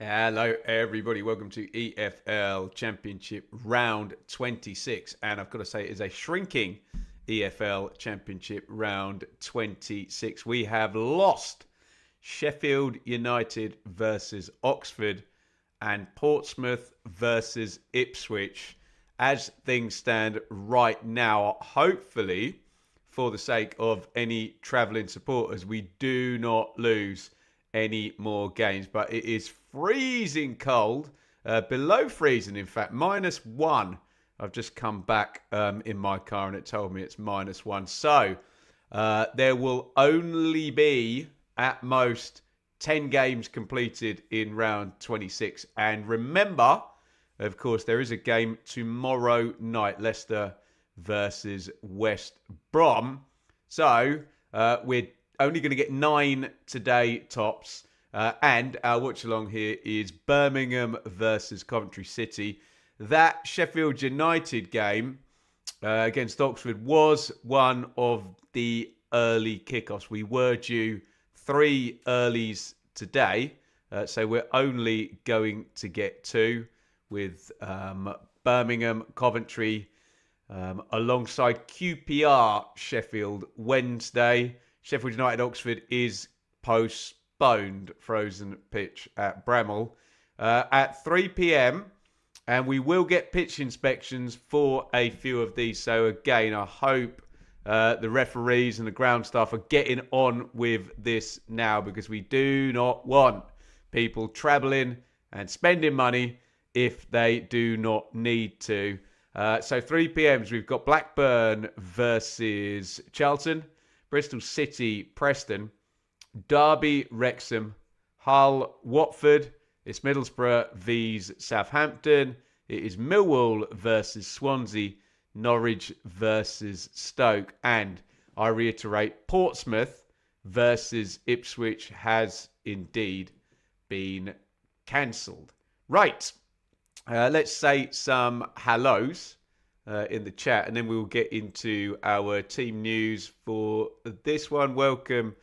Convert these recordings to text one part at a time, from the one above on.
Hello, everybody. Welcome to EFL Championship round 26. And I've got to say, it is a shrinking EFL Championship round 26. We have lost Sheffield United versus Oxford and Portsmouth versus Ipswich. As things stand right now, hopefully, for the sake of any travelling supporters, we do not lose any more games. But it is freezing cold, below freezing, in fact, -1. I've just come back in my car and it told me it's -1. So there will only be at most 10 games completed in round 26. And remember, of course, there is a game tomorrow night, Leicester versus West Brom. So we're only going to get 9 today tops. And our watch along here is Birmingham versus Coventry City. That Sheffield United game against Oxford was one of the early kickoffs. We were due 3 earlies today. So we're only going to get 2 with Birmingham, Coventry, alongside QPR Sheffield Wednesday. Sheffield United Oxford is postponed, frozen pitch at Bramall at 3 p.m. And we will get pitch inspections for a few of these. So again, I hope the referees and the ground staff are getting on with this now, because we do not want people travelling and spending money if they do not need to. So 3 p.m. we've got Blackburn versus Charlton, Bristol City, Preston, Derby, Wrexham, Hull, Watford. It's Middlesbrough vs Southampton. It is Millwall versus Swansea, Norwich versus Stoke. And I reiterate, Portsmouth versus Ipswich has indeed been cancelled. Right. Let's say some hellos in the chat, and then we'll get into our team news for this one. Welcome,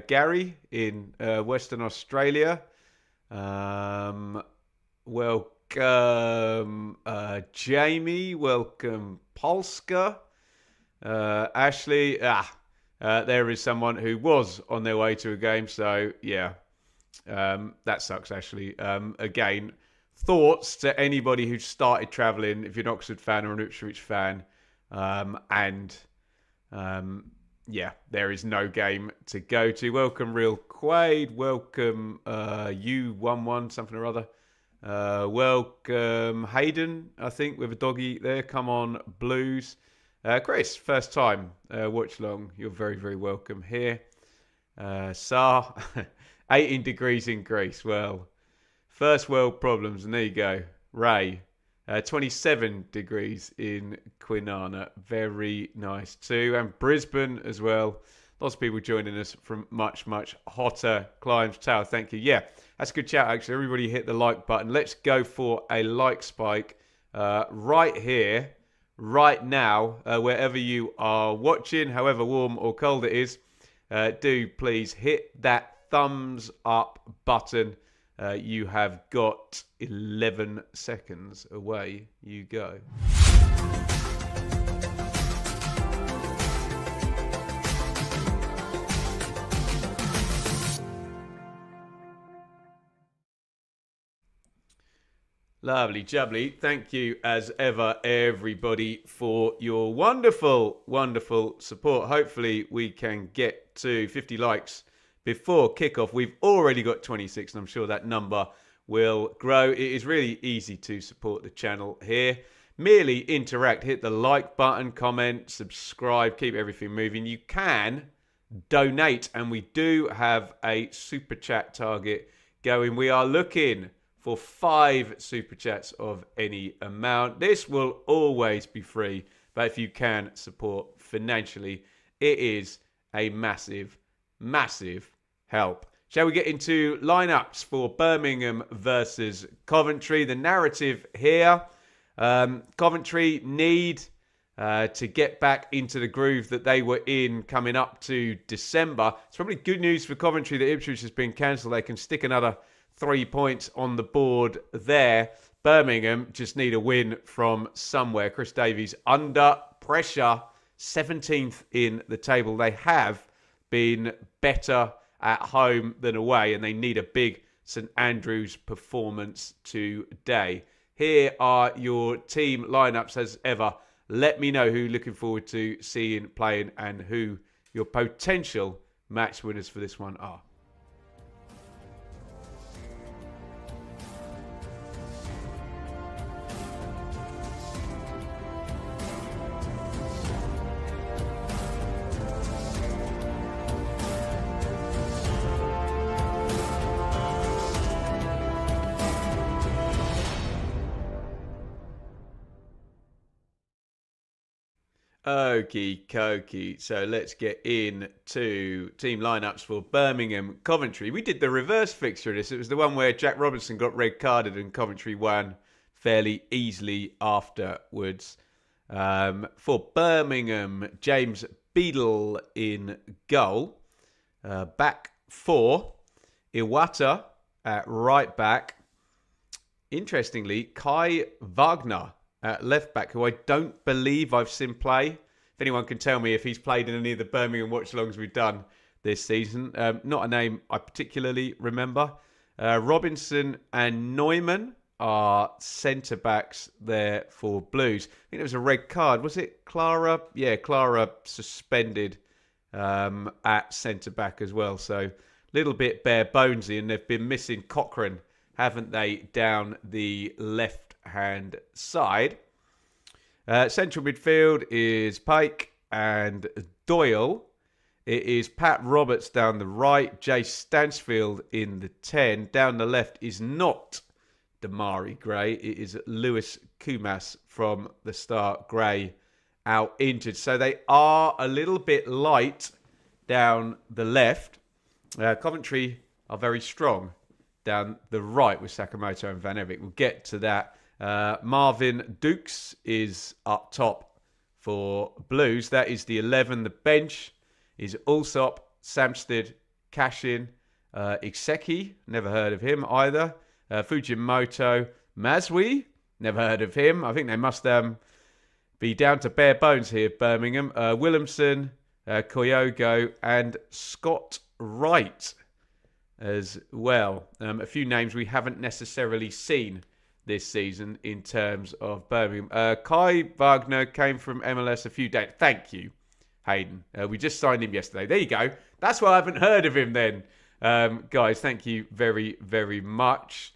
Gary in Western Australia. Welcome, Jamie. Welcome, Polska. Ashley. There is someone who was on their way to a game. So, yeah, that sucks, Ashley. Again, thoughts to anybody who started travelling, if you're an Oxford fan or an Ipswich fan. Yeah, there is no game to go to. Welcome, Real Quaid. Welcome, U11, something or other. Welcome, Hayden, I think, with a doggy there. Come on, Blues. Chris, first time watch along. You're very, very welcome here. Sar, 18 degrees in Greece. Well, first world problems, and there you go. Ray, 27 degrees in Kwinana. Very nice too. And Brisbane as well. Lots of people joining us from much, much hotter climes. Tower, thank you. Yeah, that's a good chat, actually. Everybody hit the like button. Let's go for a like spike right here, right now, wherever you are watching, however warm or cold it is. Do please hit that thumbs up button. You have got 11 seconds. Away you go. Lovely jubbly. Thank you as ever, everybody, for your wonderful, wonderful support. Hopefully we can get to 50 likes before kickoff. We've already got 26, and I'm sure that number will grow. It is really easy to support the channel here. Merely interact, hit the like button, comment, subscribe, keep everything moving. You can donate, and we do have a super chat target going. We are looking for 5 super chats of any amount. This will always be free, but if you can support financially, it is a massive, massive help. Shall we get into lineups for Birmingham versus Coventry? The narrative here, Coventry need to get back into the groove that they were in coming up to December. It's probably good news for Coventry that Ipswich has been cancelled. They can stick another 3 points on the board there. Birmingham just need a win from somewhere. Chris Davies under pressure, 17th in the table. They have been better at home than away, and they need a big St Andrews performance today. Here are your team lineups as ever. Let me know who you're looking forward to seeing playing and who your potential match winners for this one are. Okie dokie. So let's get into team lineups for Birmingham Coventry. We did the reverse fixture of this. It was the one where Jack Robinson got red carded and Coventry won fairly easily afterwards. For Birmingham, James Beadle in goal. Back four, Iwata at right back. Interestingly, Kai Wagner at left back, who I don't believe I've seen play. If anyone can tell me if he's played in any of the Birmingham watch-alongs we've done this season. Not a name I particularly remember. Robinson and Neumann are centre-backs there for Blues. I think there was a red card. Was it Clara? Yeah, Clara suspended at centre-back as well. So a little bit bare-bonesy, and they've been missing Cochrane, haven't they, down the left-hand side. Central midfield is Pike and Doyle. It is Pat Roberts down the right, Jay Stansfield in the 10. Down the left is not Damari Gray. It is Lewis Kumas from the start. Gray out injured. So they are a little bit light down the left. Coventry are very strong down the right with Sakamoto and Van Evik. We'll get to that. Marvin Dukes is up top for Blues. That is the 11. The bench is Allsop, Samsted, Cashin, Ikseki, never heard of him either. Fujimoto, Mazwi, never heard of him. I think they must be down to bare bones here, Birmingham. Williamson, Koyogo, and Scott Wright as well. A few names we haven't necessarily seen this season in terms of Birmingham. Kai Wagner came from MLS a few days. Thank you, Hayden. We just signed him yesterday. There you go. That's why I haven't heard of him then. Guys, thank you very, very much.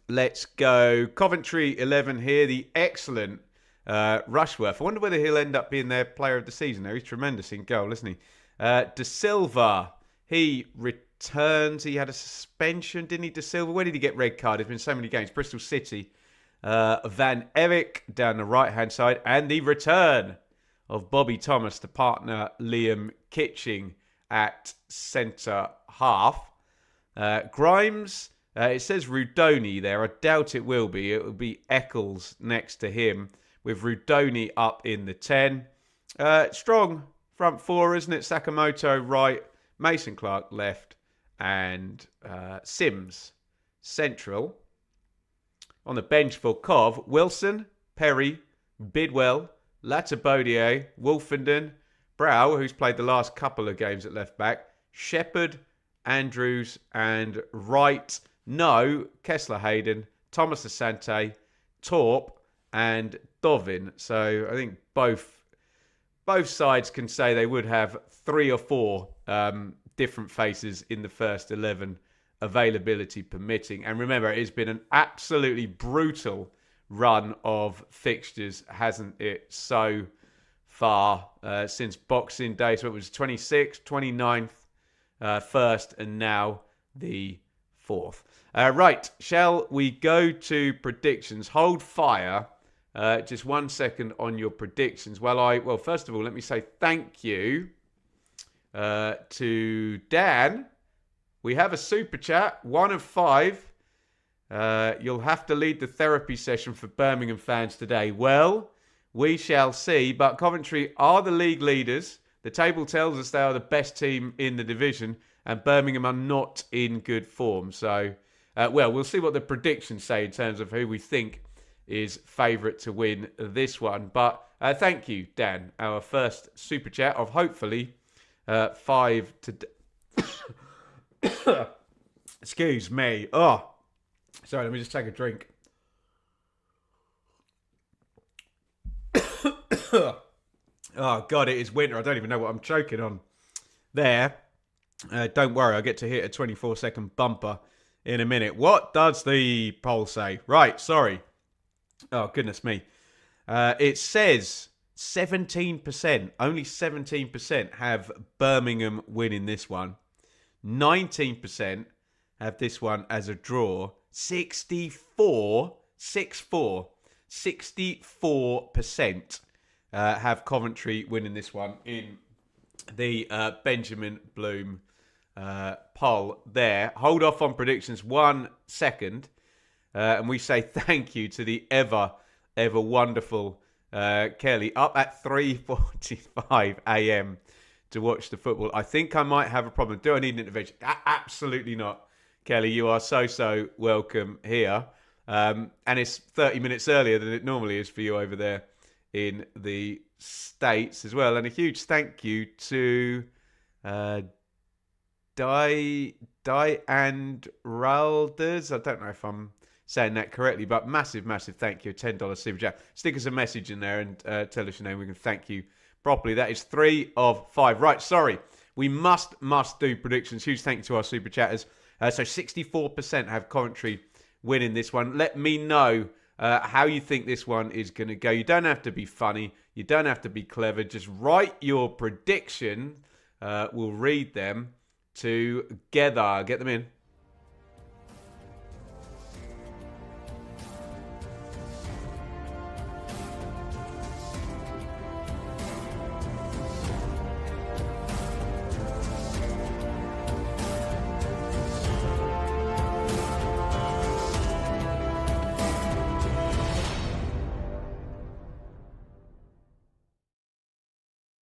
Let's go. Coventry 11 here. The excellent Rushworth. I wonder whether he'll end up being their player of the season. He's tremendous in goal, isn't he? De Silva, he returns. He had a suspension, didn't he, De Silva? Where did he get red card? There's been so many games. Bristol City. Van Erich down the right-hand side. And the return of Bobby Thomas to partner Liam Kitching at centre-half. Grimes, it says Rudoni there. I doubt it will be. It will be Eccles next to him with Rudoni up in the 10. Strong front four, isn't it? Sakamoto right, Mason Clark left, and Sims central. On the bench for Cov, Wilson, Perry, Bidwell, Latabodier, Wolfenden, Brow, who's played the last couple of games at left back, Shepherd, Andrews, and Wright. No, Kessler Hayden, Thomas Asante, Torp, and Dovin. So I think both sides can say they would have 3 or 4 different faces in the first 11, availability permitting. And remember, it has been an absolutely brutal run of fixtures, hasn't it, so far since Boxing Day. So it was 26th, 29th, 1st, and now the 4th. Right, shall we go to predictions? Hold fire. Just 1 second on your predictions. Well, first of all, let me say thank you to Dan. We have a super chat, 1 of 5. You'll have to lead the therapy session for Birmingham fans today. Well, we shall see. But Coventry are the league leaders. The table tells us they are the best team in the division. and Birmingham are not in good form. So, we'll see what the predictions say in terms of who we think is favourite to win this one. But thank you, Dan, our first super chat of hopefully 5 today. Excuse me. Oh, sorry, let me just take a drink. Oh, God, it is winter. I don't even know what I'm choking on. There. Don't worry, I get to hit a 24-second bumper in a minute. What does the poll say? Right, sorry. Oh, goodness me. It says 17%, only 17% have Birmingham winning this one. 19% have this one as a draw. 64% have Coventry winning this one in the Benjamin Bloom poll there. Hold off on predictions 1 second. And we say thank you to the ever wonderful Kelly, up at 3:45 a.m. to watch the football. I think I might have a problem. Do I need an intervention? Absolutely not. Kelly, you are so welcome here. And it's 30 minutes earlier than it normally is for you over there in the States as well. And a huge thank you to Di and Ralders. I don't know if I'm saying that correctly, but massive thank you. $10 super chat. Stick us a message in there and tell us your name. We can thank you properly. That is 3 of 5. Right, sorry. We must do predictions. Huge thank you to our super chatters. So 64% have Coventry winning this one. Let me know how you think this one is going to go. You don't have to be funny. You don't have to be clever. Just write your prediction. We'll read them together. Get them in.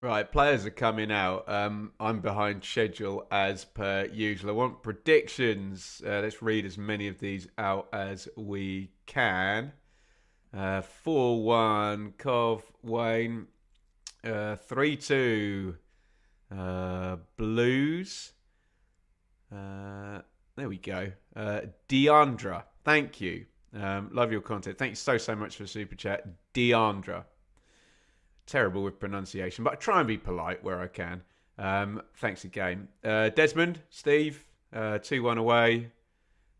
Right, players are coming out. I'm behind schedule as per usual. I want predictions. Let's read as many of these out as we can. 4-1, Cov, Wayne. 3-2, Blues. There we go. Deandra, thank you. Love your content. Thank you so much for the super chat. Deandra. Terrible with pronunciation, but I try and be polite where I can. Thanks again. Desmond, Steve, 2-1 away.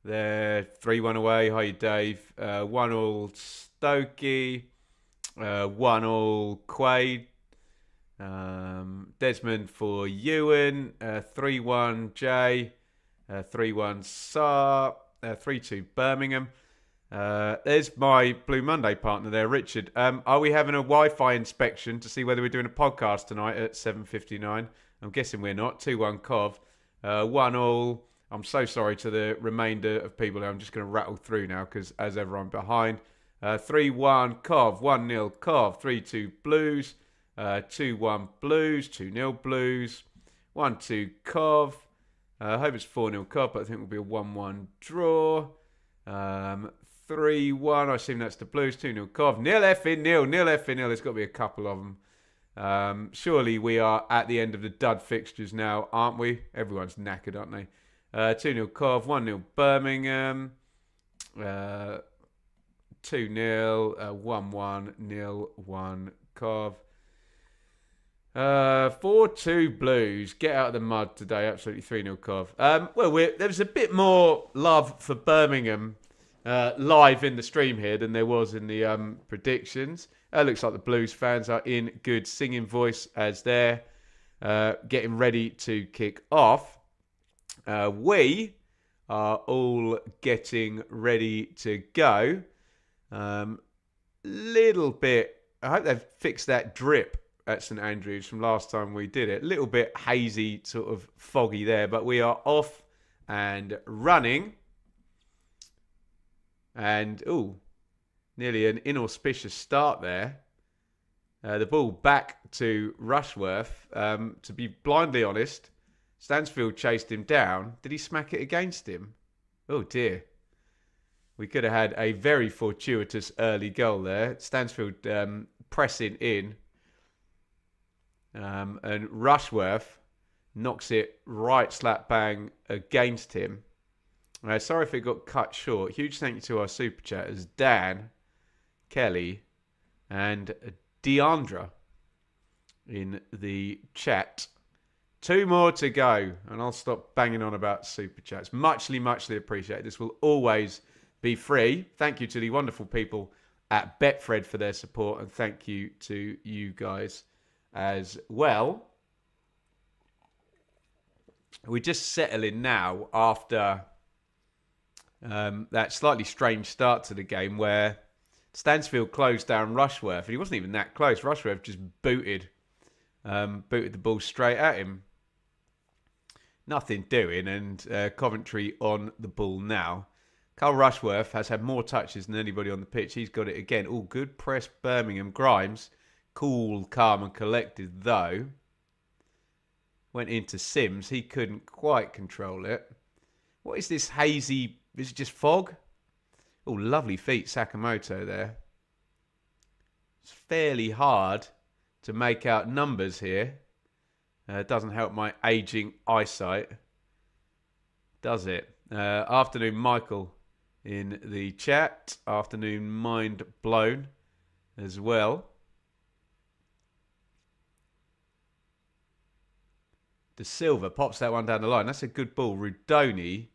There, 3-1 away. Hi, Dave. 1-1 Stokey. 1-1 Quaid. Desmond for Ewan. 3-1 Jay. 3-1 Saar. 3-2 Birmingham. There's my Blue Monday partner there, Richard. Are we having a Wi-Fi inspection to see whether we're doing a podcast tonight at 7:59? I'm guessing we're not. 2-1 Cov. 1-1. I'm so sorry to the remainder of people. I'm just going to rattle through now because as ever I'm behind. 3-1 Cov. 1-0 Cov. 3-2 Blues. 2-1 Blues. 2-0 Blues. 1-2 Cov. I hope it's 4-0 Cov, but I think it will be a 1-1 draw. 3-1, I assume that's the Blues. 2-0 Cov. Nil effing nil. Nil effing nil. There's got to be a couple of them. Surely we are at the end of the dud fixtures now, aren't we? Everyone's knackered, aren't they? 2-0 Cov. 1-0 Birmingham. 2-0. 1-1. 0-1 Cov. 4-2 Blues. Get out of the mud today. Absolutely 3-0 Cov. There was a bit more love for Birmingham live in the stream here than there was in the predictions. Looks like the Blues fans are in good singing voice as they're getting ready to kick off. We are all getting ready to go. Little bit, I hope they've fixed that drip at St Andrews from last time we did it. A little bit hazy, sort of foggy there, but we are off and running. And, nearly an inauspicious start there. The ball back to Rushworth. To be blindly honest, Stansfield chased him down. Did he smack it against him? Oh dear. We could have had a very fortuitous early goal there. Stansfield pressing in. And Rushworth knocks it right slap bang against him. Sorry if it got cut short. Huge thank you to our super chatters, Dan, Kelly, and Deandra in the chat. 2 more to go, and I'll stop banging on about super chats. Muchly, muchly appreciated. This will always be free. Thank you to the wonderful people at Betfred for their support, and thank you to you guys as well. We're just settling now after that slightly strange start to the game where Stansfield closed down Rushworth, and he wasn't even that close. Rushworth just booted the ball straight at him. Nothing doing, and Coventry on the ball now. Carl Rushworth has had more touches than anybody on the pitch. He's got it again. All good press, Birmingham. Grimes, cool, calm and collected though. Went into Sims. He couldn't quite control it. What is this hazy... Is it just fog? Oh, lovely feet, Sakamoto there. It's fairly hard to make out numbers here. Doesn't help my aging eyesight. Does it? Afternoon, Michael in the chat. Afternoon, mind blown as well. De Silva pops that one down the line. That's a good ball. Rudoni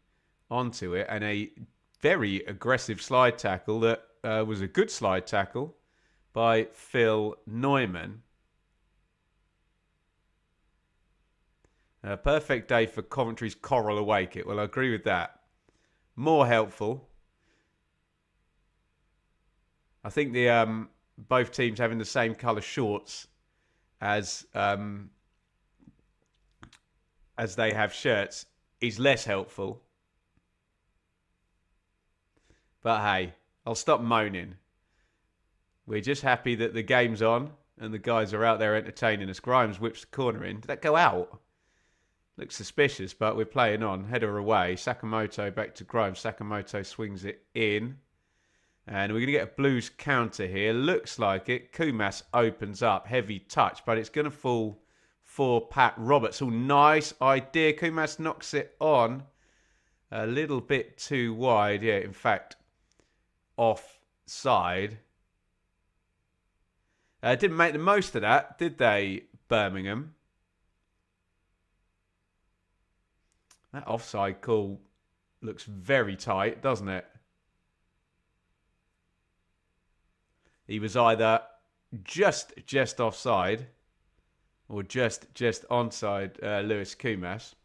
onto it, and a very aggressive slide tackle that was a good slide tackle by Phil Neumann. A perfect day for Coventry's Coral away kit. Well, I agree with that. More helpful. I think the both teams having the same colour shorts as they have shirts is less helpful. But hey, I'll stop moaning. We're just happy that the game's on and the guys are out there entertaining us. Grimes whips the corner in. Did that go out? Looks suspicious, but we're playing on. Header away. Sakamoto back to Grimes. Sakamoto swings it in. And we're going to get a Blues counter here. Looks like it. Kumas opens up. Heavy touch, but it's going to fall for Pat Roberts. Oh, nice idea. Kumas knocks it on. A little bit too wide. Yeah, in fact, offside. Didn't make the most of that, did they, Birmingham? That offside call looks very tight, doesn't it? He was either just offside or just onside Lewis Kumas.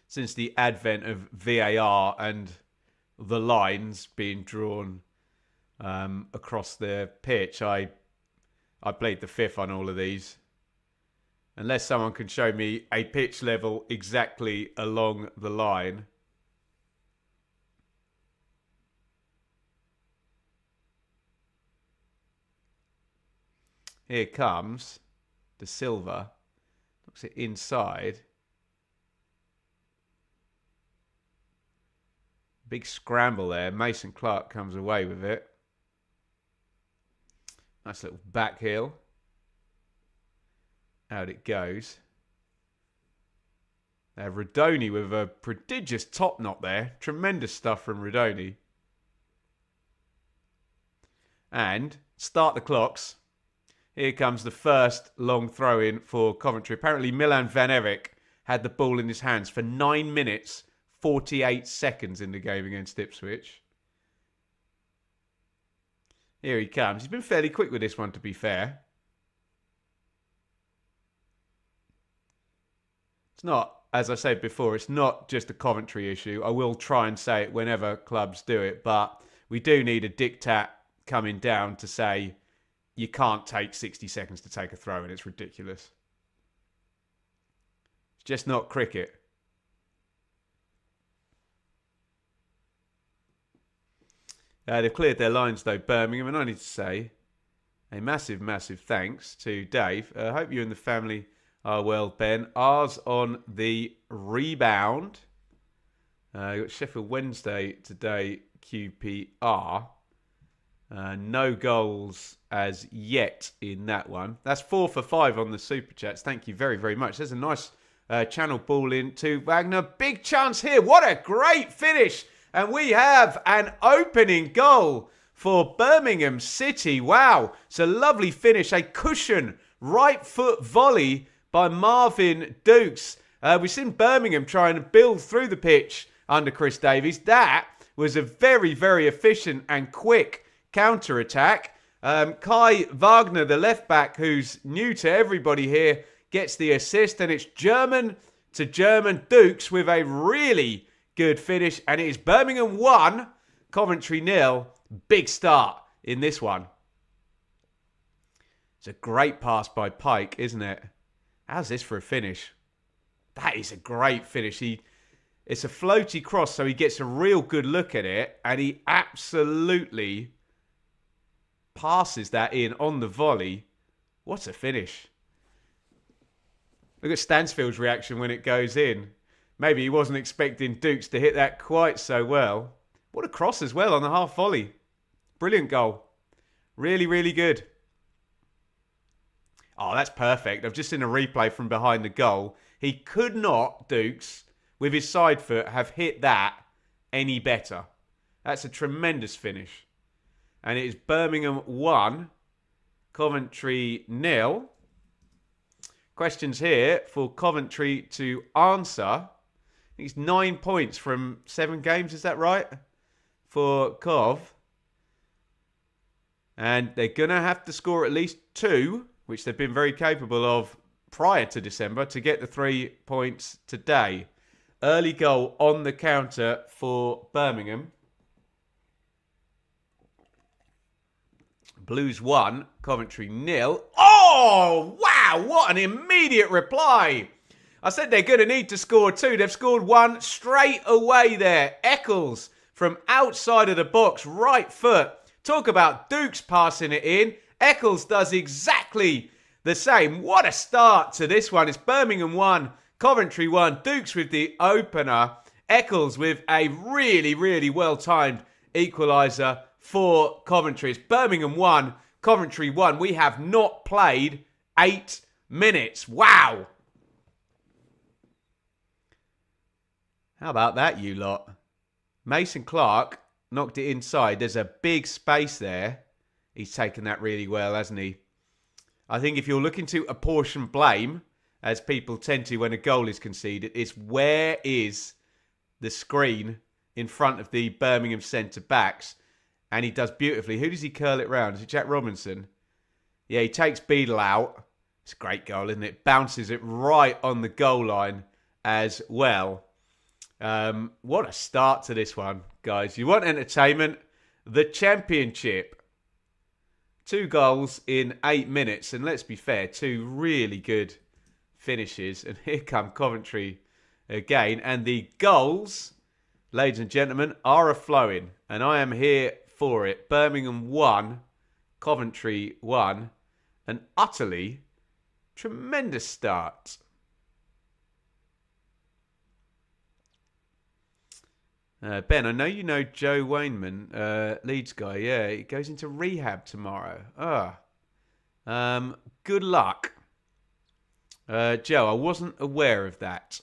Since the advent of VAR and the lines being drawn across the pitch, I played the fifth on all of these. Unless someone can show me a pitch level exactly along the line. Here comes De Silva. Looks it inside. Big scramble there. Mason Clark comes away with it. Nice little back heel. Out it goes. Rodoni with a prodigious top knot there. Tremendous stuff from Rodoni. And start the clocks. Here comes the first long throw in for Coventry. Apparently Milan Van Eyck had the ball in his hands for 9 minutes, 48 seconds in the game against Ipswich. Here he comes. He's been fairly quick with this one, to be fair. It's not, as I said before, it's not just a Coventry issue. I will try and say it whenever clubs do it, but we do need a diktat coming down to say you can't take 60 seconds to take a throw, and it's ridiculous. It's just not cricket. They've cleared their lines, though, Birmingham, and I need to say, A massive, massive thanks to Dave. I hope you and the family are well, Ben. Ours on the rebound. Got Sheffield Wednesday today, QPR. No goals as yet in that one. That's 4 for 5 on the Super Chats. Thank you very, very much. There's a nice channel ball in to Wagner. Big chance here. What a great finish. And we have an opening goal for Birmingham City. Wow. It's a lovely finish. A cushion right foot volley by Marvin Dukes. We've seen Birmingham trying to build through the pitch under Chris Davies. That was a very, very efficient and quick counter-attack. Kai Wagner, the left-back, who's new to everybody here, gets the assist. And it's German to German. Dukes with a really good finish. And it is Birmingham 1, Coventry 0. Big start in this one. It's a great pass by Pike, isn't it? How's this for a finish? That is a great finish. It's a floaty cross, so he gets a real good look at it. And he absolutely passes that in on the volley. What a finish. Look at Stansfield's reaction when it goes in. Maybe he wasn't expecting Dukes to hit that quite so well. What a cross as well on the half volley. Brilliant goal. Really, really good. Oh, that's perfect. I've just seen a replay from behind the goal. He could not, Dukes, with his side foot, have hit that any better. That's a tremendous finish. And it is Birmingham 1, Coventry 0. Questions here for Coventry to answer. I think it's 9 points from 7 games, is that right? For Cov. And they're going to have to score at least 2, which they've been very capable of prior to December, to get the 3 points today. Early goal on the counter for Birmingham. Blues 1, Coventry 0. Oh, wow, what an immediate reply. I said they're going to need to score 2. They've scored 1 straight away there. Eccles from outside of the box, right foot. Talk about Dukes passing it in. Eccles does exactly the same. What a start to this one. It's Birmingham 1, Coventry 1. Dukes with the opener. Eccles with a really, really well-timed equaliser for Coventry. It's Birmingham 1, Coventry 1. We have not played 8 minutes. Wow. How about that, you lot? Mason Clark knocked it inside. There's a big space there. He's taken that really well, hasn't he? I think if you're looking to apportion blame, as people tend to when a goal is conceded, it's where is the screen in front of the Birmingham centre-backs. And he does beautifully. Who does he curl it round? Is it Jack Robinson? Yeah, he takes Beadle out. It's a great goal, isn't it? Bounces it right on the goal line as well. What a start to this one, guys. You want entertainment? The Championship. 2 goals in 8 minutes. And let's be fair, 2 really good finishes. And here come Coventry again. And the goals, ladies and gentlemen, are a-flowing. And I am here for it. Birmingham 1, Coventry 1. An utterly tremendous start. Ben, I know you know Joe Wainman, Leeds guy. Yeah, he goes into rehab tomorrow. Good luck. Joe, I wasn't aware of that.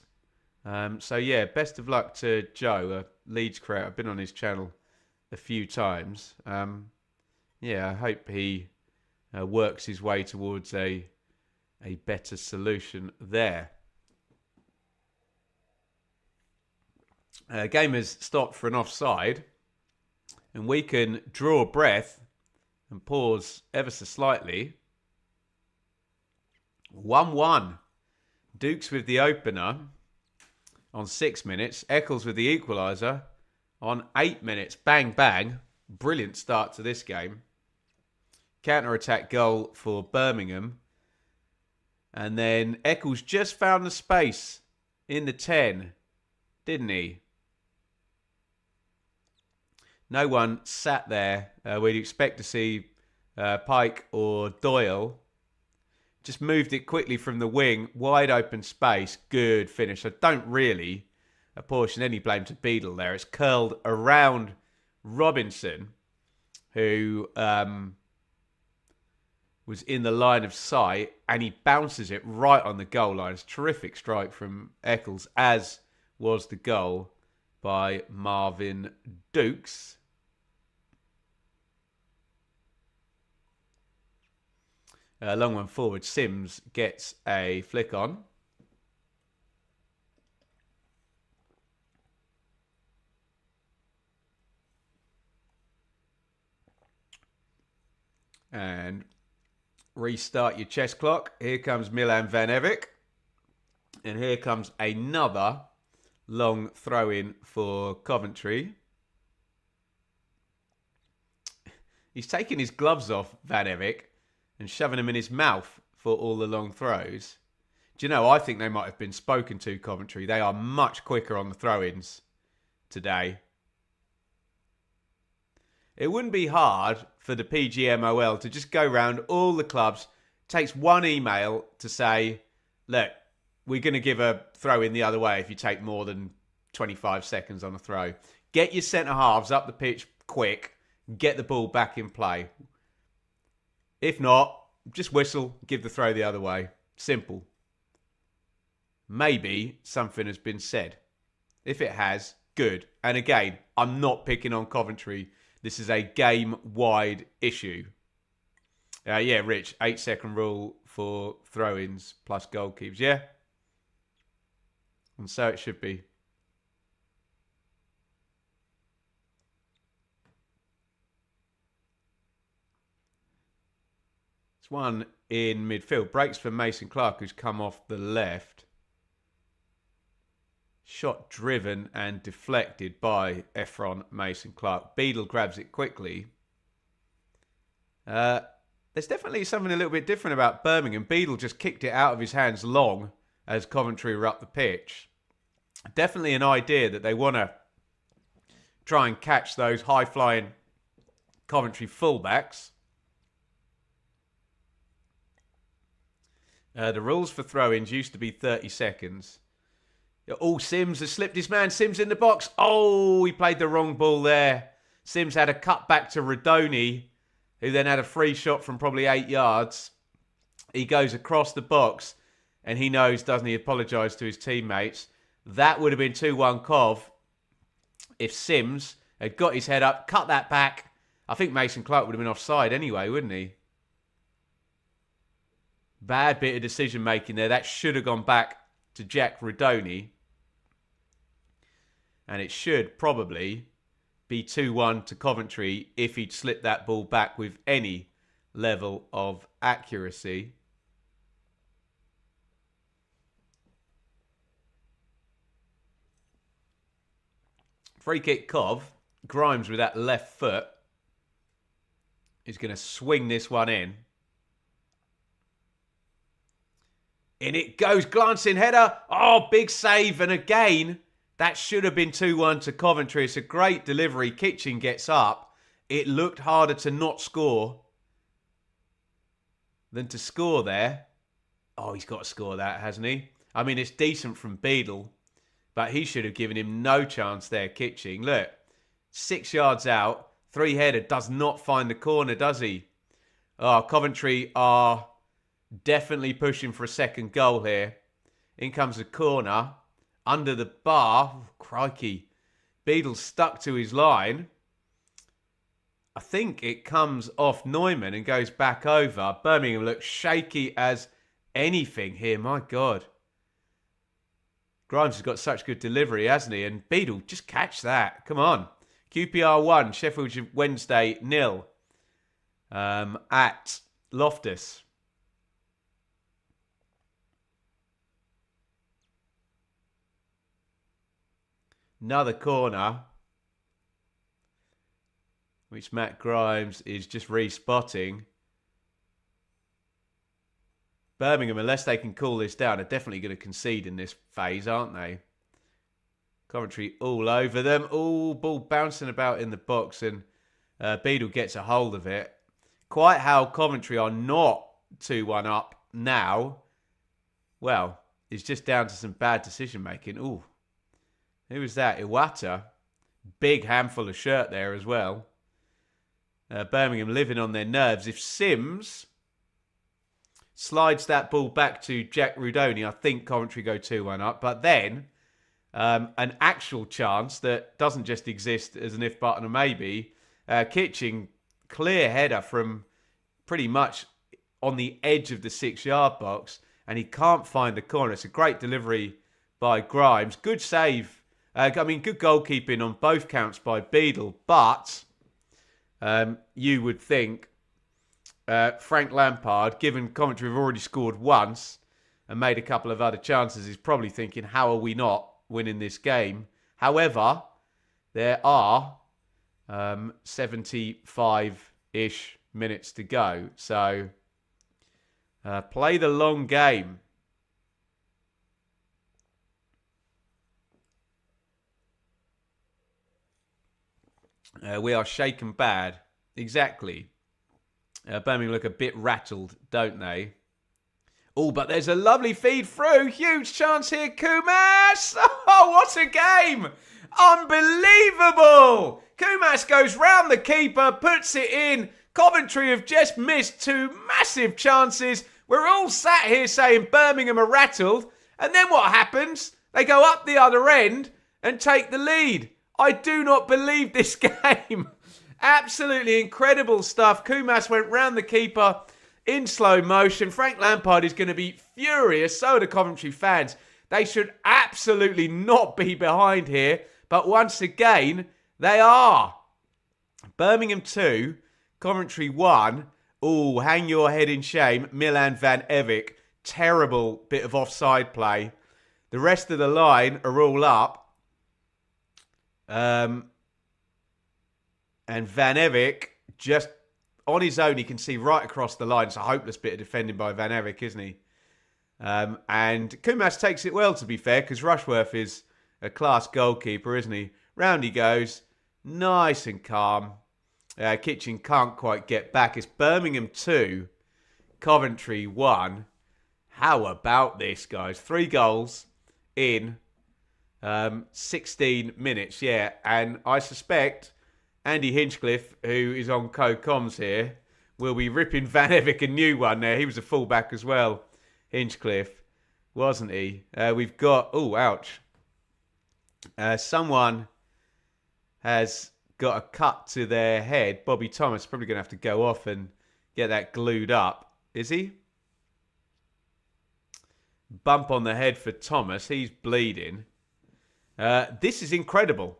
So, yeah, best of luck to Joe, a Leeds creator. I've been on his channel a few times. Yeah, I hope he works his way towards a better solution there. Game has stopped for an offside, and we can draw a breath and pause ever so slightly. 1-1. Dukes with the opener on 6 minutes. Eccles with the equaliser on 8 minutes. Bang, bang. Brilliant start to this game. Counter-attack goal for Birmingham. And then Eccles just found the space in the 10, didn't he? No one sat there. We'd expect to see Pike or Doyle. Just moved it quickly from the wing. Wide open space. Good finish. I don't really apportion any blame to Beadle there. It's curled around Robinson, who was in the line of sight, and he bounces it right on the goal line. It's a terrific strike from Eccles, as was the goal by Marvin Dukes. Long one forward. Sims gets a flick on. And restart your chess clock. Here comes Milan Van Evik. And here comes another long throw-in for Coventry. He's taking his gloves off, Van Evik, and shoving them in his mouth for all the long throws. Do you know, I think they might have been spoken to, Coventry. They are much quicker on the throw-ins today. It wouldn't be hard for the PGMOL to just go round all the clubs, takes one email to say, look, we're going to give a throw in the other way if you take more than 25 seconds on a throw. Get your centre-halves up the pitch quick, get the ball back in play. If not, just whistle, give the throw the other way. Simple. Maybe something has been said. If it has, good. And again, I'm not picking on Coventry. This is a game-wide issue. Yeah, Rich, 8-second rule for throw-ins plus goalkeepers. Yeah? And so it should be. It's one in midfield. Breaks for Mason Clark, who's come off the left. Shot driven and deflected by Ephron Mason Clark. Beadle grabs it quickly. There's definitely something a little bit different about Birmingham. Beadle just kicked it out of his hands long as Coventry were up the pitch. Definitely an idea that they want to try and catch those high-flying Coventry fullbacks. The rules for throw-ins used to be 30 seconds. Oh, Sims has slipped his man. Sims in the box. Oh, he played the wrong ball there. Sims had a cut back to Radoni, who then had a free shot from probably 8 yards. He goes across the box, and he knows, doesn't he, apologise to his teammates. That would have been 2-1 Cov if Sims had got his head up, cut that back. I think Mason Clark would have been offside anyway, wouldn't he? Bad bit of decision-making there. That should have gone back to Jack Radoni. And it should probably be 2-1 to Coventry if he'd slipped that ball back with any level of accuracy. Free kick Cov. Grimes with that left foot is going to swing this one in. In it goes, glancing header. Oh, big save. And again, that should have been 2-1 to Coventry. It's a great delivery. Kitchen gets up. It looked harder to not score than to score there. Oh, he's got to score that, hasn't he? I mean, it's decent from Beadle, but he should have given him no chance there, Kitching. Look, 6 yards out, three-header, does not find the corner, does he? Oh, Coventry are definitely pushing for a second goal here. In comes the corner. Under the bar. Oh, crikey. Beadle stuck to his line. I think it comes off Neumann and goes back over. Birmingham looks shaky as anything here. My God. Grimes has got such good delivery, hasn't he? And Beadle, just catch that. Come on. QPR 1, Sheffield Wednesday 0 at Loftus. Another corner, which Matt Grimes is just re-spotting. Birmingham, unless they can cool this down, are definitely going to concede in this phase, aren't they? Coventry all over them. Oh, ball bouncing about in the box, and Beadle gets a hold of it. Quite how Coventry are not 2-1 up now, well, it's just down to some bad decision making. Ooh, who was that? Iwata. Big handful of shirt there as well. Birmingham living on their nerves. If Sims slides that ball back to Jack Rudoni, I think Coventry go 2-1 up. But then an actual chance that doesn't just exist as an if, but, and a maybe. Kitching, clear header from pretty much on the edge of the 6-yard box, and he can't find the corner. It's a great delivery by Grimes. Good save. Good goalkeeping on both counts by Beadle, but you would think Frank Lampard, given Coventry have already scored once and made a couple of other chances, is probably thinking, how are we not winning this game? However, there are 75-ish minutes to go. So play the long game. We are shaken bad. Exactly. Birmingham look a bit rattled, don't they? Oh, but there's a lovely feed through. Huge chance here, Kumas. Oh, what a game. Unbelievable. Kumas goes round the keeper, puts it in. Coventry have just missed two massive chances. We're all sat here saying Birmingham are rattled. And then what happens? They go up the other end and take the lead. I do not believe this game. Absolutely incredible stuff. Kumas went round the keeper in slow motion. Frank Lampard is going to be furious. So are the Coventry fans. They should absolutely not be behind here. But once again, they are. Birmingham 2, Coventry 1. Oh, hang your head in shame. Milan Van Evik. Terrible bit of offside play. The rest of the line are all up. And Van Evik, just on his own, he can see right across the line. It's a hopeless bit of defending by Van Evik, isn't he? And Kumas takes it well, to be fair, because Rushworth is a class goalkeeper, isn't he? Round he goes, nice and calm. Kitchen can't quite get back. It's Birmingham 2, Coventry 1. How about this, guys? 3 goals in 16 minutes, yeah. And I suspect Andy Hinchcliffe, who is on co-coms here, will be ripping Van Evik a new one there. He was a fullback as well, Hinchcliffe, wasn't he? We've got... Oh, ouch. Someone has got a cut to their head. Bobby Thomas probably going to have to go off and get that glued up. Is he? Bump on the head for Thomas. He's bleeding. This is incredible.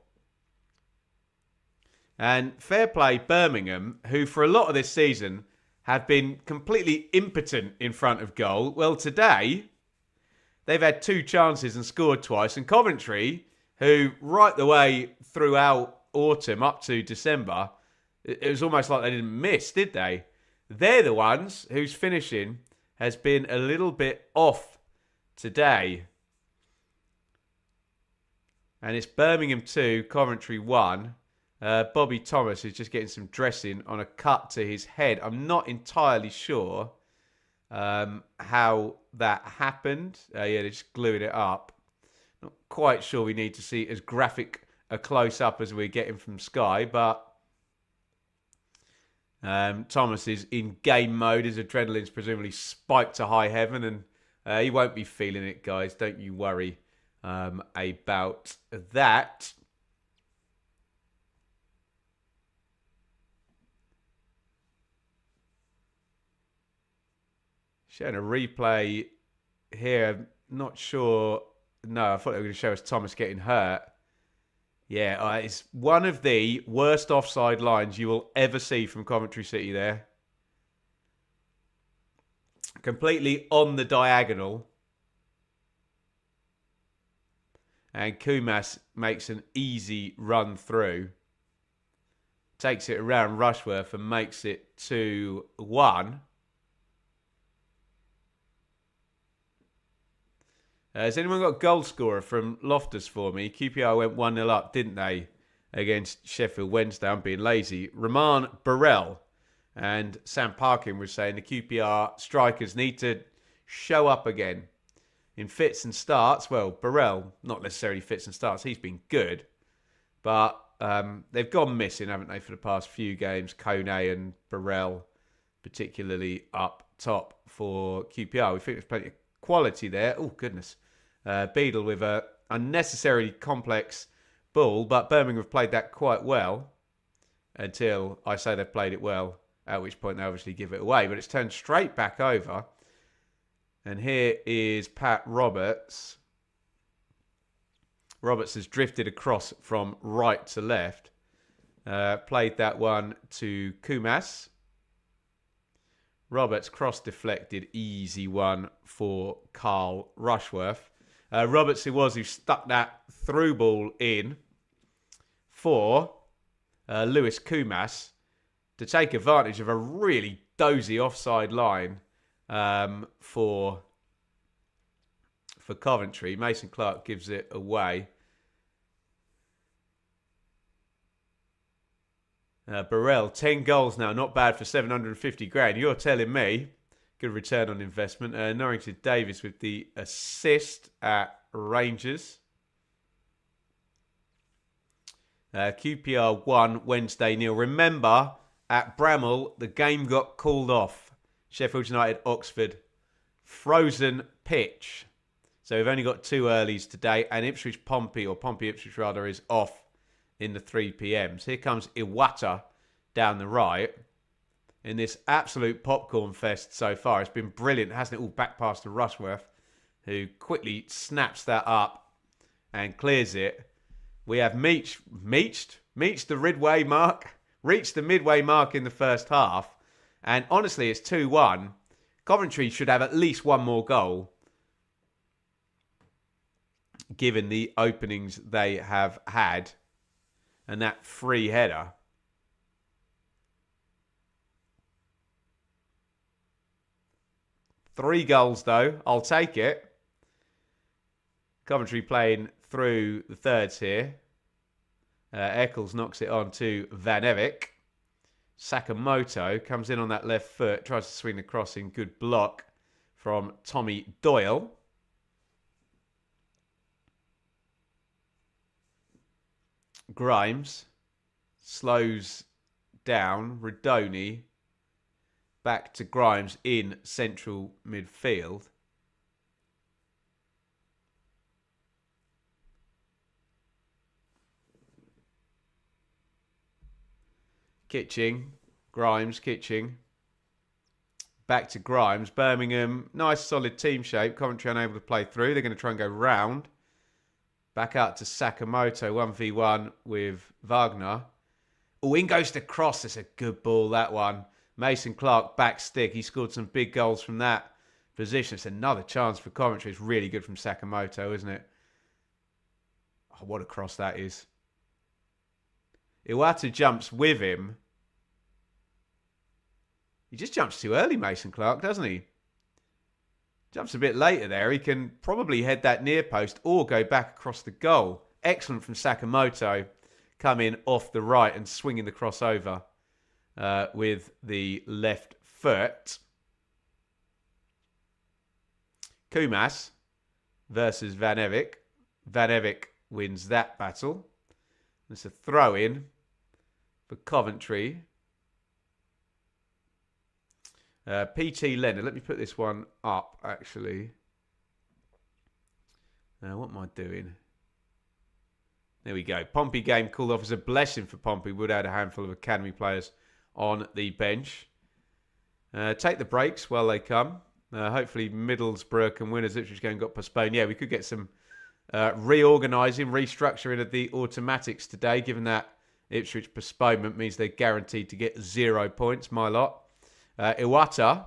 And fair play Birmingham, who for a lot of this season have been completely impotent in front of goal. Well, today, they've had 2 chances and scored twice. And Coventry, who right the way throughout autumn up to December, it was almost like they didn't miss, did they? They're the ones whose finishing has been a little bit off today. And it's Birmingham 2, Coventry 1. Bobby Thomas is just getting some dressing on a cut to his head. I'm not entirely sure how that happened. Yeah, they're just gluing it up. Not quite sure we need to see as graphic a close-up as we're getting from Sky, but Thomas is in game mode. His adrenaline's presumably spiked to high heaven, and he won't be feeling it, guys. Don't you worry about that. Showing a replay here. Not sure. No, I thought they were going to show us Thomas getting hurt. Yeah, it's one of the worst offside lines you will ever see from Coventry City there. Completely on the diagonal. And Kumas makes an easy run through. Takes it around Rushworth and makes it 2-1. Has anyone got a goal scorer from Loftus for me? QPR went 1-0 up, didn't they, against Sheffield Wednesday? I'm being lazy. Roman Burrell And Sam Parkin was saying the QPR strikers need to show up again in fits and starts. Well, Burrell, not necessarily fits and starts. He's been good. But they've gone missing, haven't they, for the past few games? Kone and Burrell, particularly up top for QPR. We think there's plenty of quality there. Oh, goodness. Beadle with a unnecessarily complex ball, but Birmingham have played that quite well until I say they've played it well, at which point they obviously give it away. But it's turned straight back over. And here is Pat Roberts. Roberts has drifted across from right to left. Played that one to Kumas. Roberts cross-deflected, easy one for Carl Rushworth. Roberts who stuck that through ball in for Lewis Kumas to take advantage of a really dozy offside line for Coventry. Mason Clark gives it away. Burrell, 10 goals now. Not bad for 750 grand. You're telling me. Good return on investment. Norrington Davies with the assist at Rangers. QPR 1, Wednesday 0. Remember, at Bramall, the game got called off. Sheffield United, Oxford. Frozen pitch. So we've only got 2 earlies today. And Ipswich Pompey, or Pompey Ipswich rather, is off in the 3 p.m. So here comes Iwata down the right in this absolute popcorn fest so far. It's been brilliant, hasn't it? All back past to Rushworth, who quickly snaps that up and clears it. We have reached the midway mark in the first half. And honestly, it's 2-1. Coventry should have at least one more goal, given the openings they have had. And that free header. Three goals, though. I'll take it. Coventry playing through the thirds here. Eccles knocks it on to Van Evik. Sakamoto comes in on that left foot. Tries to swing the crossing. Good block from Tommy Doyle. Grimes slows down. Redoni back to Grimes in central midfield. Kitching. Grimes, Kitching. Back to Grimes. Birmingham, nice solid team shape. Coventry unable to play through. They're going to try and go round. Back out to Sakamoto, 1v1 with Wagner. Oh, in goes the cross. It's a good ball, that one. Mason Clark, back stick. He scored some big goals from that position. It's another chance for Coventry. It's really good from Sakamoto, isn't it? Oh, what a cross that is. Iwata jumps with him. He just jumps too early, Mason Clark, doesn't he? Jumps a bit later there. He can probably head that near post or go back across the goal. Excellent from Sakamoto. Coming off the right and swinging the crossover with the left foot. Kumas versus Van Evik. Van Evik wins that battle. It's a throw-in for Coventry. P.T. Leonard. Let me put this one up, actually. What am I doing? There we go. Pompey game called off as a blessing for Pompey. Would add a handful of academy players on the bench. Take the breaks while they come. Hopefully Middlesbrough can win as Ipswich game got postponed. Yeah, we could get some reorganising, restructuring of the automatics today, given that Ipswich postponement means they're guaranteed to get 0 points, my lot. Iwata,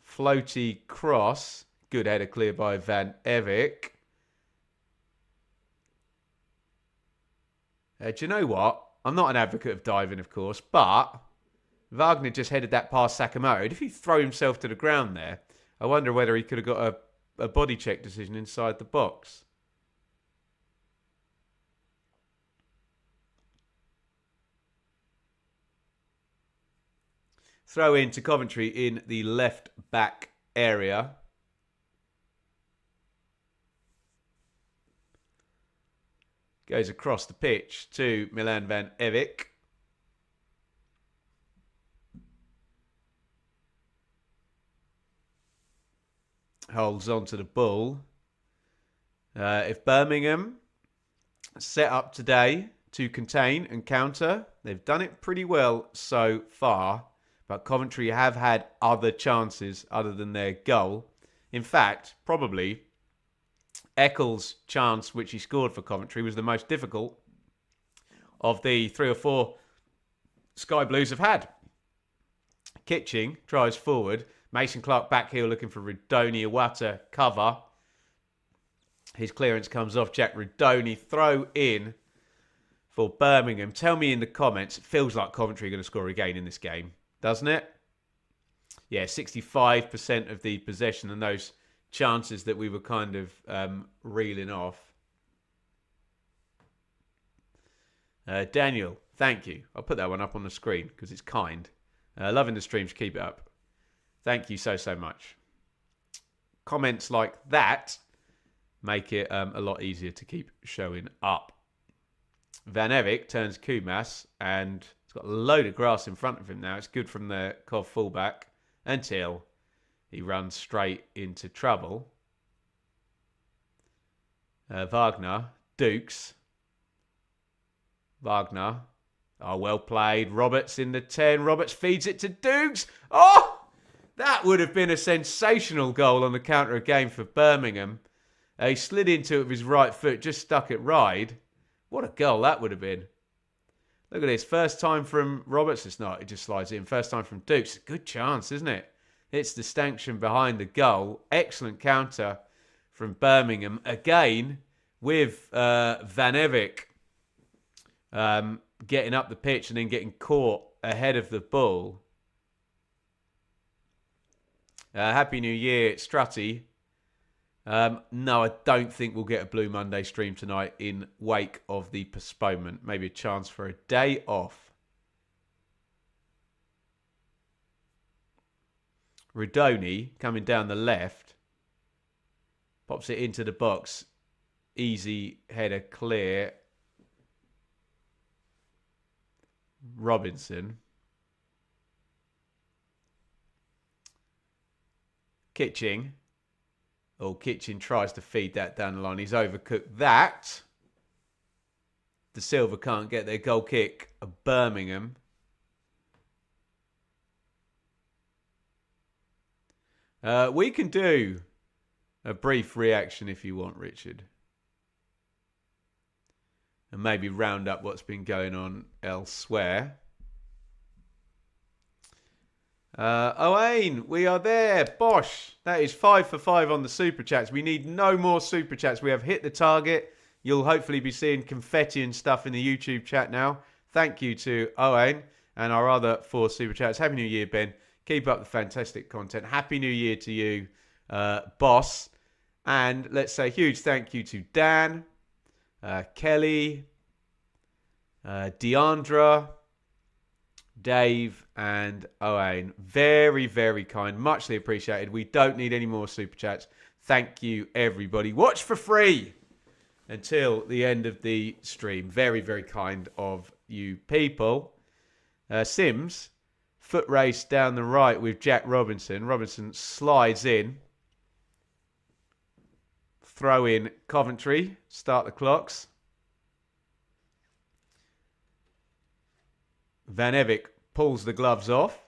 floaty cross. Good header clear by Van Evik. Do you know what? I'm not an advocate of diving, of course, but Wagner just headed that past Sakamoto. If he throw himself to the ground there, I wonder whether he could have got a body check decision inside the box. Throw in to Coventry in the left back area. Goes across the pitch to Milan van Evik. Holds on to the ball. If Birmingham set up today to contain and counter, they've done it pretty well so far. But Coventry have had other chances other than their goal. In fact, probably Eccles' chance, which he scored for Coventry, was the most difficult of the 3 or 4 Sky Blues have had. Kitching tries forward. Mason Clark back heel looking for Rudoni Iwata cover. His clearance comes off Jack Rudoni. Throw in for Birmingham. Tell me in the comments, it feels like Coventry are going to score again in this game, doesn't it? Yeah, 65% of the possession and those chances that we were kind of reeling off. Daniel, thank you. I'll put that one up on the screen because it's kind. Loving the streams. Keep it up. Thank you so, so much. Comments like that make it a lot easier to keep showing up. Van Evik turns Kumas and he's got a load of grass in front of him now. It's good from the Cov fullback until he runs straight into trouble. Wagner, Dukes. Wagner. Oh, well played. Roberts in the 10. Roberts feeds it to Dukes. Oh! That would have been a sensational goal on the counter again for Birmingham. He slid into it with his right foot, just stuck it right. What a goal that would have been. Look at this. First time from Roberts. It's not. It just slides in. First time from Dukes. Good chance, isn't it? It's the stanchion behind the goal. Excellent counter from Birmingham. Again, with Van Evik getting up the pitch and then getting caught ahead of the ball. Happy New Year, Strutty. No, I don't think we'll get a Blue Monday stream tonight in wake of the postponement. Maybe a chance for a day off. Rudoni coming down the left. Pops it into the box. Easy header clear. Robinson. Kitching. Oh, Kitchen tries to feed that down the line. He's overcooked that. De Silva can't get their goal kick. Birmingham. We can do a brief reaction if you want, Richard. And maybe round up what's been going on elsewhere. Owain, we are there. Bosh. That is 5 for 5 on the Super Chats. We need no more Super Chats. We have hit the target. You'll hopefully be seeing confetti and stuff in the YouTube chat now. Thank you to Owain and our other 4 Super Chats. Happy New Year, Ben. Keep up the fantastic content. Happy New Year to you, boss. And let's say huge thank you to Dan, Kelly, Deandra, Dave and Owain. Very, very kind. Muchly appreciated. We don't need any more Super Chats. Thank you, everybody. Watch for free until the end of the stream. Very, very kind of you people. Sims, foot race down the right with Jack Robinson. Robinson slides in. Throw in Coventry. Start the clocks. Van Evik pulls the gloves off.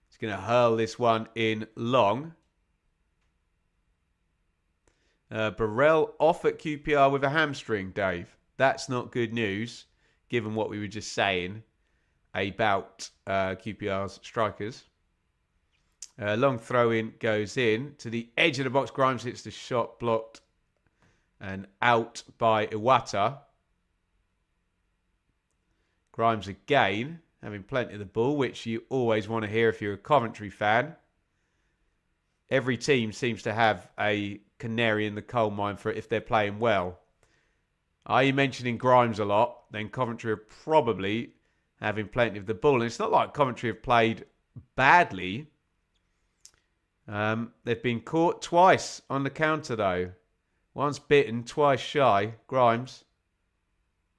He's going to hurl this one in long. Burrell off at QPR with a hamstring, Dave. That's not good news, given what we were just saying about QPR's strikers. Long throw in goes in to the edge of the box. Grimes hits the shot, blocked and out by Iwata. Grimes again, having plenty of the ball, which you always want to hear if you're a Coventry fan. Every team seems to have a canary in the coal mine for it if they're playing well. Are you mentioning Grimes a lot? Then Coventry are probably having plenty of the ball. And it's not like Coventry have played badly. They've been caught twice on the counter, though. Once bitten, twice shy. Grimes.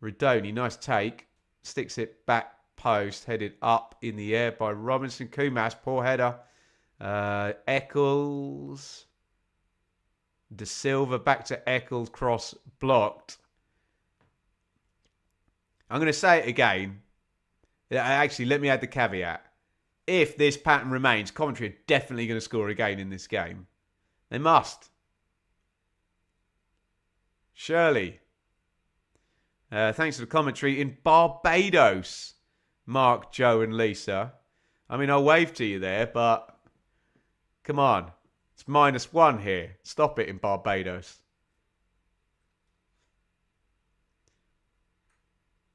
Redoni, nice take. Sticks it back post, headed up in the air by Robinson. Kumas, poor header. Eccles. De Silva back to Eccles, cross blocked. I'm going to say it again. Actually, let me add the caveat. If this pattern remains, Coventry are definitely going to score again in this game. They must. Shirley. Thanks for the commentary. In Barbados, Mark, Joe and Lisa. I mean, I'll wave to you there, but come on. It's -1 here. Stop it in Barbados.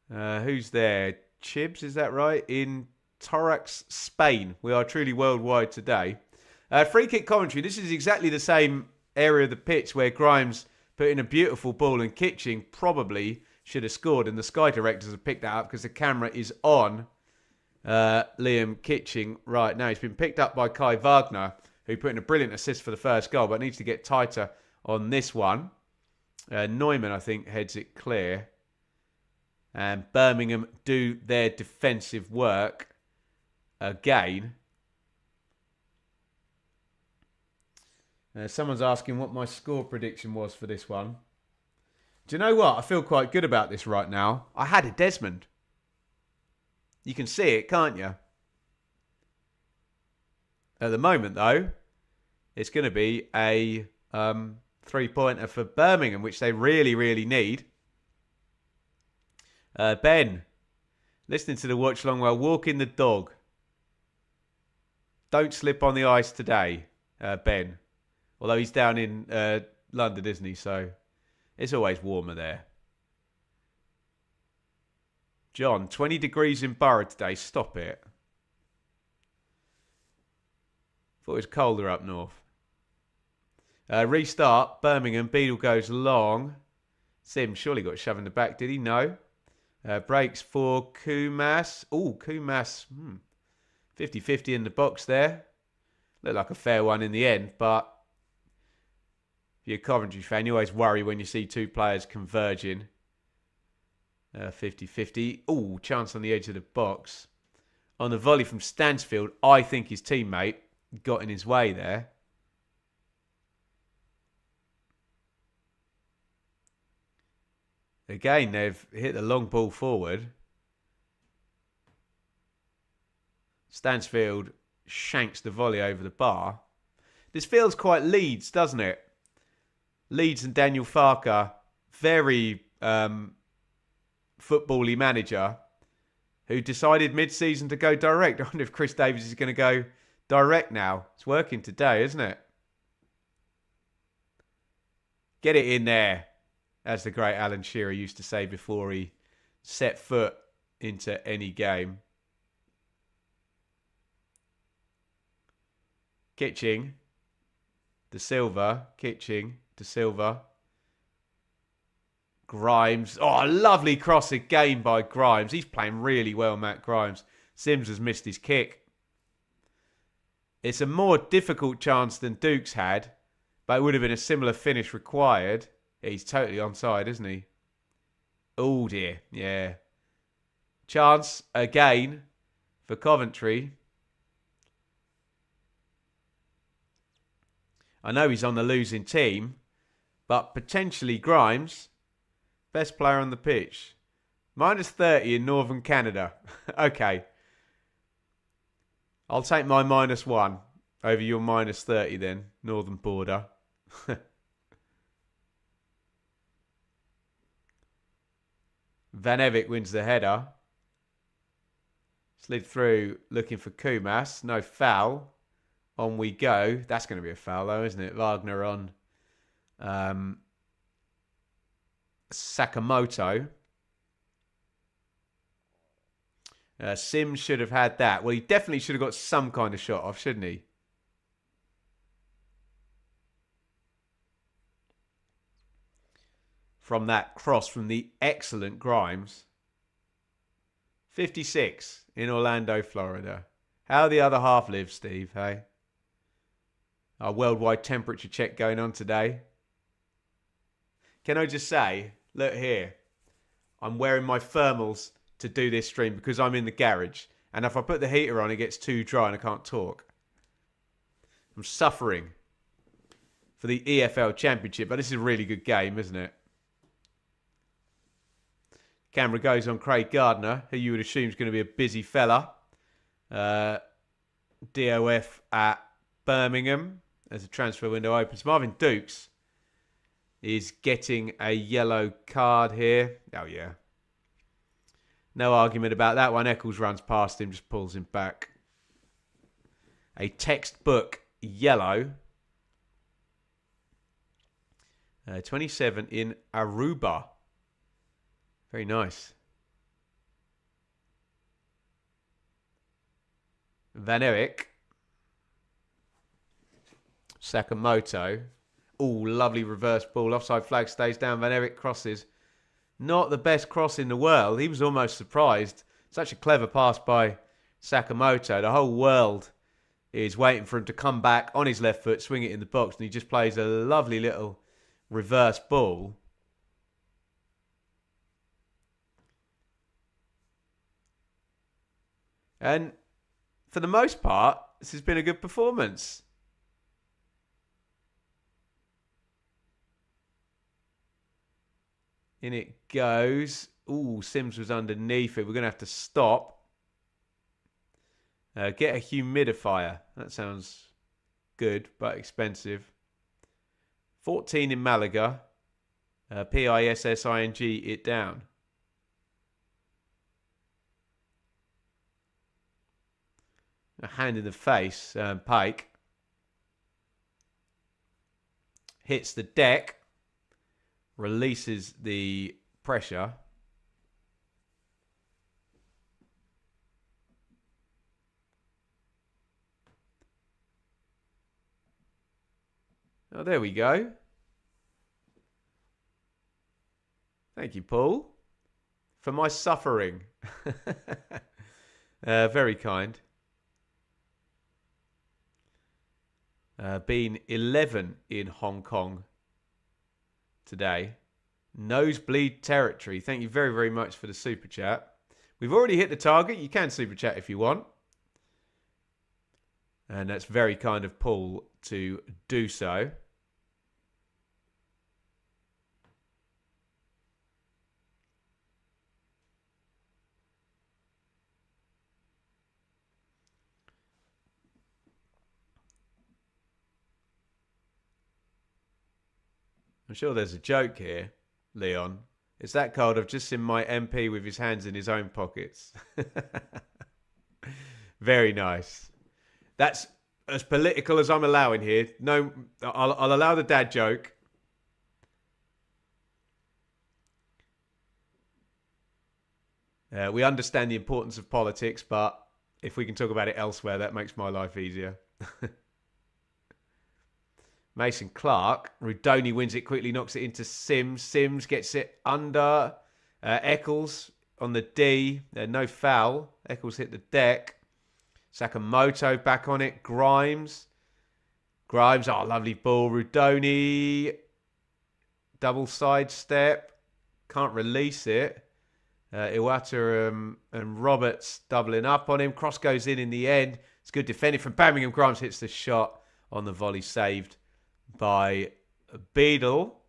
Who's there? Chibs, is that right? In Torax, Spain. We are truly worldwide today. Free kick Coventry. This is exactly the same area of the pitch where Grimes put in a beautiful ball and Kitching probably should have scored. And the Sky directors have picked that up because the camera is on Liam Kitching right now. He's been picked up by Kai Wagner, who put in a brilliant assist for the first goal, but needs to get tighter on this one. Neumann, I think, heads it clear. And Birmingham do their defensive work again. Someone's asking what my score prediction was for this one. Do you know what? I feel quite good about this right now. I had a Desmond. You can see it, can't you? At the moment, though, it's going to be a 3-pointer for Birmingham, which they really, really need. Ben, listening to the watch long while walking the dog. Don't slip on the ice today, Ben. Although he's down in London, isn't he? So it's always warmer there. John, 20 degrees in Borough today. Stop it. Thought it was colder up north. Restart. Birmingham. Beadle goes long. Sims surely got shoved in the back, did he? No. Breaks for Kumas. Oh, Kumas. 50-50 in the box there. Looked like a fair one in the end, but if you're a Coventry fan, you always worry when you see two players converging. 50-50. Oh, chance on the edge of the box. On the volley from Stansfield, I think his teammate got in his way there. Again, they've hit the long ball forward. Stansfield shanks the volley over the bar. This feels quite Leeds, doesn't it? Leeds and Daniel Farker, very football-y manager, who decided mid-season to go direct. I wonder if Chris Davies is going to go direct now. It's working today, isn't it? Get it in there, as the great Alan Shearer used to say before he set foot into any game. Kitching. De Silva. Kitching. De Silva. Grimes. Oh, a lovely cross again by Grimes. He's playing really well, Matt Grimes. Sims has missed his kick. It's a more difficult chance than Dukes had, but it would have been a similar finish required. He's totally onside, isn't he? Oh, dear. Yeah. Chance again for Coventry. I know he's on the losing team, but potentially Grimes, best player on the pitch. -30 in Northern Canada. Okay. I'll take my -1 over your -30 then, Northern Border. Van Evik wins the header. Slid through looking for Kumas. No foul. On we go. That's going to be a foul though, isn't it? Wagner on Sakamoto. Sims should have had that. Well, he definitely should have got some kind of shot off, shouldn't he? from that cross from the excellent Grimes. 56 in Orlando, Florida. How the other half lives, Steve, hey? Our worldwide temperature check going on today. Can I just say, look here, I'm wearing my thermals to do this stream because I'm in the garage. And if I put the heater on, it gets too dry and I can't talk. I'm suffering for the EFL Championship, but this is a really good game, isn't it? Camera goes on Craig Gardner, who you would assume is going to be a busy fella. DOF at Birmingham as the transfer window opens. Marvin Dukes is getting a yellow card here. Oh, yeah. No argument about that one. Eccles runs past him, just pulls him back. A textbook yellow. 27 in Aruba. Very nice. Van Eyck. Sakamoto. Oh, lovely reverse ball. Offside flag stays down. Van Eyck crosses. Not the best cross in the world. He was almost surprised. Such a clever pass by Sakamoto. The whole world is waiting for him to come back on his left foot, swing it in the box, and he just plays a lovely little reverse ball. And for the most part, this has been a good performance. In it goes. Ooh, Sims was underneath it. We're going to have to stop. Get a humidifier. That sounds good, but expensive. 14 in Malaga. Pissing it down. A hand in the face. Pike. Hits the deck. Releases the pressure. Oh, there we go. Thank you, Paul, for my suffering. Very kind. Been 11 in Hong Kong today. Nosebleed territory. Thank you very, very much for the super chat. We've already hit the target. You can super chat if you want. And that's very kind of Paul to do so. I'm sure there's a joke here, Leon. It's that cold. I've just seen my MP with his hands in his own pockets. Very nice. That's as political as I'm allowing here. No, I'll allow the dad joke. We understand the importance of politics, but if we can talk about it elsewhere, that makes my life easier. Mason Clark. Rudoni wins it quickly, knocks it into Sims. Sims gets it under. Eccles on the D. No foul. Eccles hit the deck. Sakamoto back on it. Grimes. Grimes. Oh, lovely ball. Rudoni. Double sidestep. Can't release it. Iwata and Roberts doubling up on him. Cross goes in the end. It's good defending from Birmingham. Grimes hits the shot on the volley, saved by Beadle.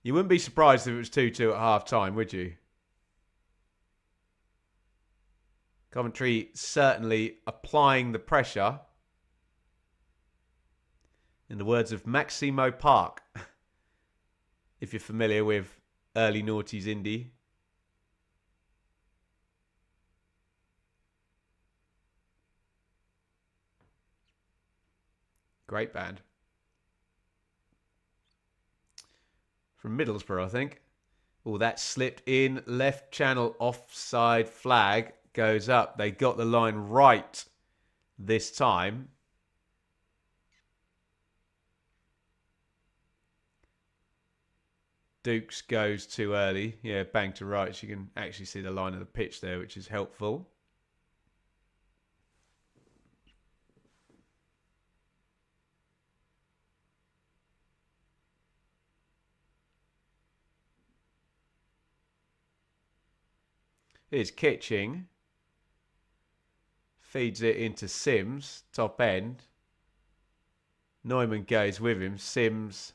You wouldn't be surprised if it was 2-2 at half time, would you? Coventry certainly applying the pressure. In the words of Maximo Park, if you're familiar with early noughties indie. Great band. From Middlesbrough, I think. Oh, that slipped in. Left channel offside flag goes up. They got the line right this time. Dukes goes too early. Yeah, bang to right. So you can actually see the line of the pitch there, which is helpful. Here's Kitching. Feeds it into Sims, top end. Neumann goes with him. Sims,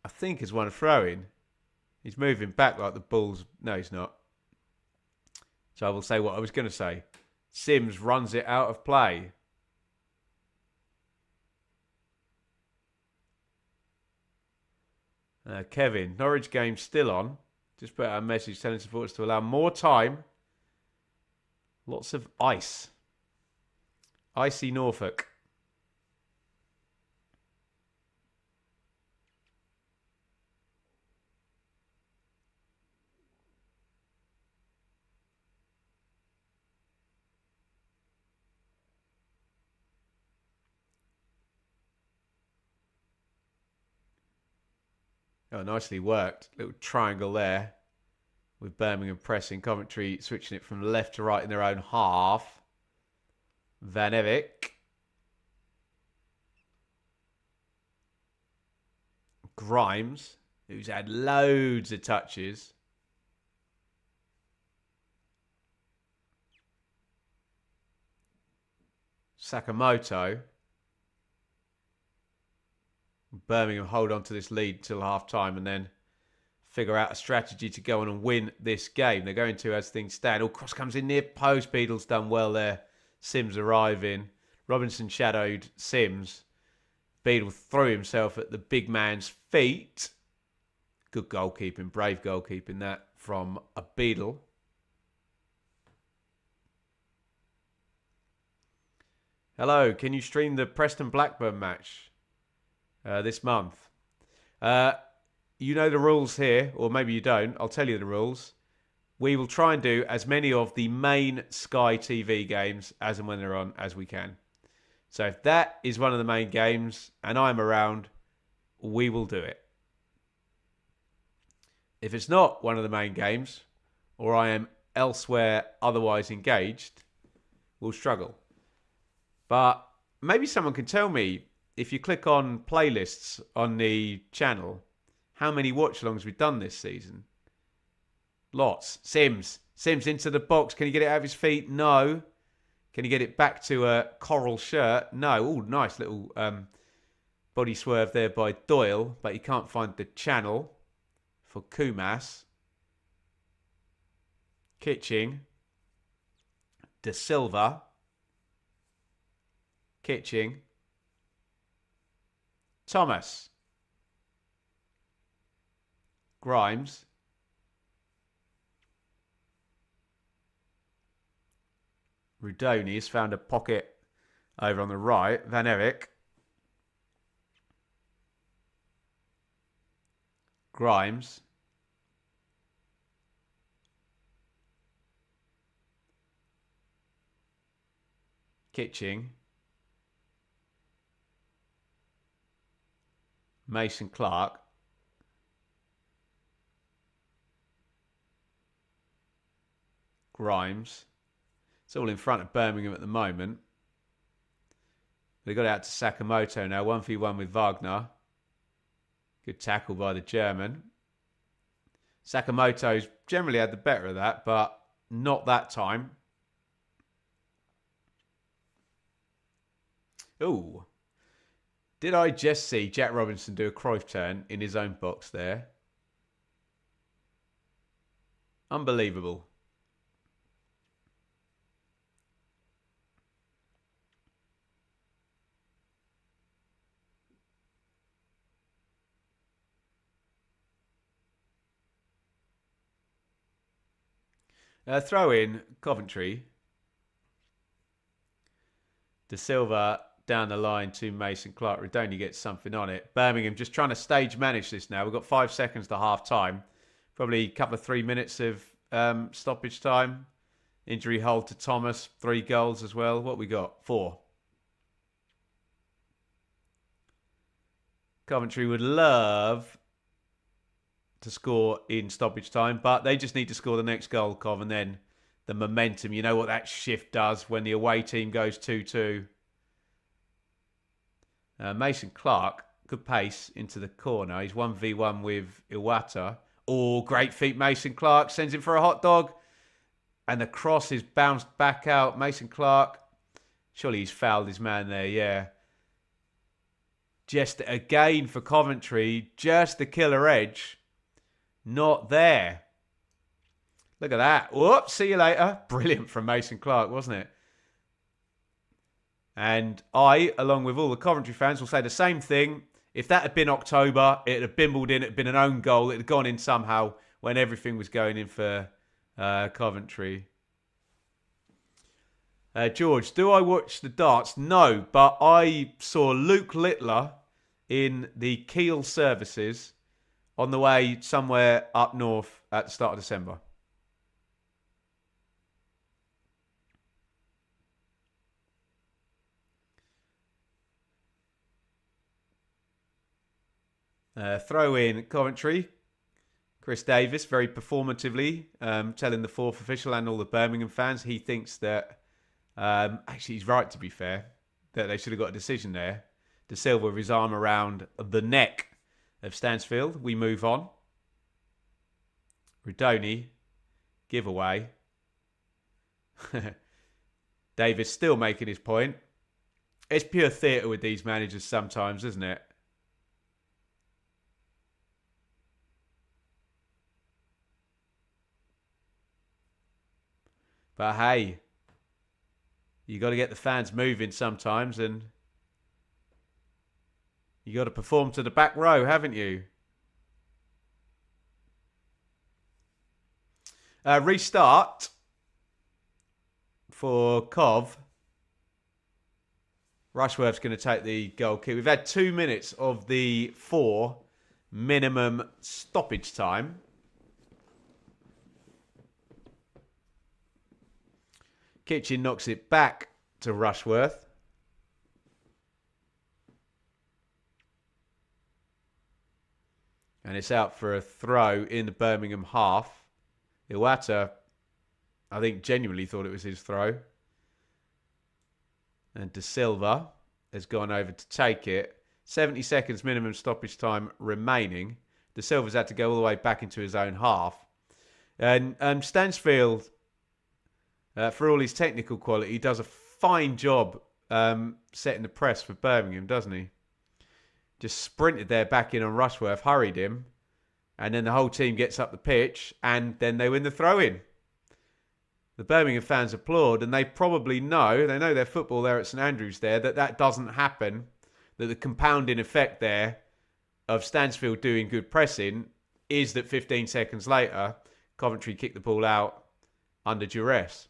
I think, has won a throw-in. He's moving back like the Bulls. No, he's not. So I will say what I was going to say. Sims runs it out of play. Kevin, Norwich game still on. Just put out a message telling supporters to allow more time. Lots of ice. Icy Norfolk. Oh, nicely worked. Little triangle there with Birmingham pressing. Coventry switching it from left to right in their own half. Van Evik. Grimes, who's had loads of touches. Sakamoto. Birmingham hold on to this lead till half-time and then figure out a strategy to go on and win this game. They're going to as things stand. Oh, cross comes in near post. Beadle's done well there. Sims arriving. Robinson shadowed Sims. Beadle threw himself at the big man's feet. Good goalkeeping, brave goalkeeping that from a Beadle. Hello, can you stream the Preston Blackburn match this month? You know the rules here, or maybe you don't. I'll tell you the rules. We will try and do as many of the main Sky TV games as and when they're on as we can. So if that is one of the main games and I'm around, we will do it. If it's not one of the main games or I am elsewhere otherwise engaged, we'll struggle. But maybe someone can tell me, if you click on playlists on the channel, how many watch-alongs we've done this season. Lots. Sims into the box. Can he get it out of his feet? No. Can he get it back to a coral shirt? No. Oh, nice little body swerve there by Doyle, but he can't find the channel for Kumas. Kitching. De Silva. Kitching. Thomas. Grimes. Rudoni has found a pocket over on the right. Van Evik. Grimes. Kitching. Mason Clark. Grimes. It's all in front of Birmingham at the moment. They got it out to Sakamoto now. 1v1 with Wagner. Good tackle by the German. Sakamoto's generally had the better of that, but not that time. Ooh. Did I just see Jack Robinson do a Cruyff turn in his own box there? Unbelievable. Throw in Coventry. De Silva down the line to Mason Clark. Rudoni gets something on it. Birmingham just trying to stage manage this now. We've got 5 seconds to half time. Probably a couple of 3 minutes of stoppage time. Injury hold to Thomas. 3 goals as well. What we got? 4. Coventry would love to score in stoppage time, but they just need to score the next goal, Cov, and then the momentum. You know what that shift does when the away team goes 2-2. Mason Clark, good pace into the corner. He's 1v1 with Iwata. Oh, great feet, Mason Clark. Sends him for a hot dog. And the cross is bounced back out. Mason Clark, surely he's fouled his man there, yeah. Just again for Coventry, just the killer edge. Not there. Look at that. Whoops, see you later. Brilliant from Mason Clark, wasn't it? And I, along with all the Coventry fans, will say the same thing. If that had been October, it had bimbled in, it had been an own goal, it had gone in somehow when everything was going in for Coventry. George, do I watch the darts? No, but I saw Luke Littler in the Kiel services on the way somewhere up north at the start of December. Throw in Coventry. Chris Davies, very performatively, telling the fourth official and all the Birmingham fans he thinks that, actually he's right to be fair, that they should have got a decision there. De Silva with his arm around the neck of Stansfield. We move on. Rudoni, giveaway. Davies still making his point. It's pure theatre with these managers sometimes, isn't it? But hey, you got to get the fans moving sometimes, and you got to perform to the back row, haven't you? Restart for Cov. Rushworth's going to take the goal kick. We've had 2 minutes of the 4 minimum stoppage time. Kitchen knocks it back to Rushworth. And it's out for a throw in the Birmingham half. Iwata, I think, genuinely thought it was his throw. And De Silva has gone over to take it. 70 seconds minimum stoppage time remaining. De Silva's had to go all the way back into his own half. And Stansfield, for all his technical quality, he does a fine job setting the press for Birmingham, doesn't he? Just sprinted there back in on Rushworth, hurried him, and then the whole team gets up the pitch, and then they win the throw-in. The Birmingham fans applaud, and they probably know, they know their football there at St Andrews there, that doesn't happen, that the compounding effect there of Stansfield doing good pressing is that 15 seconds later, Coventry kick the ball out under duress.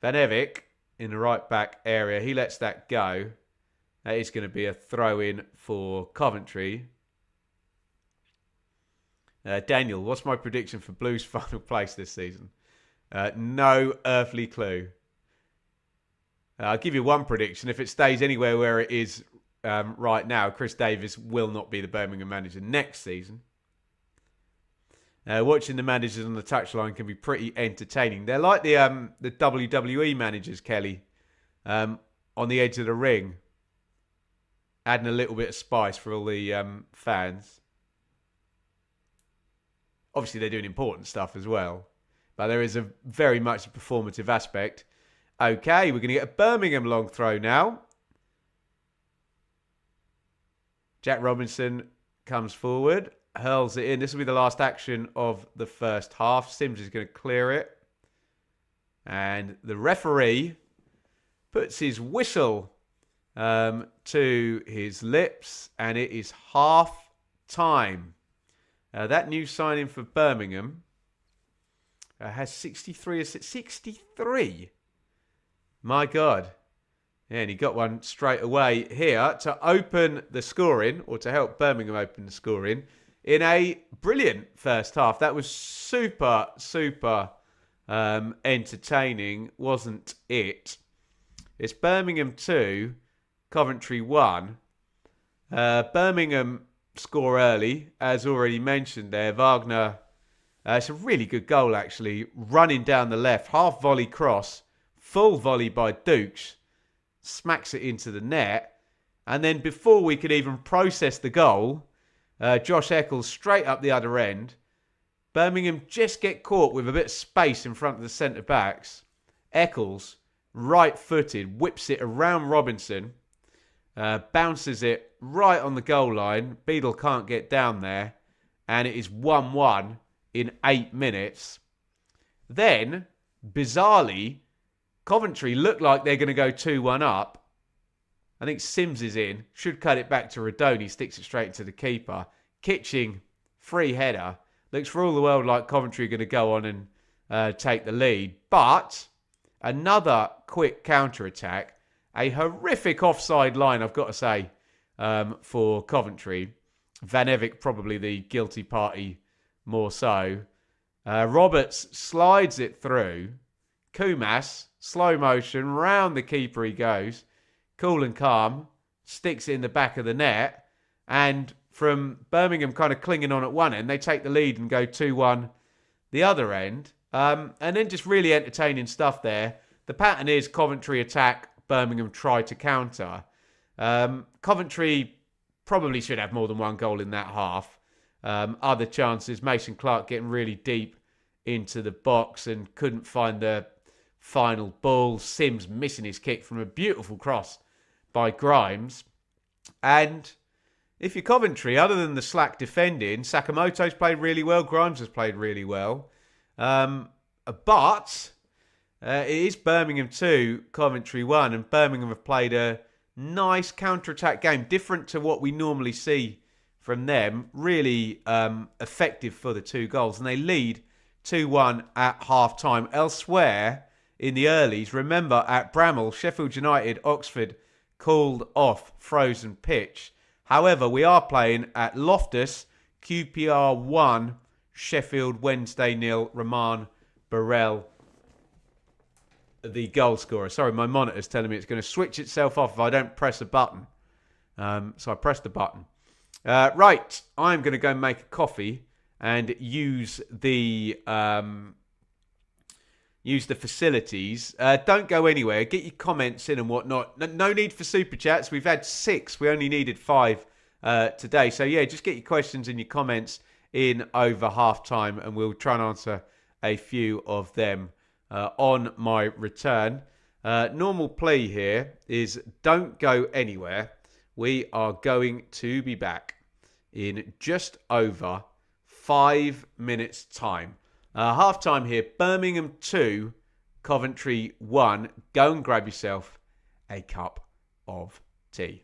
Van Evik in the right back area. He lets that go. That is going to be a throw-in for Coventry. Daniel, what's my prediction for Blues' final place this season? No earthly clue. I'll give you one prediction. If it stays anywhere where it is right now, Chris Davies will not be the Birmingham manager next season. Watching the managers on the touchline can be pretty entertaining. They're like the WWE managers, Kelly, on the edge of the ring, adding a little bit of spice for all the fans. Obviously, they're doing important stuff as well, but there is a very much a performative aspect. Okay, we're going to get a Birmingham long throw now. Jack Robinson comes forward. Hurls it in. This will be the last action of the first half. Sims is going to clear it. And the referee puts his whistle to his lips. And it is half time. That new signing for Birmingham has 63 assists. 63? My God. Yeah, and he got one straight away here to open the scoring, or to help Birmingham open the scoring, in a brilliant first half. That was super, super entertaining, wasn't it? It's Birmingham 2, Coventry 1. Birmingham score early, as already mentioned there. Wagner, it's a really good goal actually, running down the left, half volley cross, full volley by Dukes, smacks it into the net. And then before we could even process the goal, Josh Eccles straight up the other end. Birmingham just get caught with a bit of space in front of the centre-backs. Eccles, right-footed, whips it around Robinson, bounces it right on the goal line. Beadle can't get down there, and it is 1-1 in 8 minutes. Then, bizarrely, Coventry look like they're going to go 2-1 up. I think Sims is in. Should cut it back to Radoni. Sticks it straight into the keeper. Kitching, free header. Looks for all the world like Coventry are going to go on and take the lead. But another quick counter-attack. A horrific offside line, I've got to say, for Coventry. Van Evik probably the guilty party more so. Roberts slides it through. Kumas, slow motion, round the keeper he goes. Cool and calm, sticks it in the back of the net. And from Birmingham kind of clinging on at one end, they take the lead and go 2-1 the other end. And then just really entertaining stuff there. The pattern is Coventry attack, Birmingham try to counter. Coventry probably should have more than one goal in that half. Other chances, Mason Clark getting really deep into the box and couldn't find the final ball. Sims missing his kick from a beautiful cross by Grimes. And if you're Coventry, other than the slack defending, Sakamoto's played really well, Grimes has played really well. But it is Birmingham 2, Coventry 1, and Birmingham have played a nice counter-attack game, different to what we normally see from them. Really effective for the 2 goals, and they lead 2-1 at half-time. Elsewhere, in the earlies, remember at Bramall, Sheffield United, Oxford called off frozen pitch. However, we are playing at Loftus, QPR 1, Sheffield Wednesday 0, Roman Burrell, the goal scorer. Sorry, my monitor's telling me it's going to switch itself off if I don't press a button. So I pressed the button. Right, I'm going to go make a coffee and use the facilities. Don't go anywhere. Get your comments in and whatnot. No need for super chats. We've had 6. We only needed 5 today. So yeah, just get your questions and your comments in over half time, and we'll try and answer a few of them on my return. Normal plea here is don't go anywhere. We are going to be back in just over 5 minutes time. Half time here, Birmingham 2, Coventry 1. Go and grab yourself a cup of tea.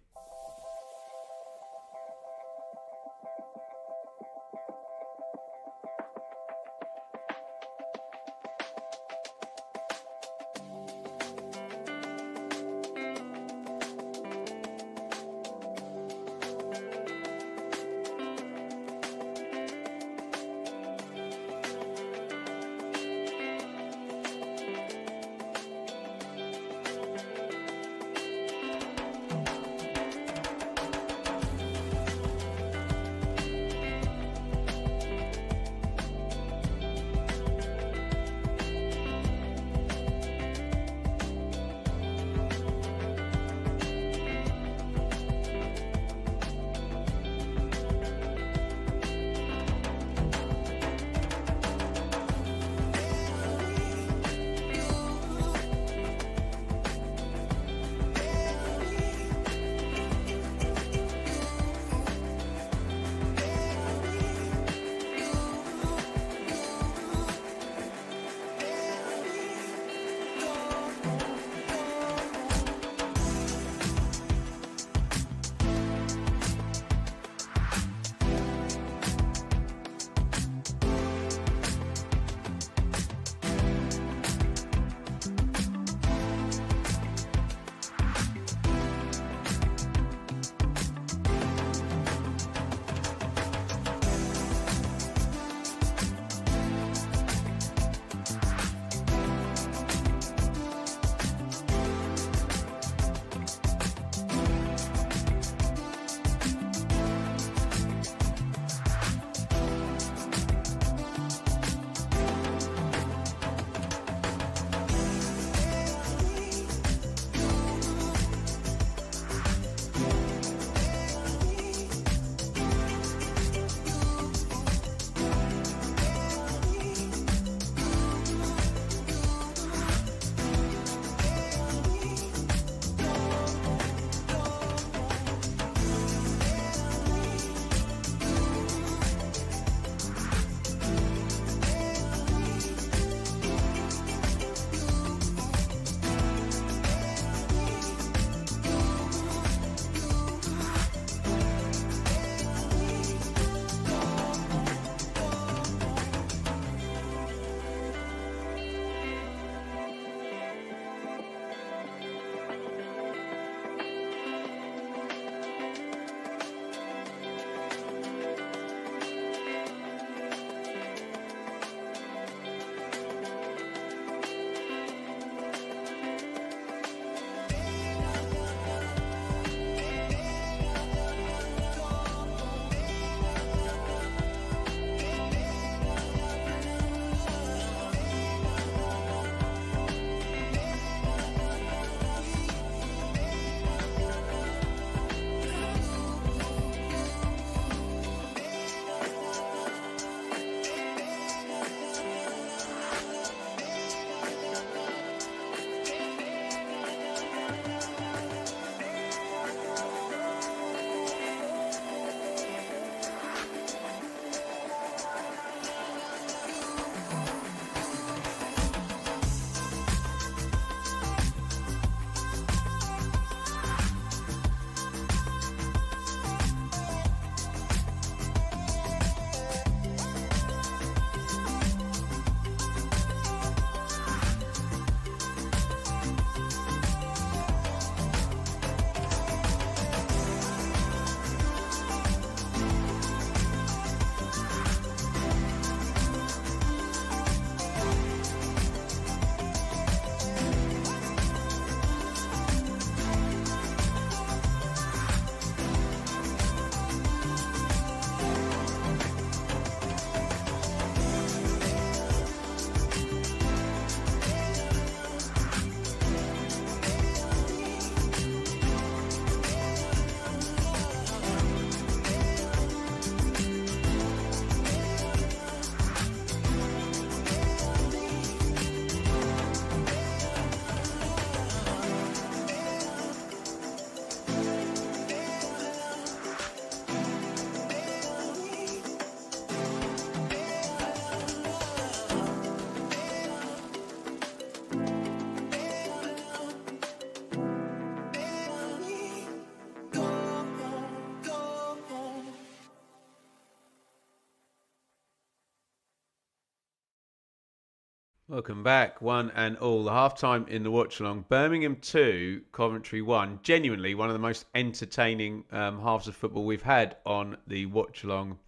Welcome back, one and all. The halftime in the watch-along. Birmingham 2, Coventry 1. Genuinely one of the most entertaining halves of football we've had on the watch-along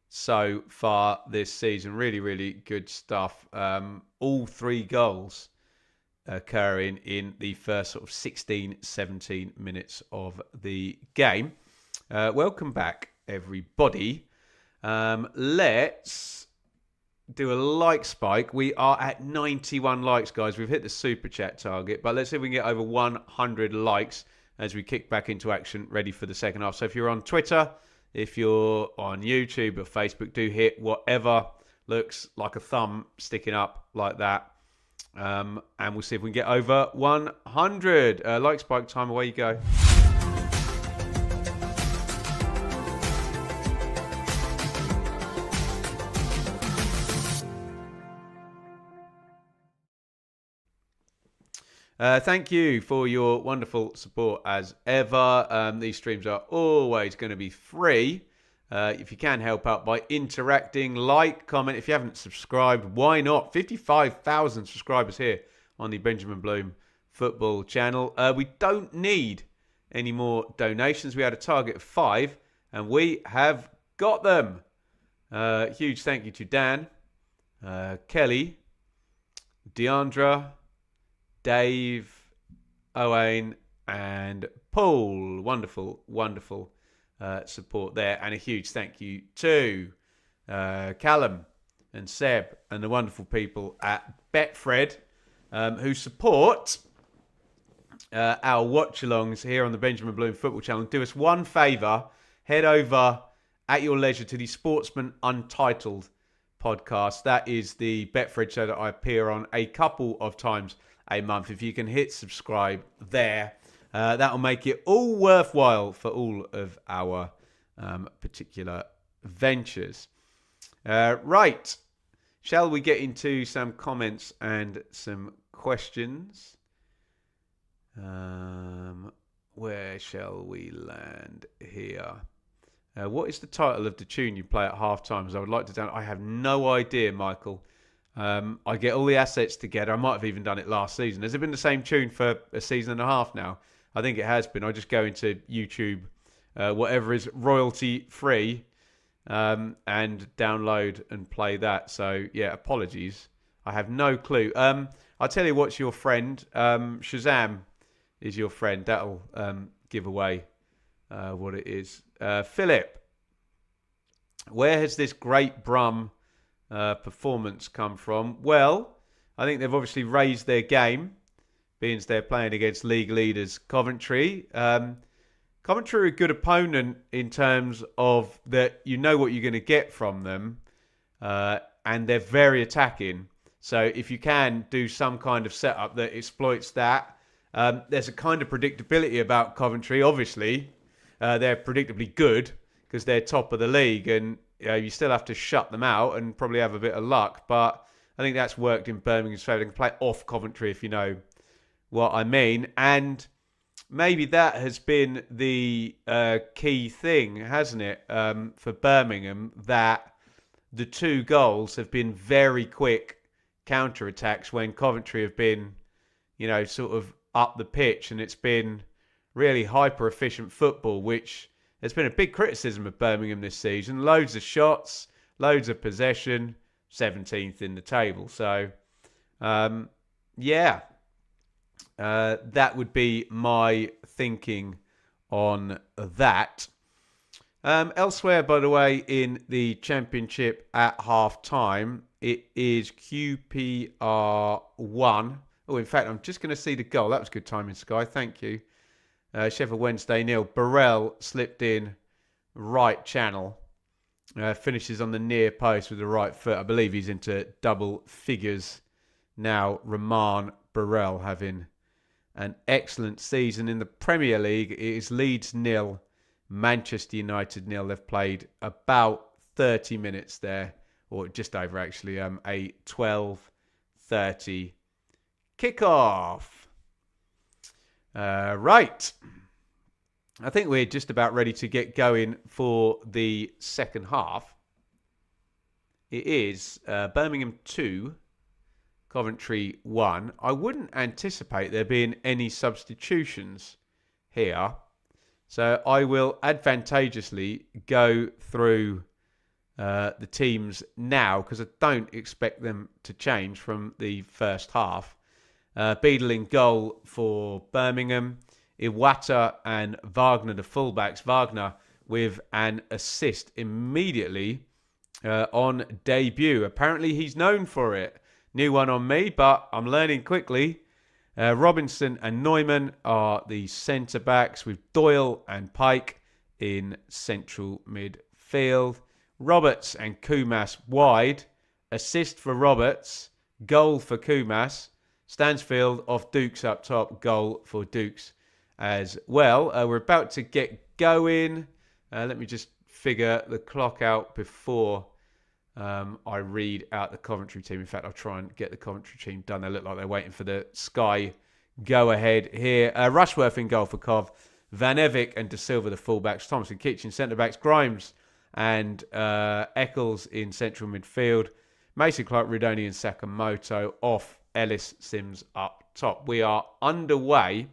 so far this season. Really, really good stuff. All 3 goals occurring in the first sort of 16, 17 minutes of the game. Welcome back, everybody. Let's do a like spike. We are at 91 likes, guys. We've hit the super chat target, but let's see if we can get over 100 likes as we kick back into action, ready for the second half. So if you're on Twitter, if you're on YouTube or Facebook, do hit whatever looks like a thumb sticking up like that. And we'll see if we can get over 100. Like spike time, away you go. Thank you for your wonderful support as ever. These streams are always going to be free. If you can help out by interacting, like, comment. If you haven't subscribed, why not? 55,000 subscribers here on the Benjamin Bloom football channel. We don't need any more donations. We had a target of 5 and we have got them. Huge thank you to Dan, Kelly, Deandra, Dave, Owain and Paul. Wonderful, wonderful support there. And a huge thank you to Callum and Seb and the wonderful people at Betfred who support our watch-alongs here on the Benjamin Bloom football channel. Do us one favour. Head over at your leisure to the Sportsman Untitled podcast. That is the Betfred show that I appear on a couple of times a month. If you can hit subscribe there, that'll make it all worthwhile for all of our particular ventures. Right, shall we get into some comments and some questions? Where shall we land here? What is the title of the tune you play at half time? As I would like to down. I have no idea, Michael. I get all the assets together. I might have even done it last season. Has it been the same tune for a season and a half now? I think it has been. I just go into YouTube, whatever is royalty free, and download and play that. So yeah, apologies. I have no clue. I'll tell you what's your friend. Shazam is your friend. That'll give away what it is. Philip, where has this great Brum performance come from? Well, I think they've obviously raised their game, being they're playing against league leaders Coventry. Coventry are a good opponent in terms of that you know what you're going to get from them, and they're very attacking. So if you can do some kind of setup that exploits that, there's a kind of predictability about Coventry. Obviously, they're predictably good because they're top of the league, and you still have to shut them out and probably have a bit of luck. But I think that's worked in Birmingham's favour. They can play off Coventry, if you know what I mean. And maybe that has been the key thing, hasn't it, for Birmingham, that the 2 goals have been very quick counter-attacks when Coventry have been, sort of up the pitch, and it's been really hyper-efficient football, which there's been a big criticism of Birmingham this season. Loads of shots, loads of possession, 17th in the table. So, that would be my thinking on that. Elsewhere, by the way, in the Championship at half-time, it is QPR 1. Oh, in fact, I'm just going to see the goal. That was good timing, Sky. Thank you. Sheffield Wednesday 0. Burrell slipped in right channel. Finishes on the near post with the right foot. I believe he's into double figures now. Roman Burrell having an excellent season in the Premier League. It is Leeds 0, Manchester United 0. They've played about 30 minutes there, or just over actually. A 12:30 kickoff. Right. I think we're just about ready to get going for the second half. It is Birmingham 2, Coventry 1. I wouldn't anticipate there being any substitutions here. So I will advantageously go through the teams now because I don't expect them to change from the first half. Beadle in goal for Birmingham. Iwata and Wagner, the fullbacks. Wagner with an assist immediately on debut. Apparently he's known for it. New one on me, but I'm learning quickly. Robinson and Neumann are the centre-backs with Doyle and Pike in central midfield. Roberts and Kumas wide. Assist for Roberts. Goal for Kumas. Stansfield off Dukes up top. Goal for Dukes as well. We're about to get going. Let me just figure the clock out before I read out the Coventry team. In fact, I'll try and get the Coventry team done. They look like they're waiting for the Sky go-ahead here. Rushworth in goal for Cov. Van Evik and De Silva, the fullbacks. Thompson, Kitchen, centre-backs. Grimes and Eccles in central midfield. Mason Clark, Rudoni and Sakamoto off. Ellis, Sims up top. We are underway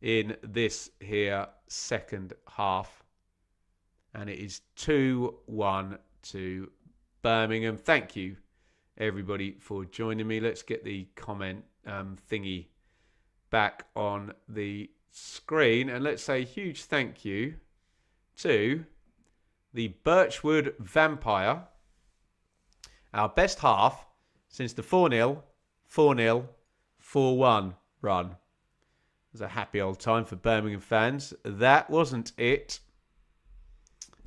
in this here second half. And it is 2-1 to Birmingham. Thank you, everybody, for joining me. Let's get the comment thingy back on the screen. And let's say a huge thank you to the Birchwood Vampire, our best half since the 4-0, 4-0, 4-1 run. It was a happy old time for Birmingham fans. That wasn't it.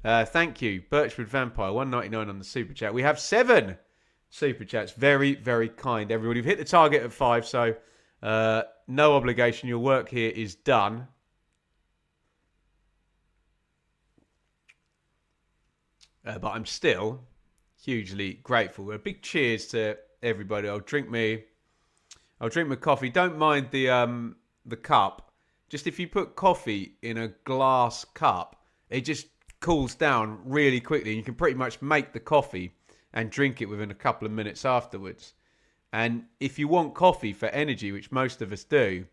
Thank you, Birchwood Vampire, $1.99 on the Super Chat. We have 7 Super Chats. Very, very kind, everybody. We've hit the target at 5, so no obligation. Your work here is done. But I'm still hugely grateful. A big cheers to everybody. I'll drink my coffee. Don't mind the cup. Just if you put coffee in a glass cup, it just cools down really quickly. You can pretty much make the coffee and drink it within a couple of minutes afterwards. And if you want coffee for energy, which most of us do,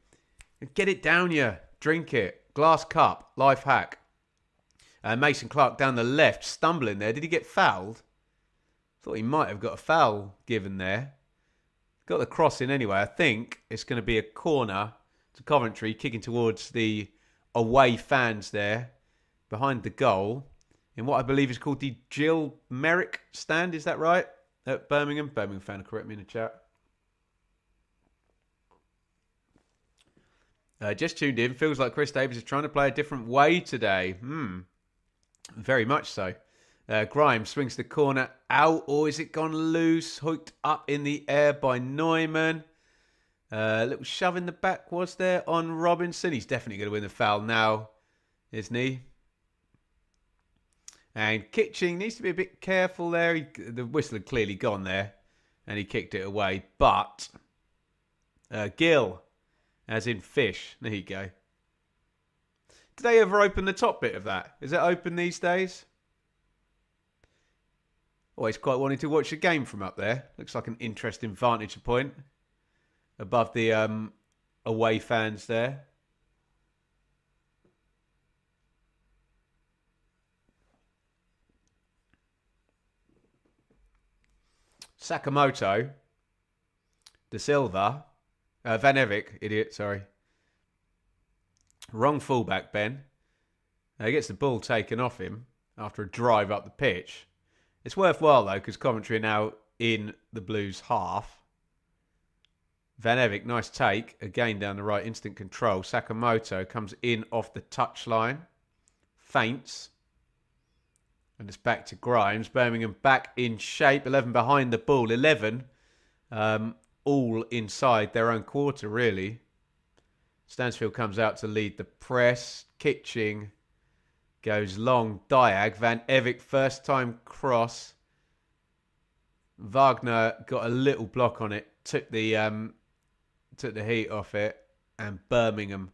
get it down you. Drink it. Glass cup. Life hack. Mason Clark down the left, stumbling there. Did he get fouled? Thought he might have got a foul given there. Got the cross in anyway. I think it's going to be a corner to Coventry, kicking towards the away fans there. Behind the goal, in what I believe is called the Jill Merrick stand. Is that right? At Birmingham? Birmingham fan, correct me in the chat. Just tuned in. Feels like Chris Davies is trying to play a different way today. Very much so. Grimes swings the corner out. Or is it gone loose? Hooked up in the air by Neumann. Little shove in the back was there on Robinson. He's definitely going to win the foul now, isn't he? And Kitching needs to be a bit careful there. The whistle had clearly gone there. And he kicked it away. But Gill, as in fish. There you go. Did they ever open the top bit of that? Is it open these days? Always quite wanting to watch a game from up there. Looks like an interesting vantage point. Above the away fans there. Sakamoto, De Silva, Van Evik, idiot, sorry. Wrong fullback, Ben. He gets the ball taken off him after a drive up the pitch. It's worthwhile, though, because Coventry are now in the Blues' half. Van Evik, nice take. Again down the right, instant control. Sakamoto comes in off the touchline. Feints. And it's back to Grimes. Birmingham back in shape. 11 behind the ball. 11 all inside their own quarter, really. Stansfield comes out to lead the press. Kitching goes long. Diag. Van Evik, first time cross. Wagner got a little block on it. Took the heat off it. And Birmingham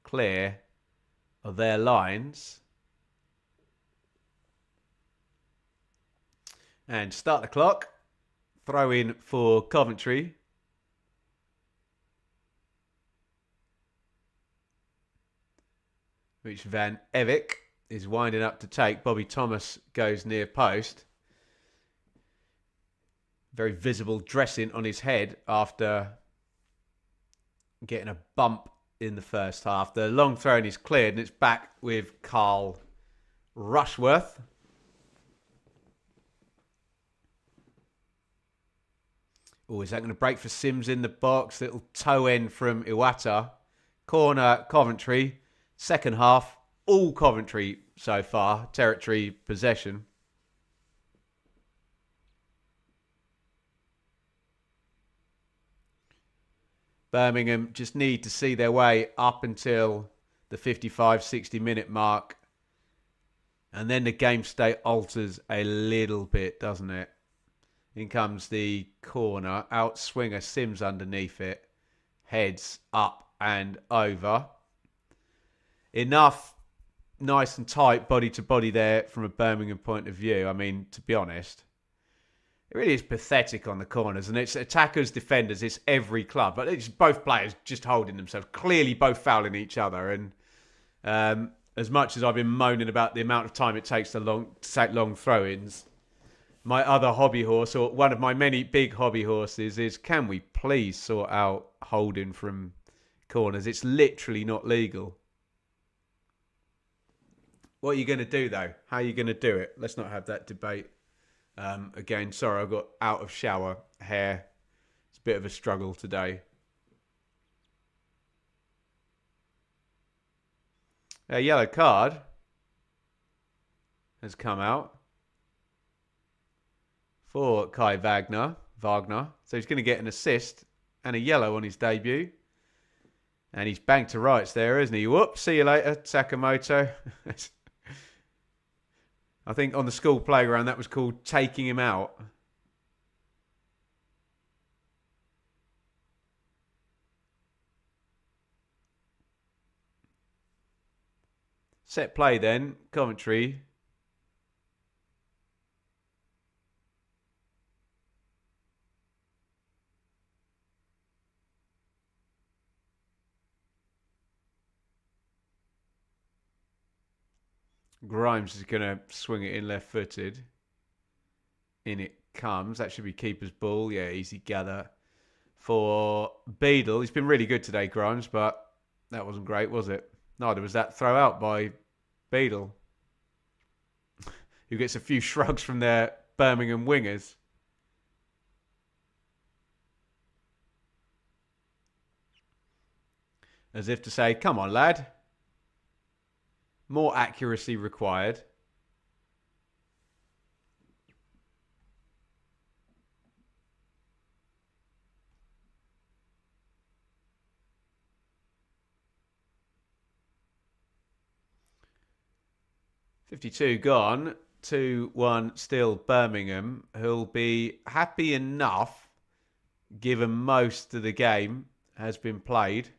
clear of their lines. And start the clock. Throw in for Coventry. which Van Evik is winding up to take. Bobby Thomas goes near post. Very visible dressing on his head after getting a bump in the first half. The long throw is cleared and it's back with Carl Rushworth. Oh, is that going to break for Sims in the box? Little toe end from Iwata. Corner, Coventry. Second half, all Coventry so far. Territory possession. Birmingham just need to see their way up until the 55, 60 minute mark. And then the game state alters a little bit, doesn't it? In comes the corner. Outswinger, Sims underneath it. Heads up and over. Enough nice and tight body to body there from a Birmingham point of view. I mean, to be honest, it really is pathetic on the corners. And it's attackers, defenders, it's every club. But it's both players just holding themselves. Clearly both fouling each other. And as much as I've been moaning about the amount of time it takes to take long throw-ins, my other hobby horse, or one of my many big hobby horses, is can we please sort out holding from corners? It's literally not legal. What are you going to do, though? How are you going to do it? Let's not have that debate. Again, sorry, I got out of shower hair. It's a bit of a struggle today. A yellow card has come out for Kai Wagner. So he's going to get an assist and a yellow on his debut. And he's banged to rights there, isn't he? Whoops, see you later, Sakamoto. I think on the school playground that was called taking him out. Set play then, Coventry. Grimes is going to swing it in left-footed. In it comes. That should be keeper's ball. Yeah, easy gather for Beadle. He's been really good today, Grimes, but that wasn't great, was it? Neither was that throw out by Beadle, who gets a few shrugs from their Birmingham wingers. As if to say, come on, lad. More accuracy required. .52 gone. 2-1 still Birmingham, who'll be happy enough given most of the game has been played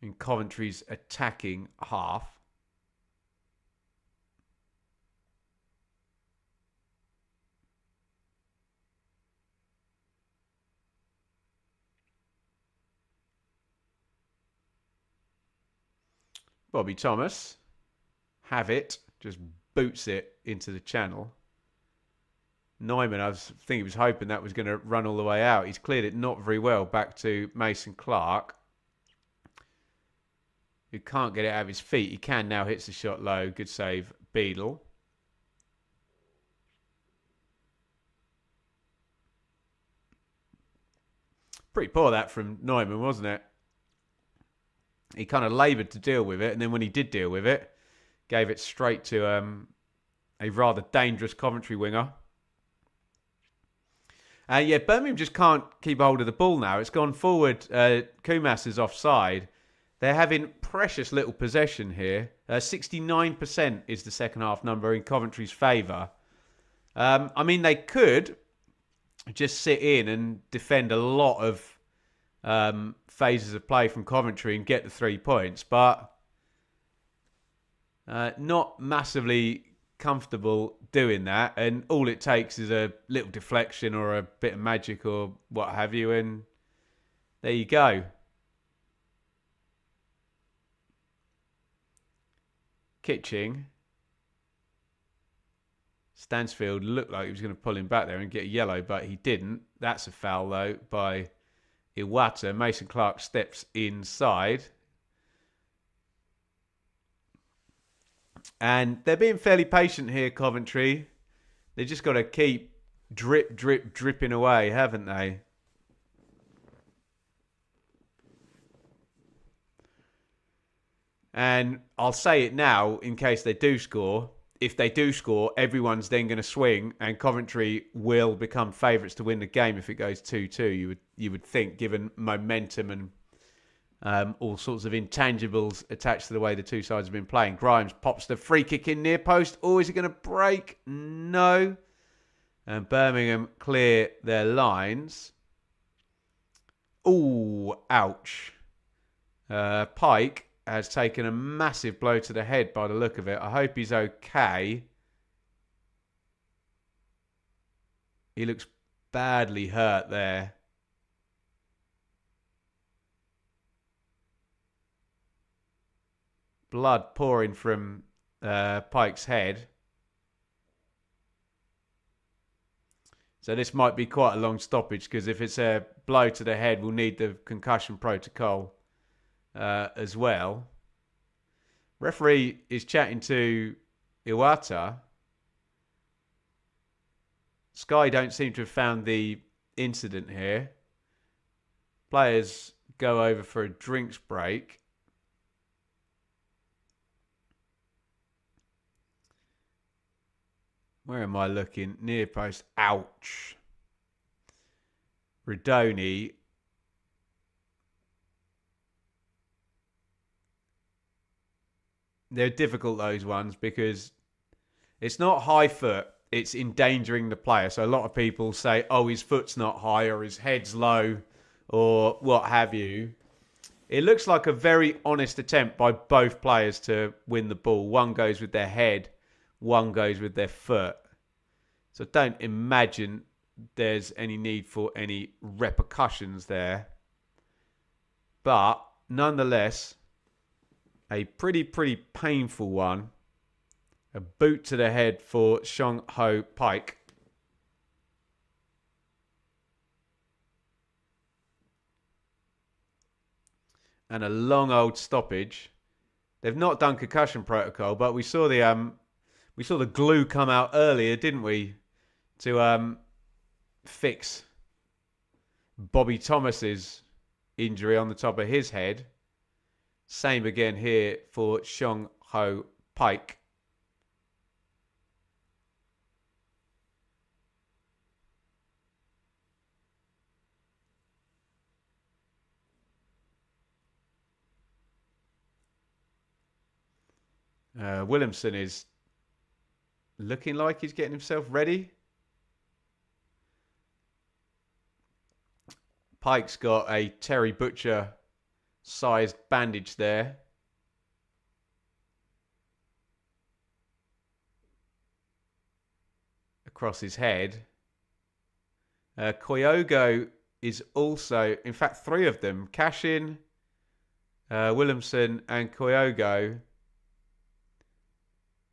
in Coventry's attacking half. Bobby Thomas, have it, just boots it into the channel. Neumann, I think he was hoping that was going to run all the way out. He's cleared it not very well back to Mason Clark, who can't get it out of his feet. He can now, hits the shot low. Good save, Beadle. Pretty poor that from Neumann, wasn't it? He kind of laboured to deal with it, and then when he did deal with it, gave it straight to a rather dangerous Coventry winger. Yeah, Birmingham just can't keep hold of the ball now. It's gone forward. Kumas is offside. They're having precious little possession here. 69% is the second half number in Coventry's favour. I mean, they could just sit in and defend a lot of phases of play from Coventry and get the 3 points, but not massively comfortable doing that. And all it takes is a little deflection or a bit of magic or what have you, and there you go. Kitching. Stansfield looked like he was going to pull him back there and get a yellow, but he didn't. That's a foul, though, by Iwata. Mason Clark steps inside. And they're being fairly patient here, Coventry. They just got to keep dripping away, haven't they? And I'll say it now in case they do score. If they do score, everyone's then going to swing, and Coventry will become favourites to win the game if it goes 2-2. You would think, given momentum and all sorts of intangibles attached to the way the two sides have been playing. Grimes pops the free kick in near post. Oh, is it going to break? No. And Birmingham clear their lines. Oh, ouch. Pike has taken a massive blow to the head by the look of it. I hope he's okay. He looks badly hurt there. Blood pouring from Pike's head. So this might be quite a long stoppage, because if it's a blow to the head, we'll need the concussion protocol as well. Referee is chatting to Iwata. Sky don't seem to have found the incident here. Players go over for a drinks break. Where am I looking? Near post. Ouch. Redoni. They're difficult, those ones, because it's not high foot. It's endangering the player. So a lot of people say, oh, his foot's not high or his head's low or what have you. It looks like a very honest attempt by both players to win the ball. One goes with their head, one goes with their foot. So don't imagine there's any need for any repercussions there. But nonetheless, a pretty painful one. A boot to the head for Shong Ho Pike. And a long old stoppage. They've not done concussion protocol, but we saw the glue come out earlier, didn't we? To fix Bobby Thomas's injury on the top of his head. Same again here for Shong Ho Pike. Williamson is looking like he's getting himself ready. Pike's got a Terry Butcher sized bandage there. Across his head. Koyogo is also, in fact, three of them. Cashin, Williamson and Koyogo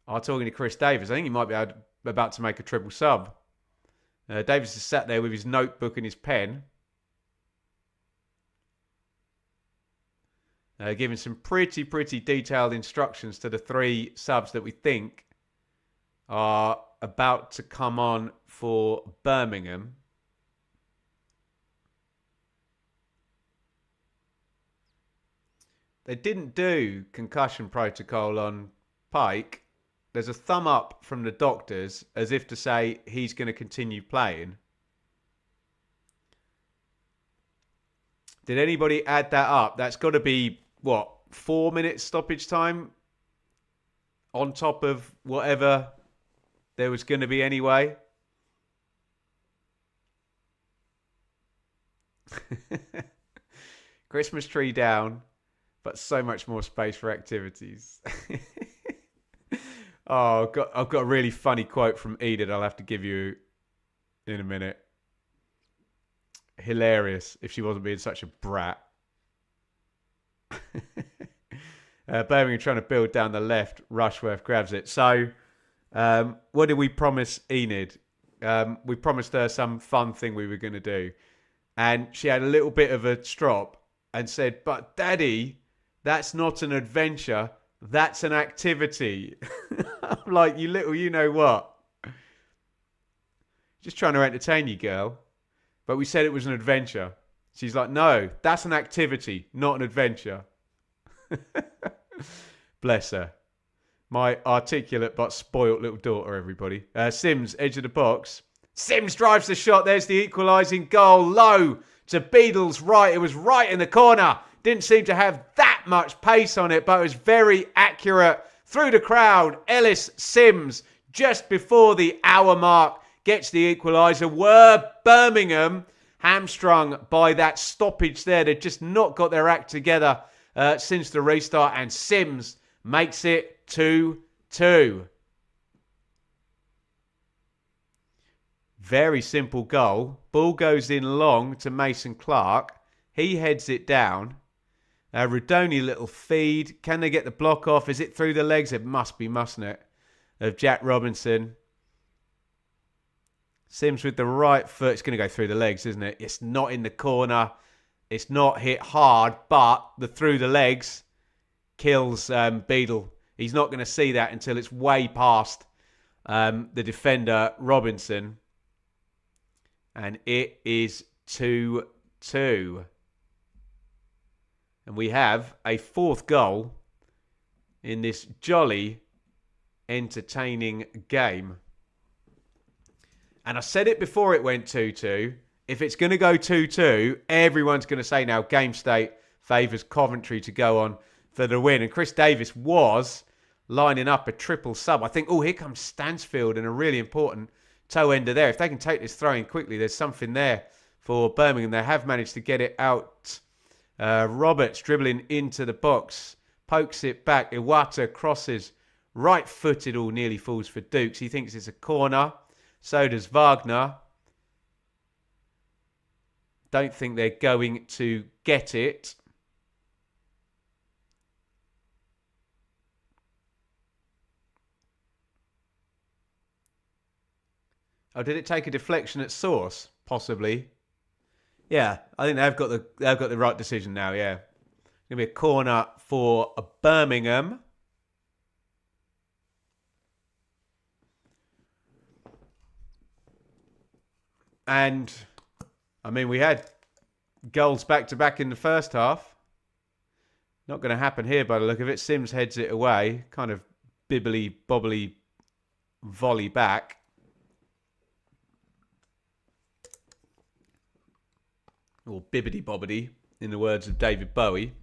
are talking to Chris Davies. I think he might be about to make a triple sub. Davies is sat there with his notebook and his pen. Giving some pretty detailed instructions to the three subs that we think are about to come on for Birmingham. They didn't do concussion protocol on Pike. There's a thumb up from the doctors as if to say he's going to continue playing. Did anybody add that up? That's got to be, 4 minutes stoppage time on top of whatever there was going to be anyway? Christmas tree down, but so much more space for activities. Oh, I've got a really funny quote from Edith I'll have to give you in a minute. Hilarious if she wasn't being such a brat. Birmingham trying to build down the left. Rushworth grabs it. So, what did we promise Enid? We promised her some fun thing we were going to do. And she had a little bit of a strop and said, but Daddy, that's not an adventure. That's an activity. I'm like, you know what? Just trying to entertain you, girl. But we said it was an adventure. She's like, no, that's an activity, not an adventure. Bless her. My articulate but spoilt little daughter, everybody. Sims, edge of the box. Sims drives the shot. There's the equalising goal. Low to Beadle's right. It was right in the corner. Didn't seem to have that much pace on it, but it was very accurate. Through the crowd, Ellis Sims, just before the hour mark, gets the equaliser. Were Birmingham hamstrung by that stoppage there? They've just not got their act together since the restart, and Sims makes it 2-2. Very simple goal. Ball goes in long to Mason Clark. He heads it down. Rudoni little feed. Can they get the block off? Is it through the legs? It must be, mustn't it? Of Jack Robinson. Sims with the right foot. It's going to go through the legs, isn't it? It's not in the corner. It's not hit hard, but the through the legs kills Beadle. He's not going to see that until it's way past the defender, Robinson. And it is 2-2. And we have a fourth goal in this jolly, entertaining game. And I said it before it went 2-2. If it's going to go 2-2, everyone's going to say now game state favours Coventry to go on for the win. And Chris Davies was lining up a triple sub. I think, oh, here comes Stansfield and a really important toe ender there. If they can take this throw in quickly, there's something there for Birmingham. They have managed to get it out. Roberts dribbling into the box. Pokes it back. Iwata crosses. Right-footed, all nearly falls for Dukes. He thinks it's a corner. So does Wagner. Don't think they're going to get it. Oh, did it take a deflection at source? Possibly. Yeah, I think they've got the right decision now. Yeah, gonna be a corner for Birmingham. And I mean, we had goals back to back in the first half. Not going to happen here by the look of it. Sims heads it away, kind of bibbly bobbly volley back. Or bibbity bobbity, in the words of David Bowie.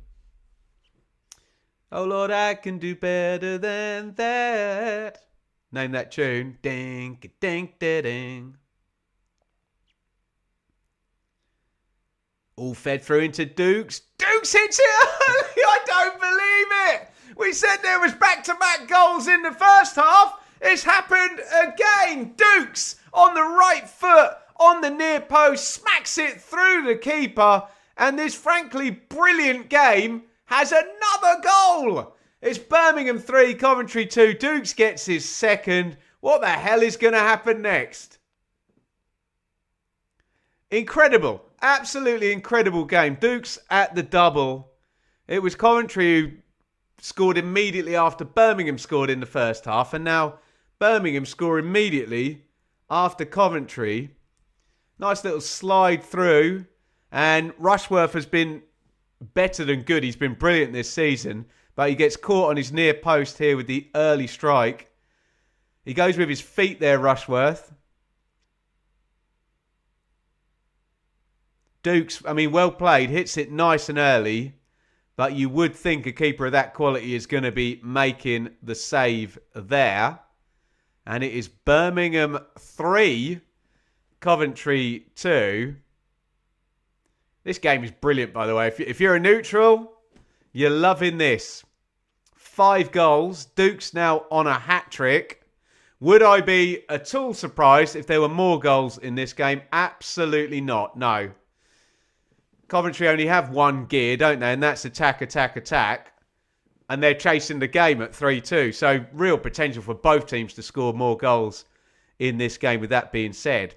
Oh Lord, I can do better than that. Name that tune. Ding, ding, ding, ding. All fed through into Dukes. Dukes hits it early. I don't believe it. We said there was back-to-back goals in the first half. It's happened again. Dukes on the right foot, on the near post, smacks it through the keeper. And this frankly brilliant game has another goal. It's Birmingham 3, Coventry 2. Dukes gets his second. What the hell is going to happen next? Incredible. Absolutely incredible game. Dukes at the double. It was Coventry who scored immediately after Birmingham scored in the first half. And now Birmingham score immediately after Coventry. Nice little slide through. And Rushworth has been better than good. He's been brilliant this season. But he gets caught on his near post here with the early strike. He goes with his feet there, Rushworth. Dukes, I mean, well played. Hits it nice and early. But you would think a keeper of that quality is going to be making the save there. And it is Birmingham 3, Coventry 2. This game is brilliant, by the way. If you're a neutral, you're loving this. 5 goals. Dukes now on a hat-trick. Would I be at all surprised if there were more goals in this game? Absolutely not. No. Coventry only have one gear, don't they? And that's attack, attack, attack. and they're chasing the game at 3-2. So real potential for both teams to score more goals in this game, with that being said.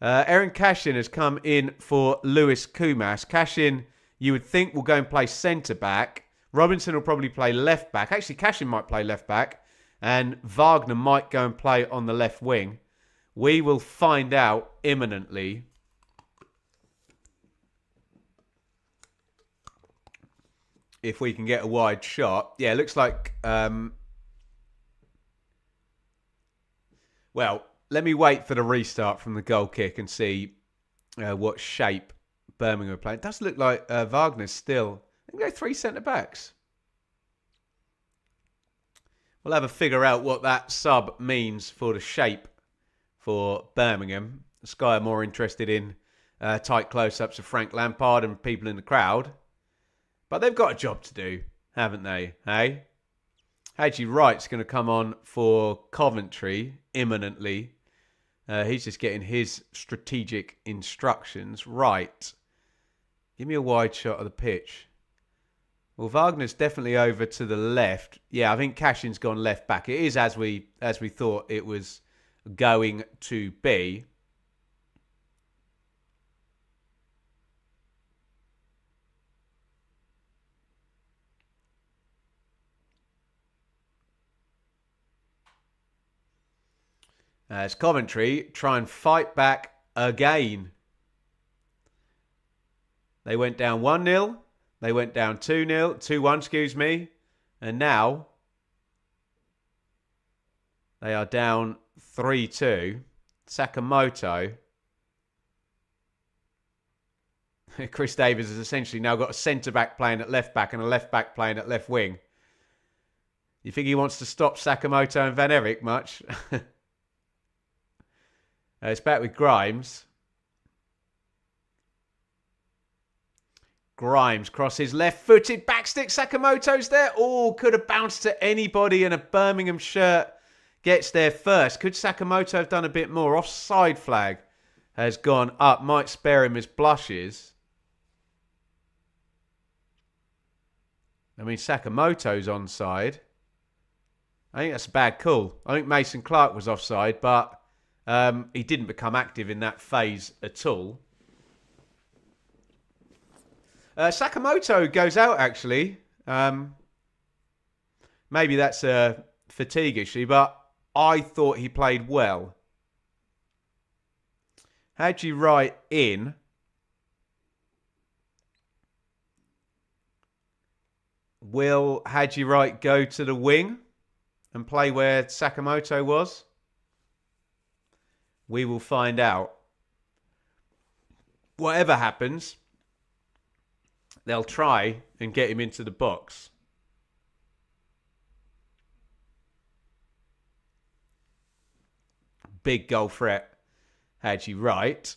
Aaron Cashin has come in for Lewis Kumas. Cashin, you would think, will go and play centre-back. Robinson will probably play left-back. Actually, Cashin might play left-back. And Wagner might go and play on the left wing. We will find out imminently. If we can get a wide shot. Yeah, it looks like... well, let me wait for the restart from the goal kick and see what shape Birmingham are playing. It does look like Wagner's still... I think they're 3 centre-backs. We'll have a figure out what that sub means for the shape for Birmingham. Sky are more interested in tight close-ups of Frank Lampard and people in the crowd. But they've got a job to do, haven't they? Hey? Hadji Wright's going to come on for Coventry imminently. He's just getting his strategic instructions. Right. Give me a wide shot of the pitch. Well, Wagner's definitely over to the left. Yeah, I think Cashin's gone left back. It is as we thought it was going to be. As Coventry try and fight back again. They went down 1-0. They went down 2-0. 2-1, excuse me. And now they are down 3-2. Sakamoto. Chris Davies has essentially now got a centre-back playing at left-back and a left-back playing at left wing. You think he wants to stop Sakamoto and Van Eyck much? It's back with Grimes. Grimes crosses left-footed, backstick. Sakamoto's there. Oh, could have bounced to anybody, and a Birmingham shirt gets there first. Could Sakamoto have done a bit more? Offside flag has gone up. Might spare him his blushes. I mean, Sakamoto's onside. I think that's a bad call. I think Mason Clark was offside, but he didn't become active in that phase at all. Sakamoto goes out, actually. Maybe that's a fatigue issue, but I thought he played well. Hadji Wright in. Will Hadji Wright go to the wing and play where Sakamoto was? We will find out. Whatever happens, they'll try and get him into the box. Big goal threat, Hadji Wright.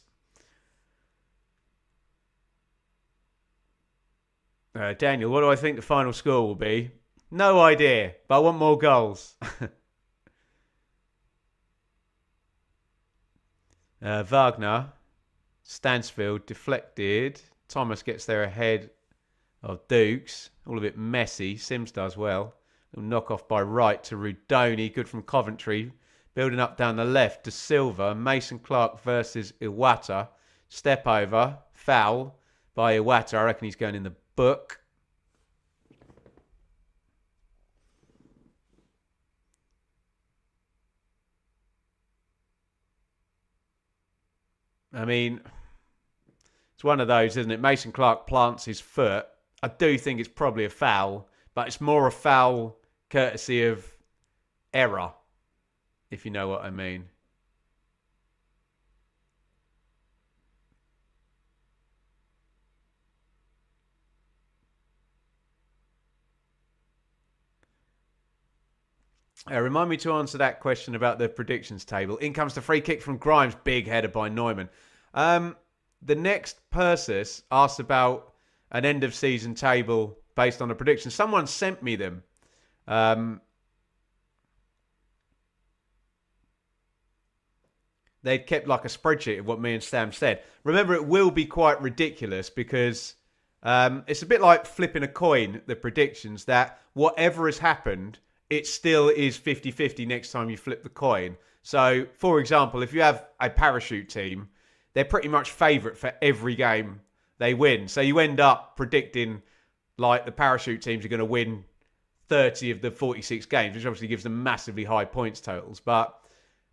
Daniel, what do I think the final score will be? No idea, but I want more goals. Wagner, Stansfield, deflected. Thomas gets there ahead of Dukes. All a bit messy. Sims does well. Little knock off by Wright to Rudoni. Good from Coventry. Building up down the left to Silva. Mason Clark versus Iwata. Step over. Foul by Iwata. I reckon he's going in the book. I mean, it's one of those, isn't it? Mason Clark plants his foot. I do think it's probably a foul, but it's more a foul courtesy of error, if you know what I mean. Remind me to answer that question about the predictions table. In comes the free kick from Grimes. Big header by Neumann. The next Persis asked about an end of season table based on a prediction. Someone sent me them. They'd kept like a spreadsheet of what me and Sam said. Remember, it will be quite ridiculous because It's a bit like flipping a coin, the predictions, that whatever has happened, it still is 50-50 next time you flip the coin. So, for example, if you have a parachute team, they're pretty much favourite for every game they win. So you end up predicting like the parachute teams are going to win 30 of the 46 games, which obviously gives them massively high points totals. But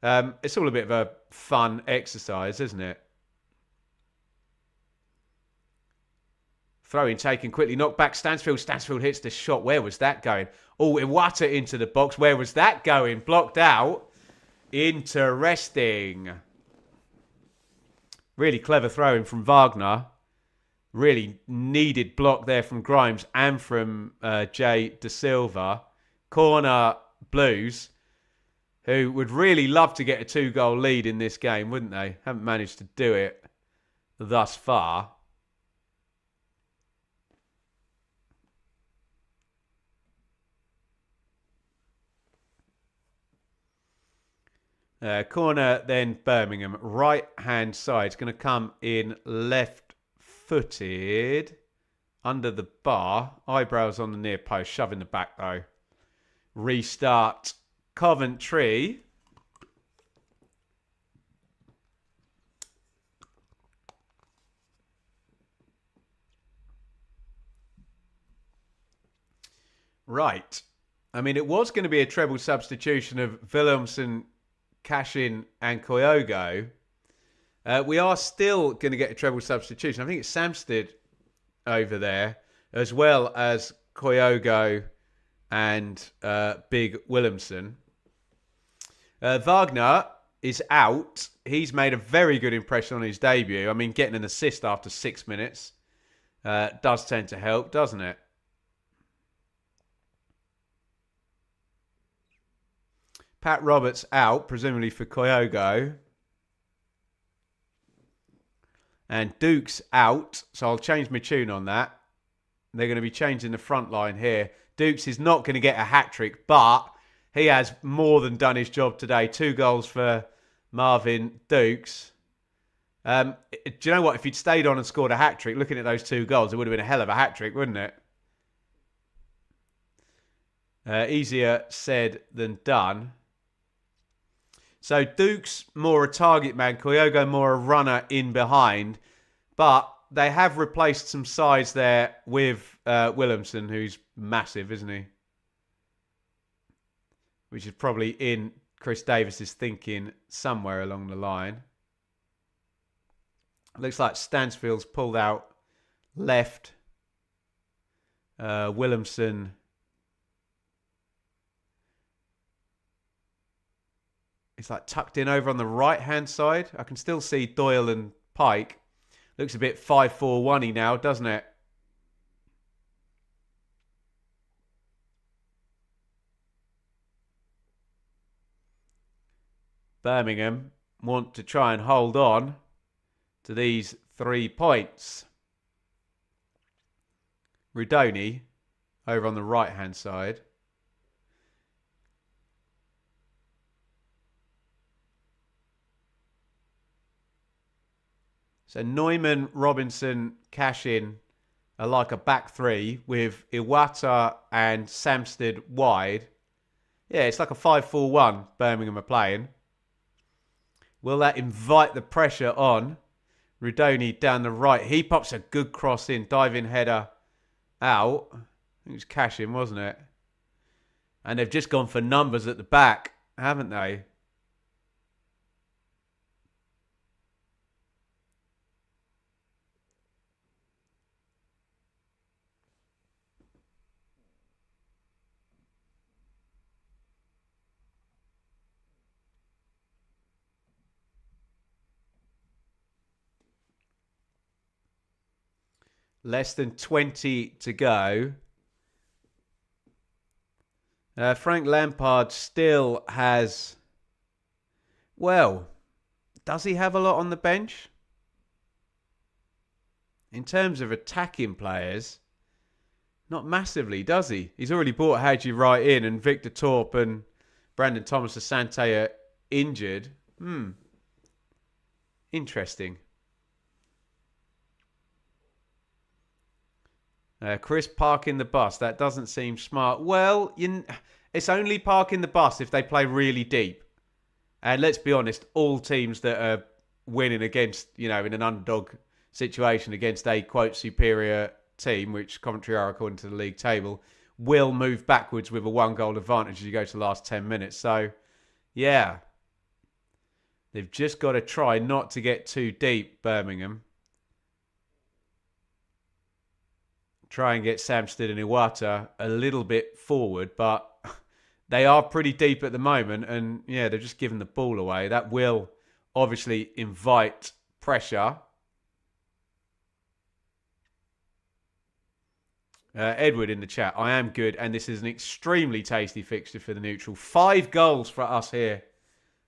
it's all a bit of a fun exercise, isn't it? Throw-in taken quickly. Knocked back Stansfield. Stansfield hits the shot. Where was that going? Oh, Iwata into the box. Where was that going? Blocked out. Interesting. Really clever throw-in from Wagner. Really needed block there from Grimes and from Jay De Silva. Corner Blues, who would really love to get a 2-goal lead in this game, wouldn't they? Haven't managed to do it thus far. Corner then Birmingham. Right hand side. It's going to come in left footed. Under the bar. Eyebrows on the near post. Shoving the back though. Restart Coventry. Right. I mean, it was going to be a treble substitution of Wilhelmsen, Cashin and Kyogo. We are still going to get a treble substitution. I think it's Samsted over there, as well as Kyogo and Big Wilhelmsen. Wagner is out. He's made a very good impression on his debut. I mean, getting an assist after 6 minutes does tend to help, doesn't it? Pat Roberts out, presumably for Kyogo. And Duke's out, so I'll change my tune on that. They're going to be changing the front line here. Dukes is not going to get a hat-trick, but he has more than done his job today. 2 goals for Marvin Dukes. Do you know what? If he'd stayed on and scored a hat-trick, looking at those 2 goals, it would have been a hell of a hat-trick, wouldn't it? Easier said than done. So Duke's more a target man, Kyogo more a runner in behind. But they have replaced some sides there with Wilhelmsen, who's massive, isn't he? Which is probably in Chris Davies' thinking somewhere along the line. Looks like Stansfield's pulled out left. Wilhelmsen. It's like tucked in over on the right-hand side. I can still see Doyle and Pike. Looks a bit 5-4-1-y now, doesn't it? Birmingham want to try and hold on to these 3 points. Rudoni over on the right-hand side. So Neumann, Robinson, Cashin are like a back 3 with Iwata and Samsted wide. Yeah, it's like a 5-4-1 Birmingham are playing. Will that invite the pressure on? Rudoni down the right. He pops a good cross in. Diving header out. I think it was Cashin, wasn't it? And they've just gone for numbers at the back, haven't they? Less than 20 to go. Frank Lampard still has... Well, does he have a lot on the bench? In terms of attacking players, not massively, does he? He's already brought Hadji right in, and Victor Torp and Brandon Thomas Asante are injured. Interesting. Chris parking the bus. That doesn't seem smart. Well, it's only parking the bus if they play really deep. And let's be honest, all teams that are winning against, in an underdog situation against a, quote, superior team, which Coventry are according to the league table, will move backwards with a 1-goal advantage as you go to the last 10 minutes. So, yeah. They've just got to try not to get too deep, Birmingham. Try and get Samsted and Iwata a little bit forward, but they are pretty deep at the moment, and yeah, they're just giving the ball away. That will obviously invite pressure. Edward in the chat, I am good, and this is an extremely tasty fixture for the neutral. 5 goals for us here.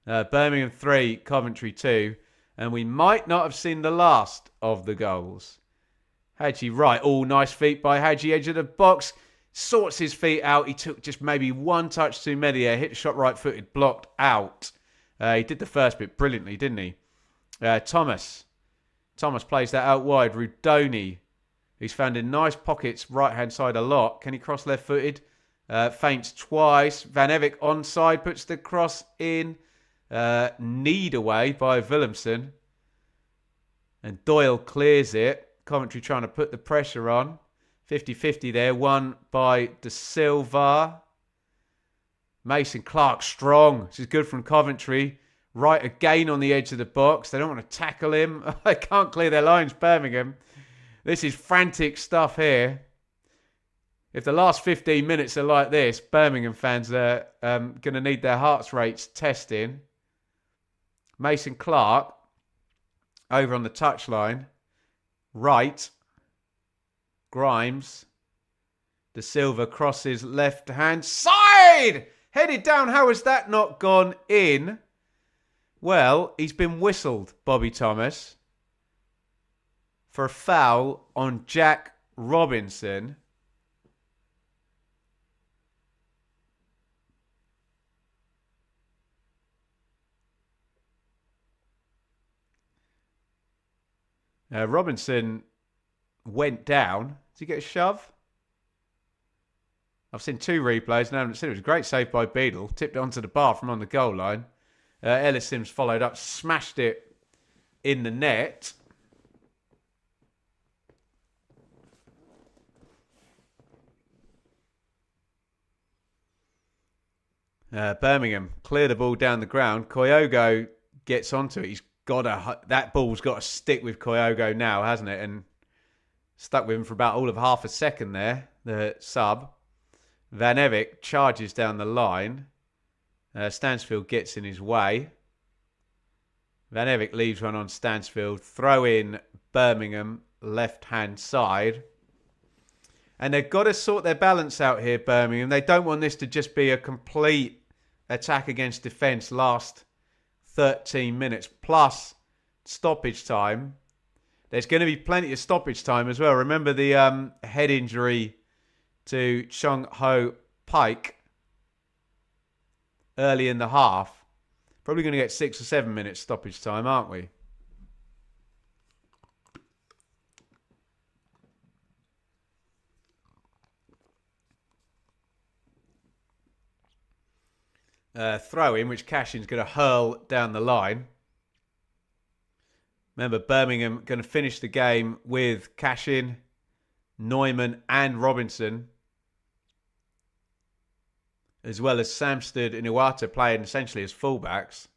Birmingham 3, Coventry 2, and we might not have seen the last of the goals. Hadji right. Oh, nice feet by Hadji, edge of the box. Sorts his feet out. He took just maybe one touch too many there. Hit the shot right-footed, blocked out. He did the first bit brilliantly, didn't he? Thomas plays that out wide. Rudoni, he's found in nice pockets right-hand side a lot. Can he cross left-footed? Feints twice. Van Evik onside, puts the cross in. Kneed away by Willemsen. And Doyle clears it. Coventry trying to put the pressure on. 50-50 there. Won by De Silva. Mason Clark strong. This is good from Coventry. Right again on the edge of the box. They don't want to tackle him. They can't clear their lines, Birmingham. This is frantic stuff here. If the last 15 minutes are like this, Birmingham fans are going to need their heart rates testing. Mason Clark over on the touchline. Right. Grimes. De Silva crosses left hand side. Headed down. How has that not gone in? Well, he's been whistled, Bobby Thomas, for a foul on Jack Robinson. Robinson went down. Did he get a shove? I've seen 2 replays and I haven't seen it. It was a great save by Beadle. Tipped it onto the bar from on the goal line. Ellis Sims followed up, smashed it in the net. Birmingham clear the ball down the ground. Kyogo gets onto it. That ball's got to stick with Kyogo now, hasn't it? And stuck with him for about all of half a second there, the sub. Van Evik charges down the line. Stansfield gets in his way. Van Evik leaves one on Stansfield. Throw in Birmingham, left-hand side. And they've got to sort their balance out here, Birmingham. They don't want this to just be a complete attack against defence last 13 minutes plus stoppage time. There's going to be plenty of stoppage time as well. Remember the head injury to Chung Ho Pike early in the half. Probably going to get 6 or 7 minutes stoppage time, aren't we? Throw in, which Cashin's going to hurl down the line. Remember, Birmingham going to finish the game with Cashin, Neumann and Robinson, as well as Samsted and Iwata playing essentially as fullbacks.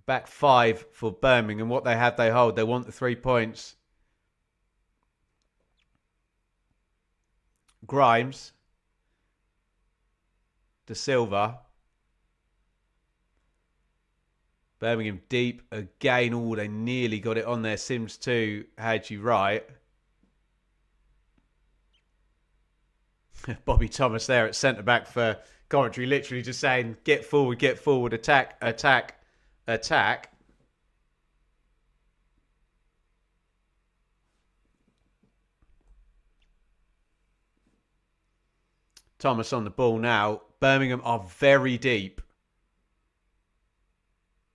Back 5 for Birmingham. What they have, they hold. They want the 3 points. Grimes. De Silva. Birmingham deep again. Oh, they nearly got it on there. Sims 2 had you right. Bobby Thomas there at centre-back for Coventry, literally just saying, get forward, attack, attack, attack. Thomas on the ball now. Birmingham are very deep.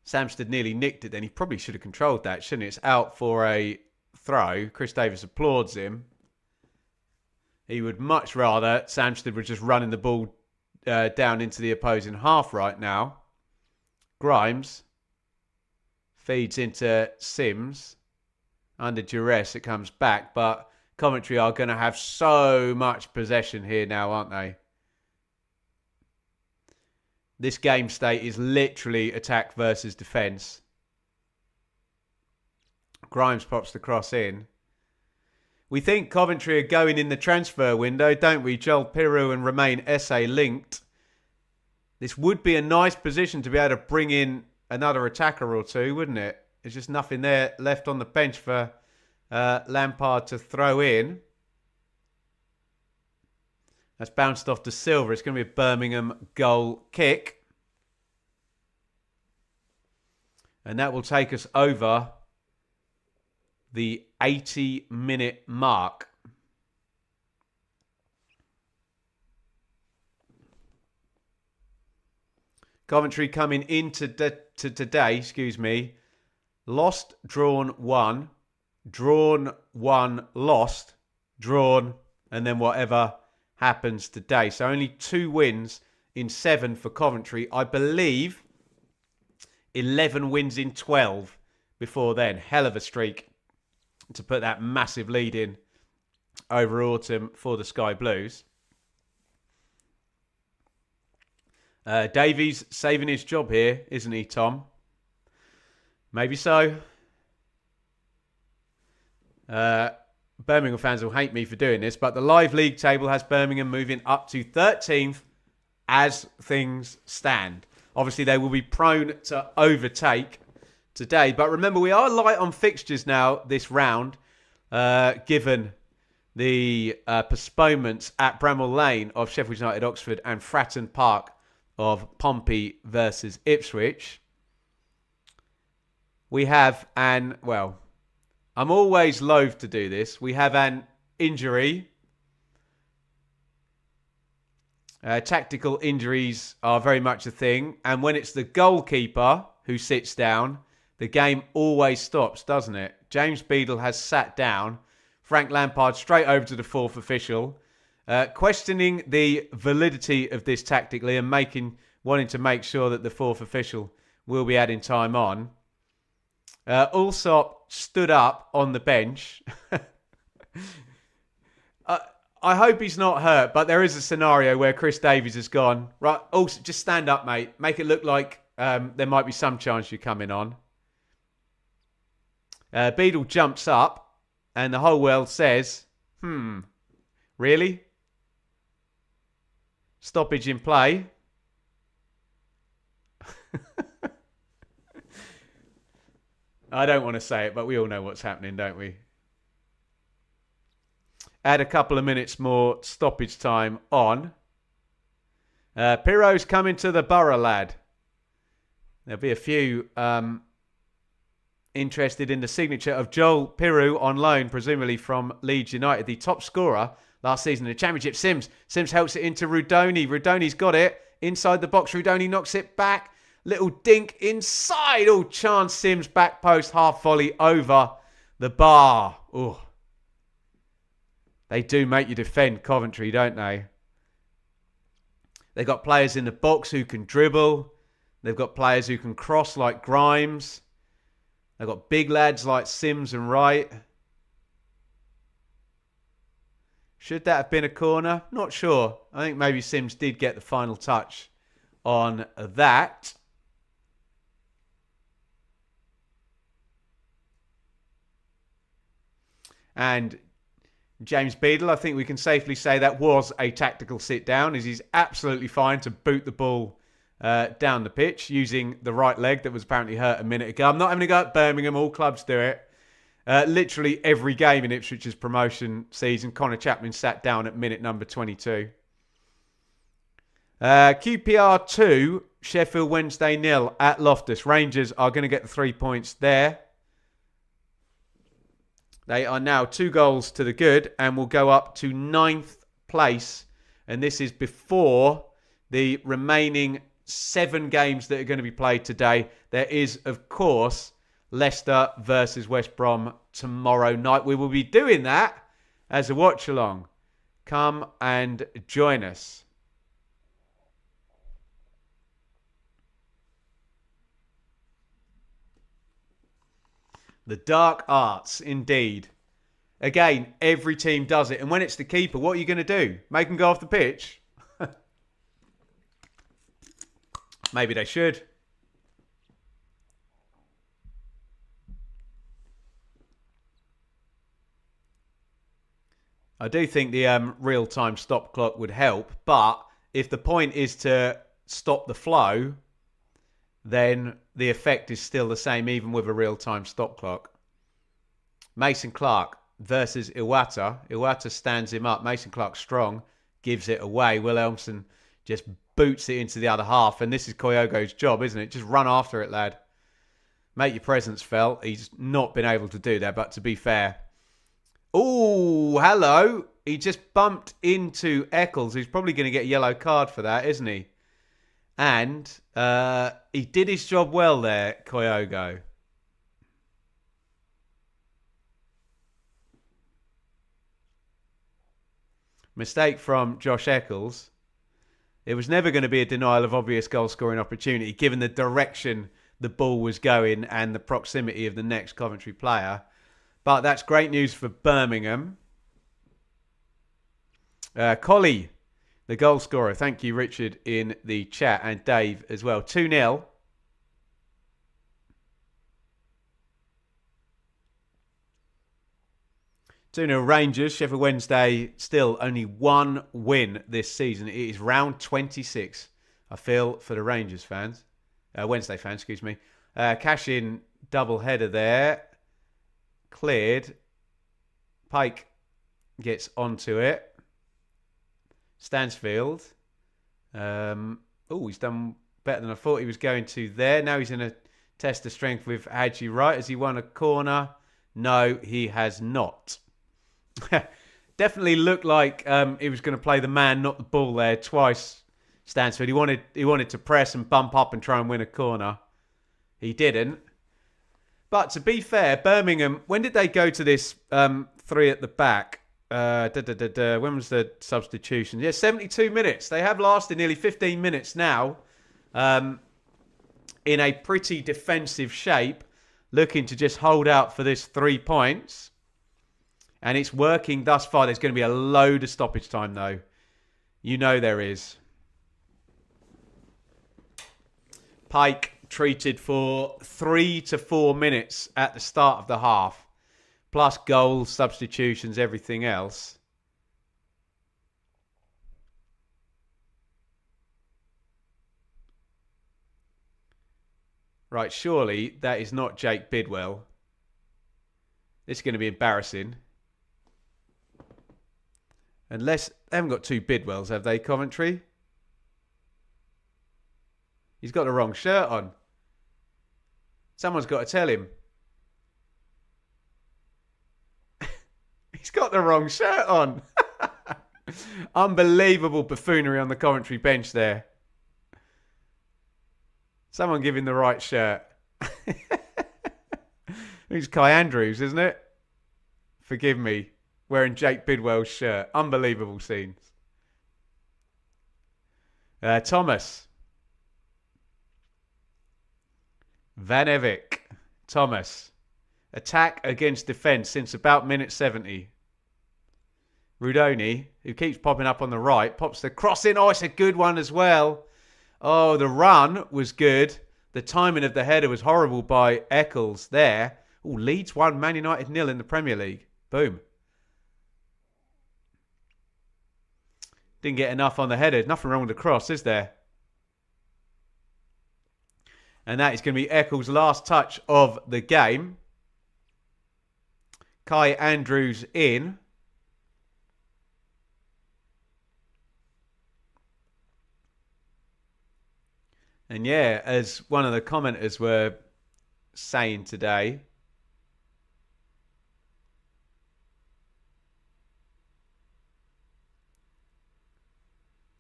Samsted nearly nicked it then. He probably should have controlled that, shouldn't he? It's out for a throw. Chris Davies applauds him. He would much rather Samsted were just running the ball down into the opposing half right now. Grimes feeds into Sims. Under duress, it comes back. But Coventry are going to have so much possession here now, aren't they? This game state is literally attack versus defence. Grimes pops the cross in. We think Coventry are going in the transfer window, don't we? Joel Piroe and Romain Esse linked. This would be a nice position to be able to bring in another attacker or two, wouldn't it? There's just nothing there left on the bench for Lampard to throw in. That's bounced off to Silva. It's going to be a Birmingham goal kick. And that will take us over the 80-minute mark. Coventry coming into today, lost, drawn, won, drawn, won, lost, drawn, and then whatever happens today. So only 2 wins in 7 for Coventry. I believe 11 wins in 12 before then. Hell of a streak to put that massive lead in over autumn for the Sky Blues. Davies saving his job here, isn't he, Tom? Maybe so. Birmingham fans will hate me for doing this, but the live league table has Birmingham moving up to 13th as things stand. Obviously, they will be prone to overtake today. But remember, we are light on fixtures now this round, given the postponements at Bramall Lane of Sheffield United Oxford and Fratton Park of Pompey versus Ipswich. We have I'm always loath to do this. We have an injury. Tactical injuries are very much a thing. And when it's the goalkeeper who sits down, the game always stops, doesn't it? James Beadle has sat down. Frank Lampard straight over to the 4th official, questioning the validity of this tactically and wanting to make sure that the 4th official will be adding time on. Allsop stood up on the bench. I hope he's not hurt, but there is a scenario where Chris Davies has gone, right, also just stand up, mate. Make it look like there might be some chance you're coming on. Beadle jumps up and the whole world says, really? Stoppage in play. I don't want to say it, but we all know what's happening, don't we? Add a couple of minutes more stoppage time on. Piroe's coming to the Borough, lad. There'll be a few interested in the signature of Joel Piroe on loan, presumably from Leeds United, the top scorer last season in the Championship. Sims helps it into Rudoni. Rudoni's got it. Inside the box, Rudoni knocks it back. Little dink inside. Oh, chance Sims back post, half volley over the bar. Oh. They do make you defend, Coventry, don't they? They've got players in the box who can dribble. They've got players who can cross like Grimes. They've got big lads like Sims and Wright. Should that have been a corner? Not sure. I think maybe Sims did get the final touch on that. And James Beadle, I think we can safely say that was a tactical sit down, as he's absolutely fine to boot the ball down the pitch using the right leg that was apparently hurt a minute ago. I'm not having to go at Birmingham. All clubs do it. Literally every game in Ipswich's promotion season, Connor Chapman sat down at minute number 22. QPR 2, Sheffield Wednesday 0 at Loftus. Rangers are going to get the 3 points there. They are now 2 goals to the good and will go up to 9th place. And this is before the remaining 7 games that are going to be played today. There is, of course, Leicester versus West Brom tomorrow night. We will be doing that as a watch along. Come and join us. The dark arts, indeed. Again, every team does it. And when it's the keeper, what are you going to do? Make him go off the pitch? Maybe they should. I do think the real-time stop clock would help. But if the point is to stop the flow, then the effect is still the same even with a real-time stop clock. Mason Clark versus Iwata. Iwata stands him up. Mason Clark strong, gives it away. Will Elmson just boots it into the other half. And this is Kyogo's job, isn't it? Just run after it, lad. Make your presence felt. He's not been able to do that, but to be fair. Oh, hello. He just bumped into Eccles, who's probably going to get a yellow card for that, isn't he? And he did his job well there, Kyogo. Mistake from Josh Eccles. It was never going to be a denial of obvious goal-scoring opportunity, given the direction the ball was going and the proximity of the next Coventry player. But that's great news for Birmingham. Collie, the goal scorer. Thank you, Richard, in the chat, and Dave as well. 2-0. Rangers. Sheffield Wednesday still only one win this season. It is round 26. I feel for the Rangers fans. Wednesday fans, excuse me. Cash-in double header there. Cleared. Pike gets onto it. Stansfield. He's done better than I thought he was going to there. Now he's in a test of strength with Hadji Wright. Has he won a corner? No, he has not. Definitely looked like he was going to play the man, not the ball there twice. Stansfield. He wanted to press and bump up and try and win a corner. He didn't. But to be fair, Birmingham, when did they go to this three at the back? When was the substitution? Yeah, 72 minutes. They have lasted nearly 15 minutes now in a pretty defensive shape, looking to just hold out for this 3 points. And it's working thus far. There's going to be a load of stoppage time, though. You know there is. Pike treated for 3 to 4 minutes at the start of the half. Plus goals, substitutions, everything else. Right, surely that is not Jake Bidwell. This is going to be embarrassing. Unless they haven't got two Bidwells, have they, Coventry? He's got the wrong shirt on. Someone's got to tell him. He's got the wrong shirt on. Unbelievable buffoonery on the Coventry bench there. Someone give him the right shirt. It's Kai Andrews, isn't it? Forgive me. Wearing Jake Bidwell's shirt. Unbelievable scenes. Thomas. Van Evik. Thomas. Attack against defence since about minute 70. Rudoni, who keeps popping up on the right, pops the cross in. Oh, it's a good one as well. Oh, the run was good. The timing of the header was horrible by Eccles there. Oh, Leeds 1, Man United 0 in the Premier League. Boom. Didn't get enough on the header. Nothing wrong with the cross, is there? And that is going to be Eccles' last touch of the game. Kai Andrews in. And yeah, as one of the commenters were saying today,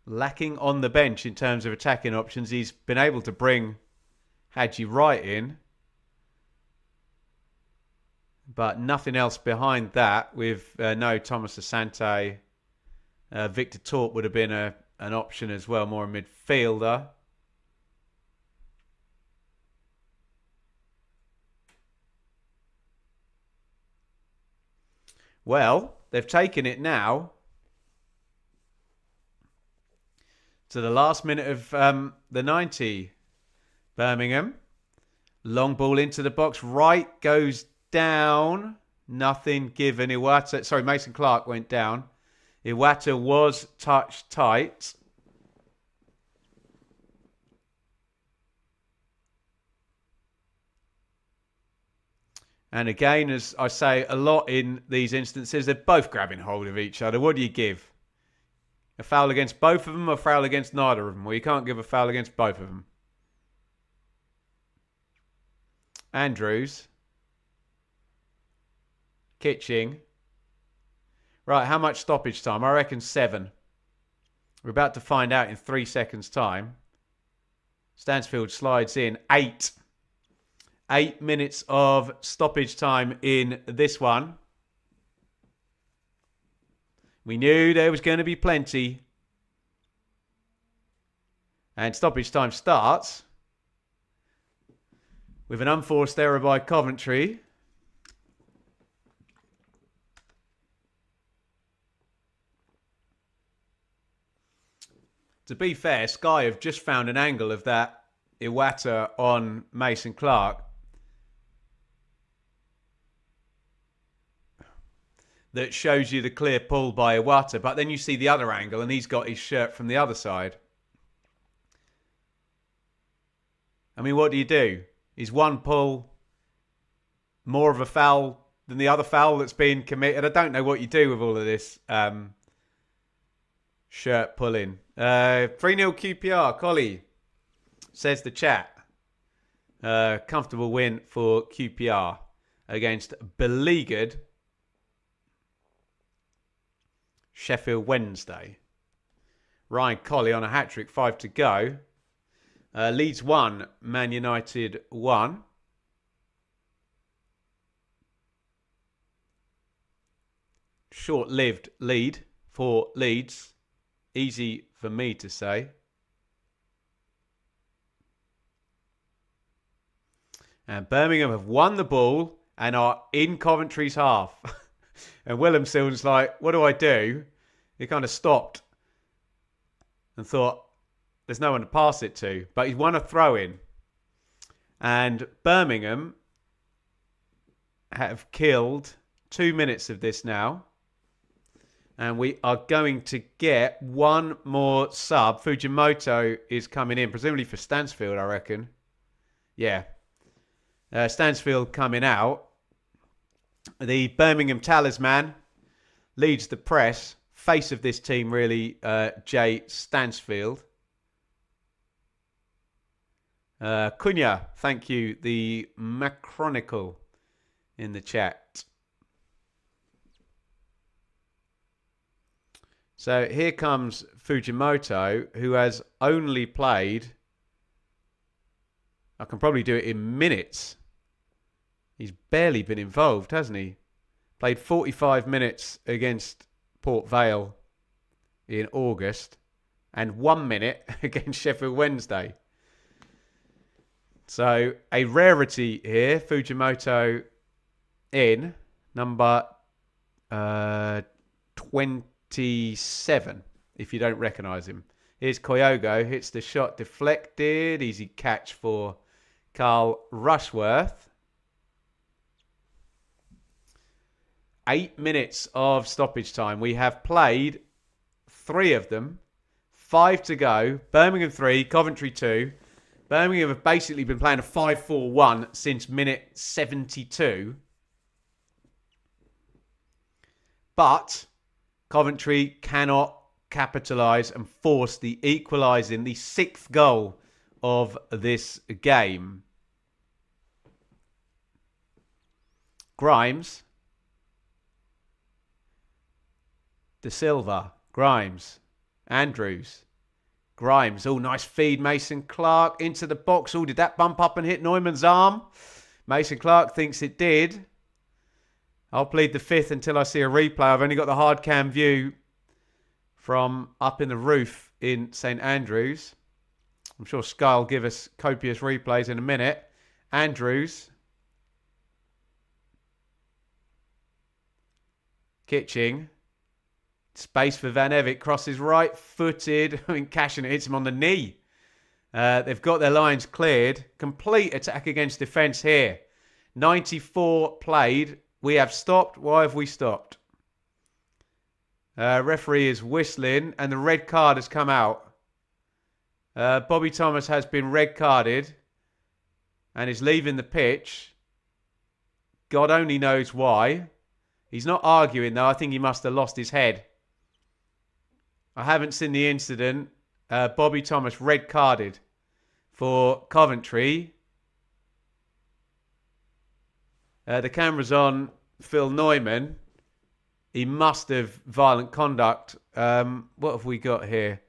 lacking on the bench in terms of attacking options. He's been able to bring Hadji Wright in. But nothing else behind that with no Thomas Asante. Victor Torp would have been an option as well, more a midfielder. Well, they've taken it now to the last minute of the 90. Birmingham. Long ball into the box. Wright goes down. Nothing given. Mason Clark went down. Iwata was touched tight. And again, as I say a lot in these instances, they're both grabbing hold of each other. What do you give? A foul against both of them or a foul against neither of them? Well, you can't give a foul against both of them. Andrews. Kitching. Right, how much stoppage time? I reckon 7. We're about to find out in 3 seconds' time. Stansfield slides in. 8. 8 minutes of stoppage time in this one. We knew there was going to be plenty. And stoppage time starts with an unforced error by Coventry. To be fair, Sky have just found an angle of that Iwata on Mason Clark that shows you the clear pull by Iwata, but then you see the other angle and he's got his shirt from the other side. I mean, what do? Is one pull more of a foul than the other foul that's been committed? I don't know what you do with all of this shirt pulling. 3-0 QPR, Collie, says the chat. Comfortable win for QPR against beleaguered Sheffield Wednesday. Ryan Colley on a hat-trick, 5 to go. Leeds 1, Man United 1. Short-lived lead for Leeds. Easy for me to say. And Birmingham have won the ball and are in Coventry's half. And Willemson's like, what do? He kind of stopped and thought, there's no one to pass it to. But he's won a throw-in. And Birmingham have killed 2 minutes of this now. And we are going to get one more sub. Fujimoto is coming in, presumably for Stansfield, I reckon. Yeah. Stansfield coming out. The Birmingham talisman leads the press. Face of this team, really, Jay Stansfield. Cunha, thank you. The Macronicle in the chat. So here comes Fujimoto, who has only played... I can probably do it in minutes. He's barely been involved, hasn't he? Played 45 minutes against Port Vale in August and 1 minute against Sheffield Wednesday. So a rarity here. Fujimoto in number 27, if you don't recognise him. Here's Kyogo, hits the shot, deflected. Easy catch for Carl Rushworth. 8 minutes of stoppage time. We have played 3 of them. 5 to go. Birmingham 3, Coventry 2. Birmingham have basically been playing a 5-4-1 since minute 72. But Coventry cannot capitalise and force the equalising, the 6th goal of this game. Grimes. De Silva. Grimes. Andrews. Grimes. Oh, nice feed. Mason Clark into the box. Oh, did that bump up and hit Neumann's arm? Mason Clark thinks it did. I'll plead the fifth until I see a replay. I've only got the hard cam view from up in the roof in St Andrews. I'm sure Sky will give us copious replays in a minute. Andrews. Kitching. Space for Van Evik. Crosses right footed. I mean, Cashin hits him on the knee. They've got their lines cleared. Complete attack against defence here. 94 played. We have stopped. Why have we stopped? Referee is whistling and the red card has come out. Bobby Thomas has been red carded and is leaving the pitch. God only knows why. He's not arguing though. I think he must have lost his head. I haven't seen the incident. Bobby Thomas red carded for Coventry. The camera's on Phil Neumann. He must have violent conduct. What have we got here?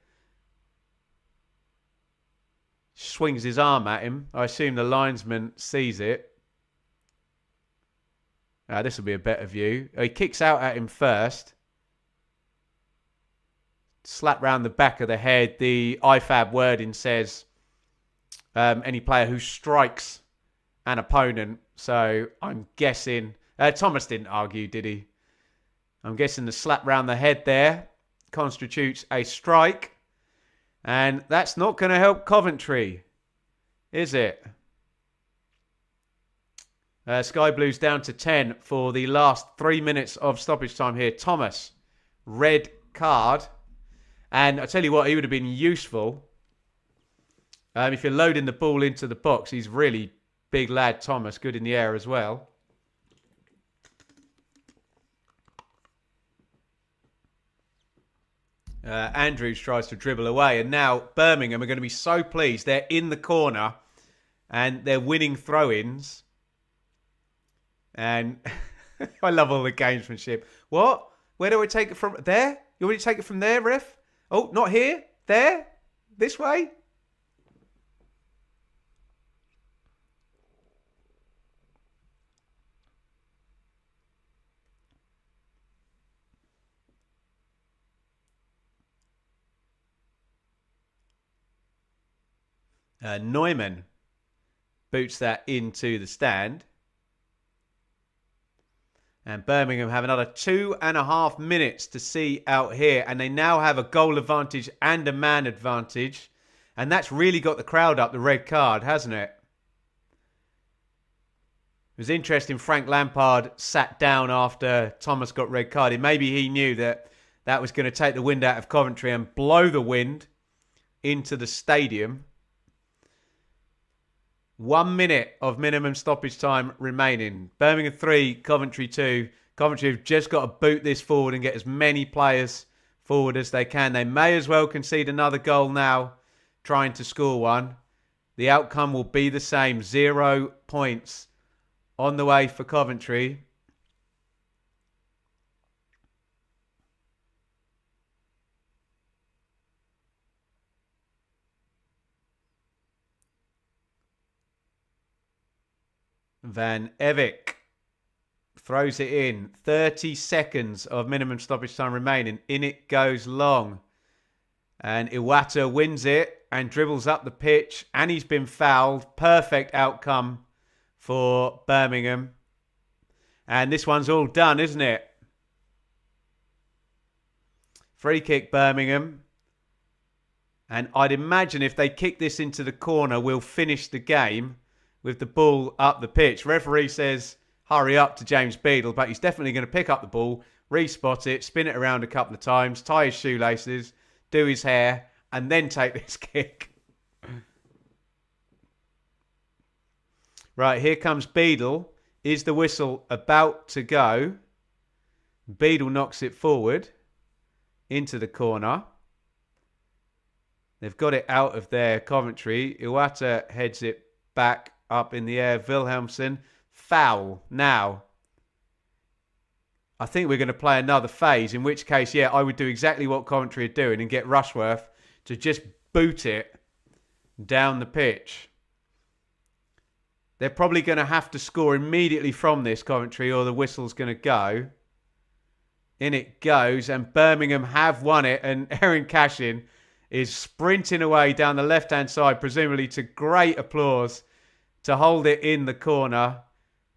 Swings his arm at him. I assume the linesman sees it. This will be a better view. He kicks out at him first. Slap round the back of the head. The IFAB wording says any player who strikes an opponent. So I'm guessing... Thomas didn't argue, did he? I'm guessing the slap round the head there constitutes a strike. And that's not going to help Coventry, is it? Sky Blues down to 10 for the last 3 minutes of stoppage time here. Thomas, red card. And I tell you what, he would have been useful. If you're loading the ball into the box, he's really big lad, Thomas. Good in the air as well. Andrews tries to dribble away. And now Birmingham are going to be so pleased. They're in the corner. And they're winning throw-ins. And I love all the gamesmanship. What? Where do I take it from? There? You want me to take it from there, ref? Oh, not here? There? This way? Neumann boots that into the stand. And Birmingham have another 2.5 minutes to see out here. And they now have a goal advantage and a man advantage. And that's really got the crowd up, the red card, hasn't it? It was interesting. Frank Lampard sat down after Thomas got red carded. Maybe he knew that that was going to take the wind out of Coventry and blow the wind into the stadium. 1 minute of minimum stoppage time remaining. Birmingham 3, Coventry 2. Coventry have just got to boot this forward and get as many players forward as they can. They may as well concede another goal now, trying to score one. The outcome will be the same. 0 points on the way for Coventry. Van Evik throws it in. 30 seconds of minimum stoppage time remaining. In it goes Long. And Iwata wins it and dribbles up the pitch. And he's been fouled. Perfect outcome for Birmingham. And this one's all done, isn't it? Free kick, Birmingham. And I'd imagine if they kick this into the corner, we'll finish the game with the ball up the pitch. Referee says, hurry up to James Beadle, but he's definitely going to pick up the ball, respot it, spin it around a couple of times, tie his shoelaces, do his hair, and then take this kick. Right, here comes Beadle. Is the whistle about to go? Beadle knocks it forward into the corner. They've got it out of there, Coventry. Iwata heads it back up in the air. Wilhelmsen, foul now. I think we're going to play another phase, in which case, yeah, I would do exactly what Coventry are doing and get Rushworth to just boot it down the pitch. They're probably going to have to score immediately from this, Coventry, or the whistle's going to go. In it goes, and Birmingham have won it, and Aaron Cashin is sprinting away down the left-hand side, presumably to great applause, to hold it in the corner.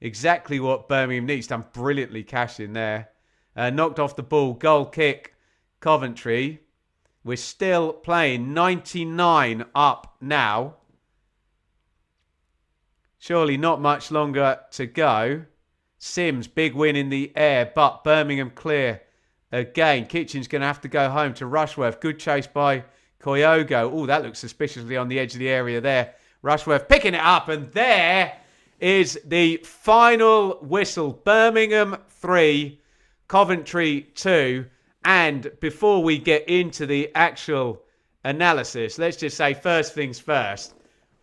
Exactly what Birmingham needs. Done brilliantly, Cashin there. Knocked off the ball, goal kick, Coventry. We're still playing 99 up now. Surely not much longer to go. Sims, big win in the air, but Birmingham clear again. Kitchen's going to have to go home to Rushworth. Good chase by Kyogo. Oh, that looks suspiciously on the edge of the area there. Rushworth picking it up, and there is the final whistle. Birmingham 3, Coventry 2. And before we get into the actual analysis, let's just say first things first.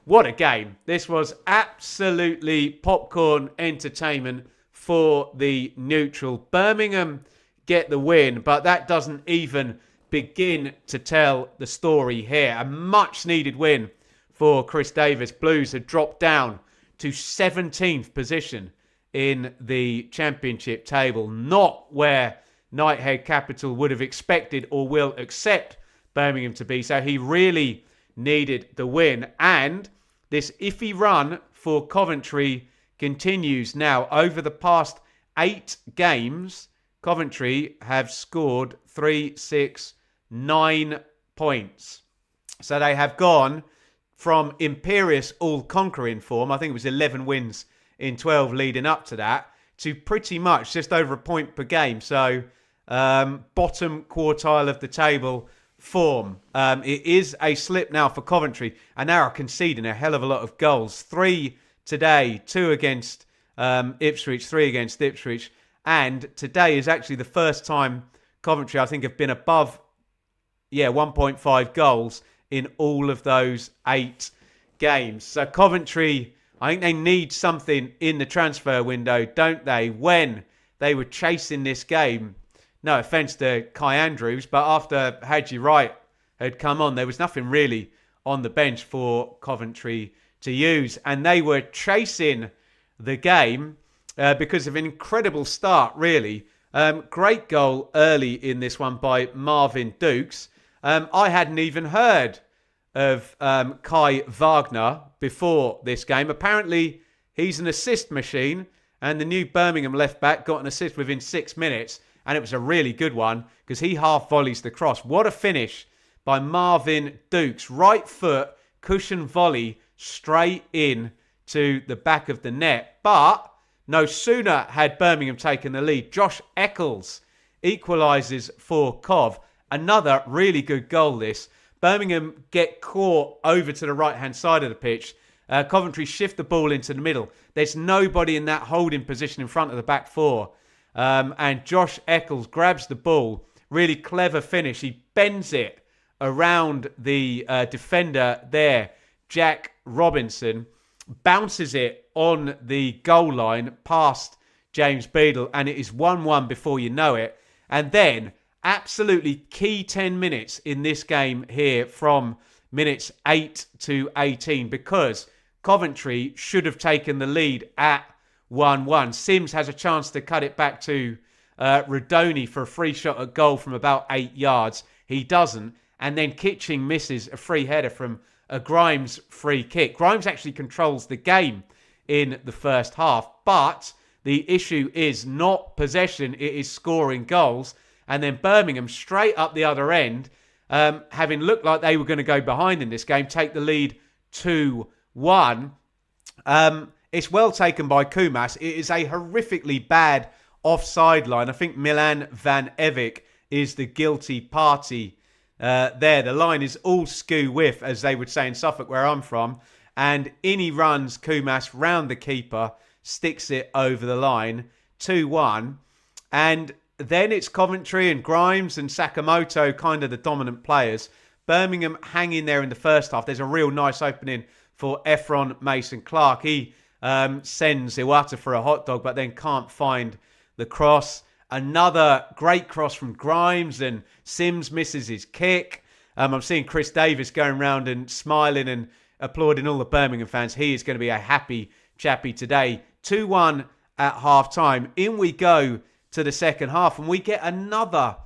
What a game. This was absolutely popcorn entertainment for the neutral. Birmingham get the win, but that doesn't even begin to tell the story here. A much needed win for Chris Davies. Blues had dropped down to 17th position in the championship table. Not where Knighthead Capital would have expected or will accept Birmingham to be. So he really needed the win. And this iffy run for Coventry continues now. Over the past 8 games, Coventry have scored 3, 6, 9 points. So they have gone from imperious all-conquering form, I think it was 11 wins in 12 leading up to that, to pretty much just over a point per game. So bottom quartile of the table form. It is a slip now for Coventry, and they are conceding a hell of a lot of goals. 3 today, 2 against Ipswich, 3 against Ipswich. And today is actually the first time Coventry, I think, have been above 1.5 goals in all of those 8 games. So Coventry, I think they need something in the transfer window, don't they? When they were chasing this game, no offence to Kai Andrews, but after Haji Wright had come on, there was nothing really on the bench for Coventry to use. And they were chasing the game because of an incredible start, really. Great goal early in this one by Marvin Dukes. I hadn't even heard of Kai Wagner before this game. Apparently, he's an assist machine, and the new Birmingham left-back got an assist within 6 minutes, and it was a really good one because he half volleys the cross. What a finish by Marvin Dukes. Right foot, cushion volley, straight in to the back of the net. But no sooner had Birmingham taken the lead, Josh Eccles equalises for Cov. Another really good goal this. Birmingham get caught over to the right-hand side of the pitch. Coventry shift the ball into the middle. There's nobody in that holding position in front of the back four. And Josh Eccles grabs the ball. Really clever finish. He bends it around the defender there, Jack Robinson. Bounces it on the goal line past James Beadle. And it is 1-1 before you know it. And then absolutely key 10 minutes in this game here from minutes 8 to 18, because Coventry should have taken the lead at 1-1. Sims has a chance to cut it back to Rodoni for a free shot at goal from about 8 yards. He doesn't. And then Kitching misses a free header from a Grimes free kick. Grimes actually controls the game in the first half, but the issue is not possession, it is scoring goals. And then Birmingham, straight up the other end, having looked like they were going to go behind in this game, take the lead 2-1. It's well taken by Kumas. It is a horrifically bad offside line. I think Milan van Evik is the guilty party there. The line is all skew-whiff, as they would say in Suffolk, where I'm from. And in he runs, Kumas, round the keeper, sticks it over the line, 2-1. And then it's Coventry and Grimes and Sakamoto, kind of the dominant players. Birmingham hang in there in the first half. There's a real nice opening for Ephron Mason-Clark. He sends Iwata for a hot dog, but then can't find the cross. Another great cross from Grimes, and Sims misses his kick. I'm seeing Chris Davies going around and smiling and applauding all the Birmingham fans. He is going to be a happy chappy today. 2-1 at half-time. In we go to the second half, and we get another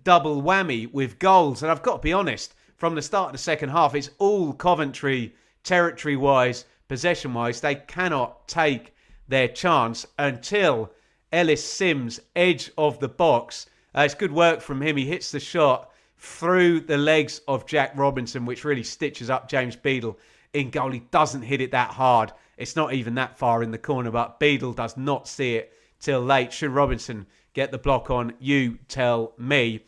double whammy with goals. And I've got to be honest, from the start of the second half, it's all Coventry territory-wise, possession-wise. They cannot take their chance until Ellis Sims, edge of the box. It's good work from him. He hits the shot through the legs of Jack Robinson, which really stitches up James Beadle in goal. He doesn't hit it that hard. It's not even that far in the corner, but Beadle does not see it till late. Should Robinson get the block on? You tell me.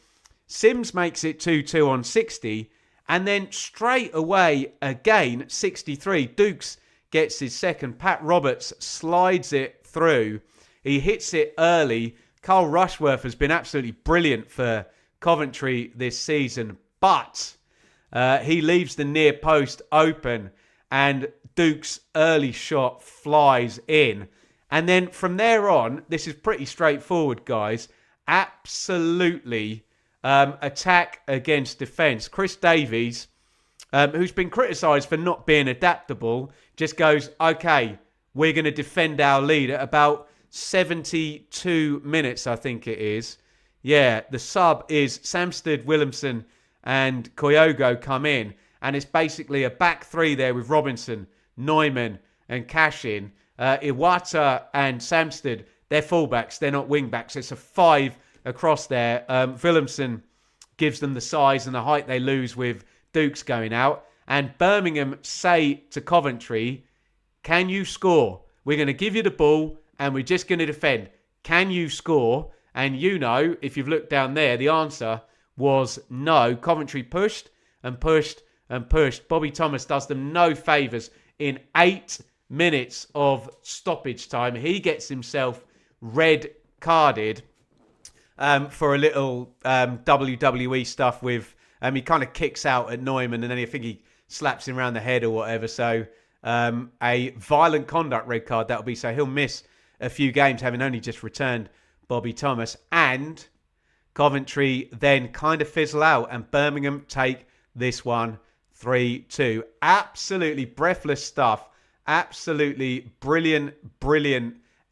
Sims makes it 2-2 on 60, and then straight away again, 63. Dukes gets his second. Pat Roberts slides it through. He hits it early. Carl Rushworth has been absolutely brilliant for Coventry this season, but he leaves the near post open, and Duke's early shot flies in. And then from there on, this is pretty straightforward, guys. Absolutely attack against defence. Chris Davies, who's been criticised for not being adaptable, just goes, okay, we're going to defend our lead at about 72 minutes, I think it is. Yeah, the sub is Samsted, Williamson and Kyogo come in. And it's basically a back three there with Robinson, Neumann and Cashin. Iwata and Samsted, they're fullbacks. They're not wing-backs. It's a 5 across there. Williamson gives them the size and the height they lose with Dukes going out. And Birmingham say to Coventry, can you score? We're going to give you the ball and we're just going to defend. Can you score? And you know, if you've looked down there, the answer was no. Coventry pushed and pushed and pushed. Bobby Thomas does them no favours. In 8 minutes of stoppage time, he gets himself red carded for a little WWE stuff with... he kind of kicks out at Neumann, and then I think he slaps him around the head or whatever. So a violent conduct red card, that'll be. So he'll miss a few games, having only just returned Bobby Thomas. And Coventry then kind of fizzle out, and Birmingham take this one 3-2. Absolutely breathless stuff. Absolutely brilliant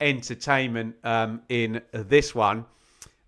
entertainment in this one.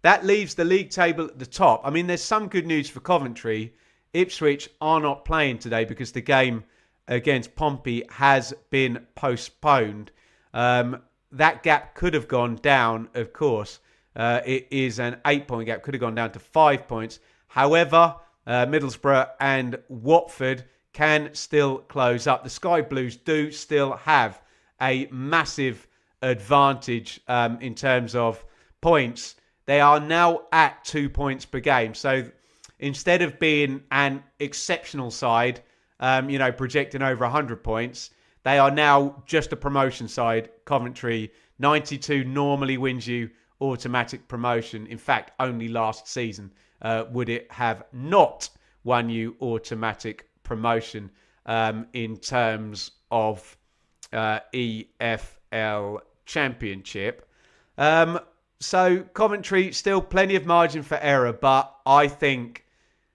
That leaves the league table at the top. I mean, there's some good news for Coventry. Ipswich are not playing today because the game against Pompey has been postponed. That gap could have gone down, of course. It is an 8-point gap. Could have gone down to 5 points. However, Middlesbrough and Watford can still close up. The Sky Blues do still have a massive advantage in terms of points. They are now at 2 points per game. So instead of being an exceptional side, projecting over 100 points, they are now just a promotion side. Coventry, 92 normally wins you automatic promotion. In fact, only last season would it have not won you automatic promotion in terms of EFL Championship. So Coventry, still plenty of margin for error, but I think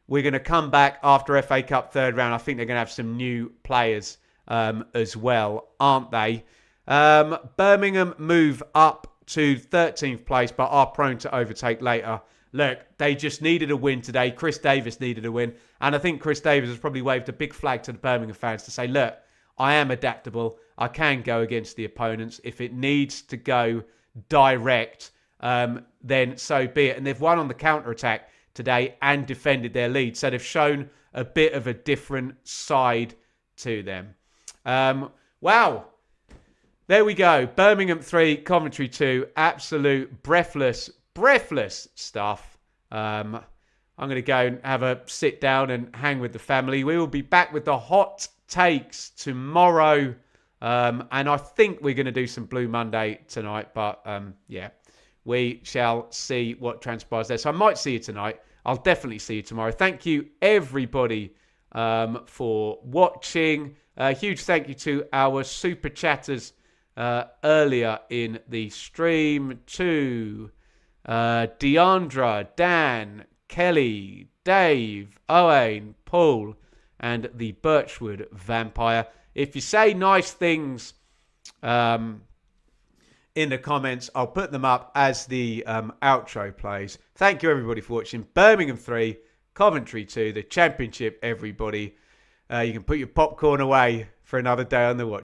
we're going to come back after FA Cup third round. I think they're going to have some new players as well, aren't they? Birmingham move up to 13th place, but are prone to overtake later. Look, they just needed a win today. Chris Davies needed a win. And I think Chris Davies has probably waved a big flag to the Birmingham fans to say, look, I am adaptable. I can go against the opponents. If it needs to go direct, then so be it. And they've won on the counter-attack today and defended their lead. So they've shown a bit of a different side to them. Wow. There we go. Birmingham 3, Coventry 2. Absolute breathless stuff. I'm going to go and have a sit down and hang with the family. We will be back with the hot takes tomorrow. And I think we're going to do some Blue Monday tonight. But yeah, we shall see what transpires there. So I might see you tonight. I'll definitely see you tomorrow. Thank you, everybody, for watching. A huge thank you to our super chatters earlier in the stream, to Deandra, Dan, Kelly, Dave, Owain, Paul, and the Birchwood Vampire. If you say nice things in the comments. I'll put them up as the outro plays. Thank you, everybody, for watching. Birmingham 3, Coventry 2, the Championship, everybody. You can put your popcorn away for another day on the watch.